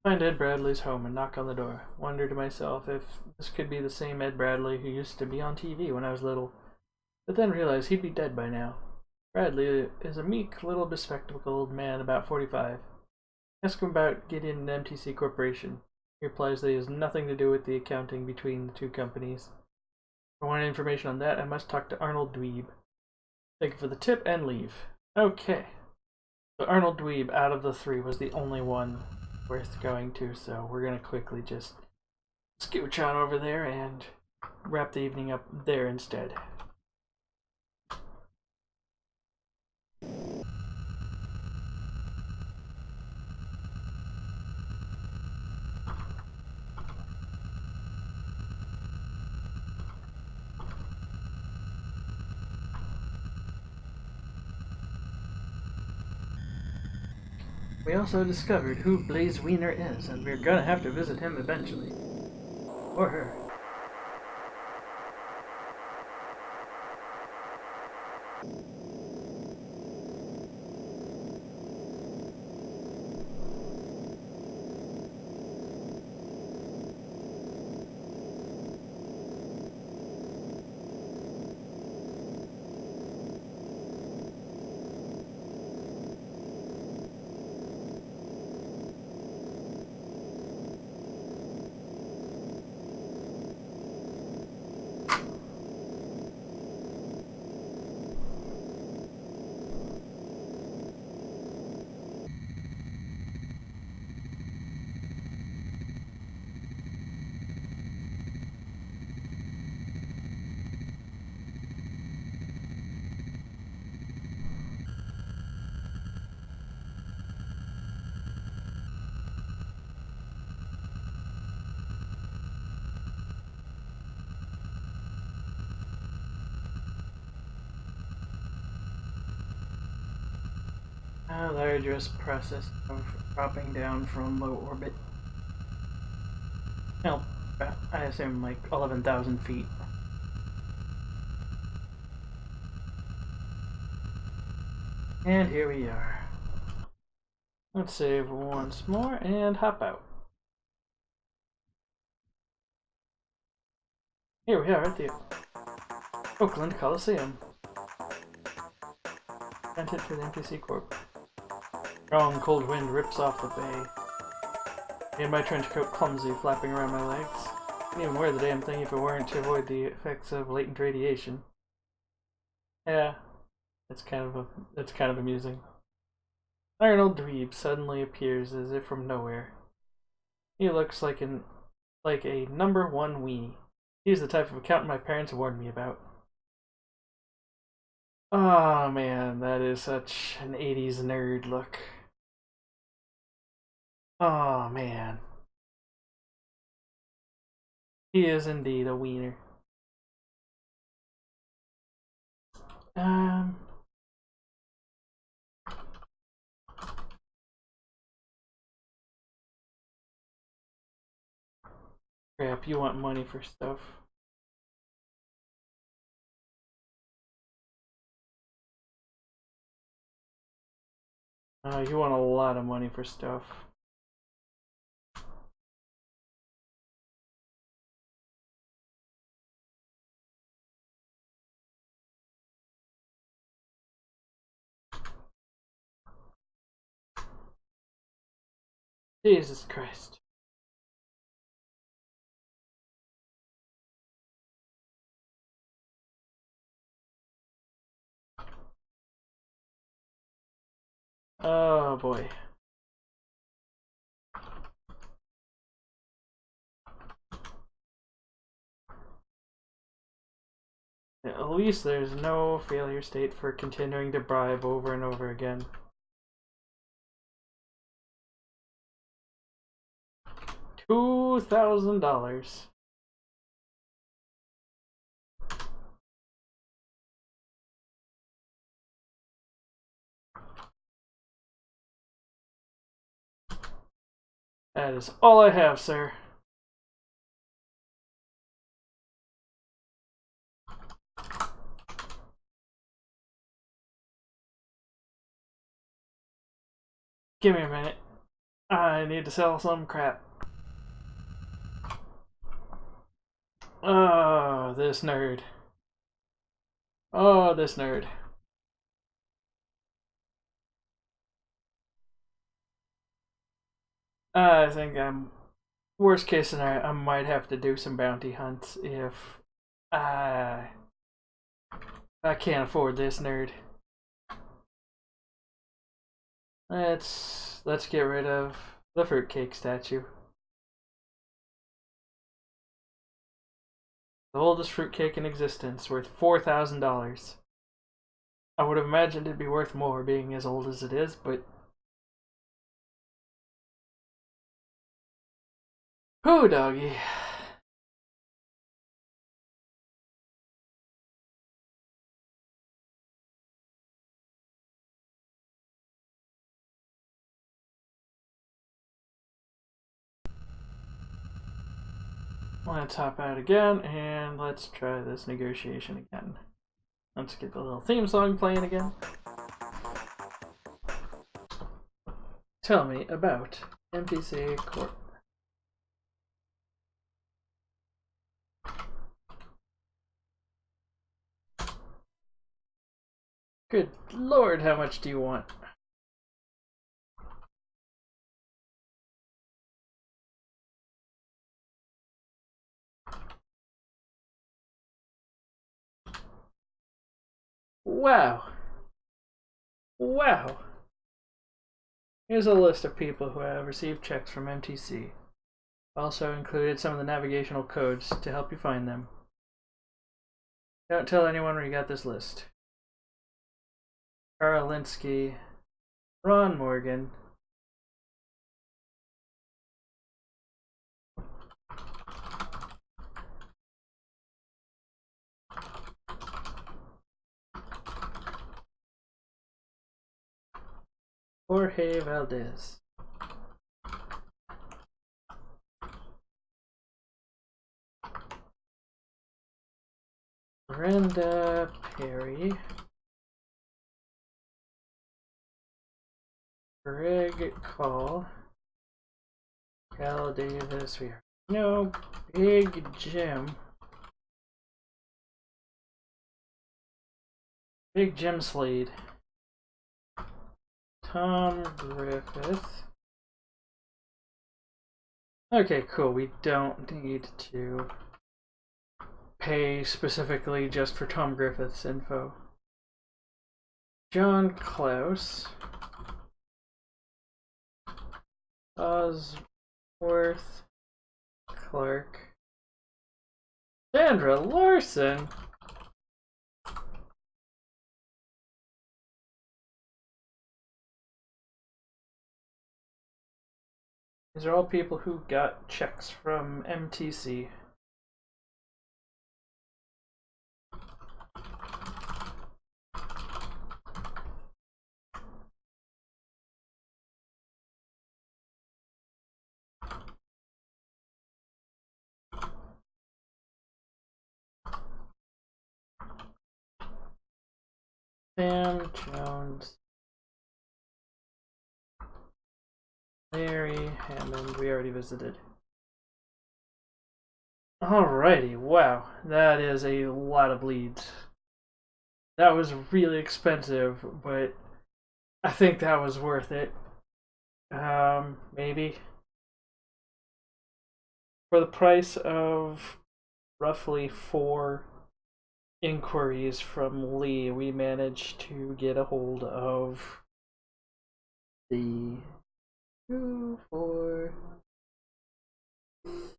Find Ed Bradley's home and knock on the door. Wonder to myself if this could be the same Ed Bradley who used to be on TV when I was little. But then realized he'd be dead by now. Bradley is a meek, little bespectacled man about 45. Ask him about getting an MTC Corporation. He replies that he has nothing to do with the accounting between the two companies. For more information on that, I must talk to Arnold Dweeb. Thank you for the tip and leave. Okay. So Arnold Dweeb, out of the three, was the only one worth going to, so we're gonna quickly just scooch on over there and wrap the evening up there instead. We also discovered who Blaze Wiener is, and we're gonna have to visit him eventually. Or her. Largest process of dropping down from low orbit. Well, I assume like 11,000 feet. And here we are. Let's save once more and hop out. Here we are at the Oakland Coliseum. Rented for the NPC Corp. Strong cold wind rips off the bay. Made my trench coat clumsy, flapping around my legs. Couldn't even wear the damn thing if it weren't to avoid the effects of latent radiation. Yeah, it's kind of amusing. Arnold Dweeb suddenly appears as if from nowhere. He looks like a #1 weenie. He's the type of accountant my parents warned me about. Oh man, that is such an 80s nerd look. Oh man. He is indeed a wiener. Crap, you want money for stuff. You want a lot of money for stuff. Jesus Christ. Oh boy. At least there's no failure state for continuing to bribe over and over again. $2,000. That is all I have, sir. Give me a minute. I need to sell some crap. Oh, this nerd. Oh, this nerd. I think worst case scenario, I might have to do some bounty hunts if I can't afford this nerd. Let's get rid of the fruitcake statue. The oldest fruitcake in existence, worth $4,000. I would have imagined it'd be worth more being as old as it is, but whoo doggy. Let's hop out again and let's try this negotiation again. Let's get the little theme song playing again. Tell me about NPC Corp. Good lord, how much do you want? Wow. Wow. Here's a list of people who have received checks from MTC. Also included some of the navigational codes to help you find them. Don't tell anyone where you got this list. Carl Linsky, Ron Morgan, Jorge Valdez. Brenda Perry. Greg Call. Cal Davis. We are no Big Jim. Big Jim Slade. Tom Griffith. Okay, cool. We don't need to pay specifically just for Tom Griffith's info. John Klaus. Osworth Clark. Sandra Larson. These are all people who got checks from MTC. Sam Jones. Larry Hammond, we already visited. Alrighty, wow, that is a lot of leads. That was really expensive, but I think that was worth it. Maybe. For the price of roughly 4 inquiries from Lee, we managed to get a hold of the 2, 4,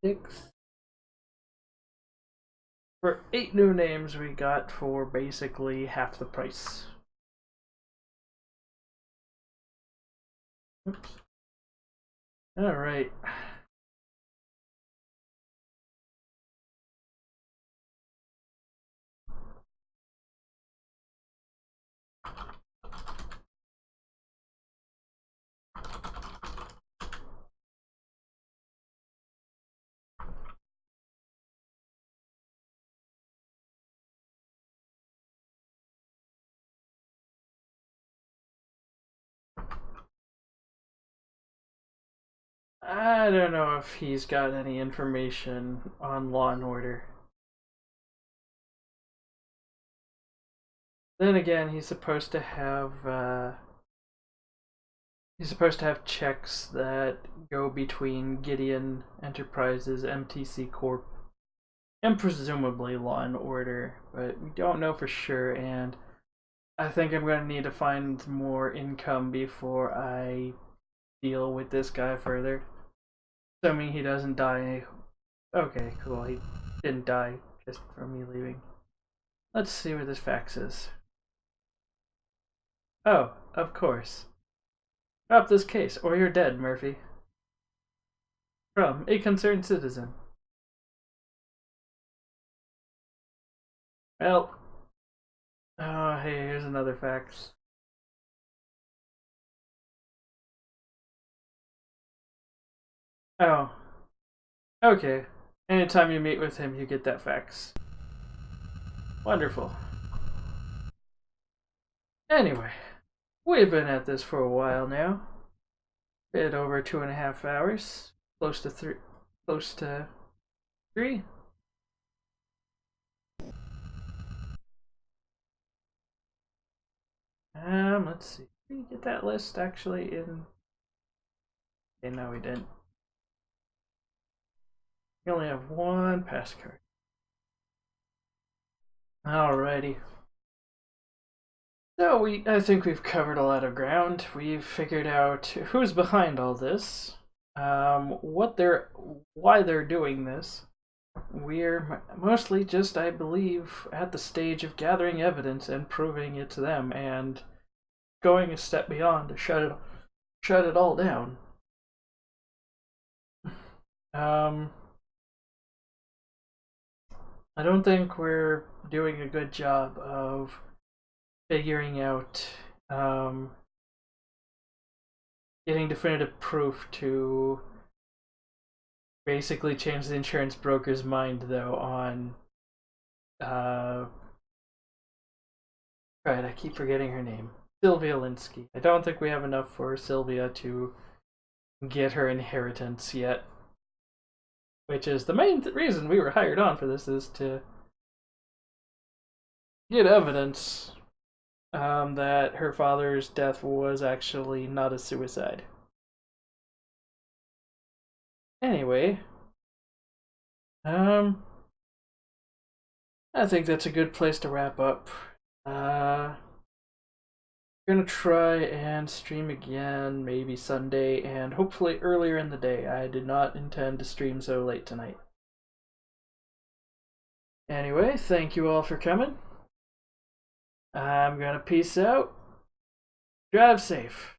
6. For 8 new names we got for basically half the price. Oops. Alright. I don't know if he's got any information on Law and Order. Then again, he's supposed to have checks that go between Gideon Enterprises, MTC Corp, and presumably Law and Order, but we don't know for sure, and I think I'm going to need to find more income before I deal with this guy further. Assuming he doesn't die. Okay, cool. He didn't die just from me leaving. Let's see what this fax is. Oh, of course. Drop this case, or you're dead, Murphy. From a concerned citizen. Well. Oh, hey, here's another fax. Oh. Okay. Anytime you meet with him, you get that fax. Wonderful. Anyway, we've been at this for a while now. Bit over 2.5 hours. Close to 3. Close to 3. Let's see. Did we get that list actually in? Okay, no, we didn't. We only have 1 pass card. Alrighty. So I think we've covered a lot of ground. We've figured out who's behind all this, why they're doing this. We're mostly just, I believe, at the stage of gathering evidence and proving it's them, and going a step beyond to shut it all down. I don't think we're doing a good job of figuring out getting definitive proof to basically change the insurance broker's mind, though, on right, I keep forgetting her name. Sylvia Linsky. I don't think we have enough for Sylvia to get her inheritance yet. Which is the main reason we were hired on for this, is to get evidence that her father's death was actually not a suicide. Anyway, I think that's a good place to wrap up. I'm gonna try and stream again, maybe Sunday, and hopefully earlier in the day. I did not intend to stream so late tonight. Anyway, thank you all for coming. I'm gonna peace out. Drive safe.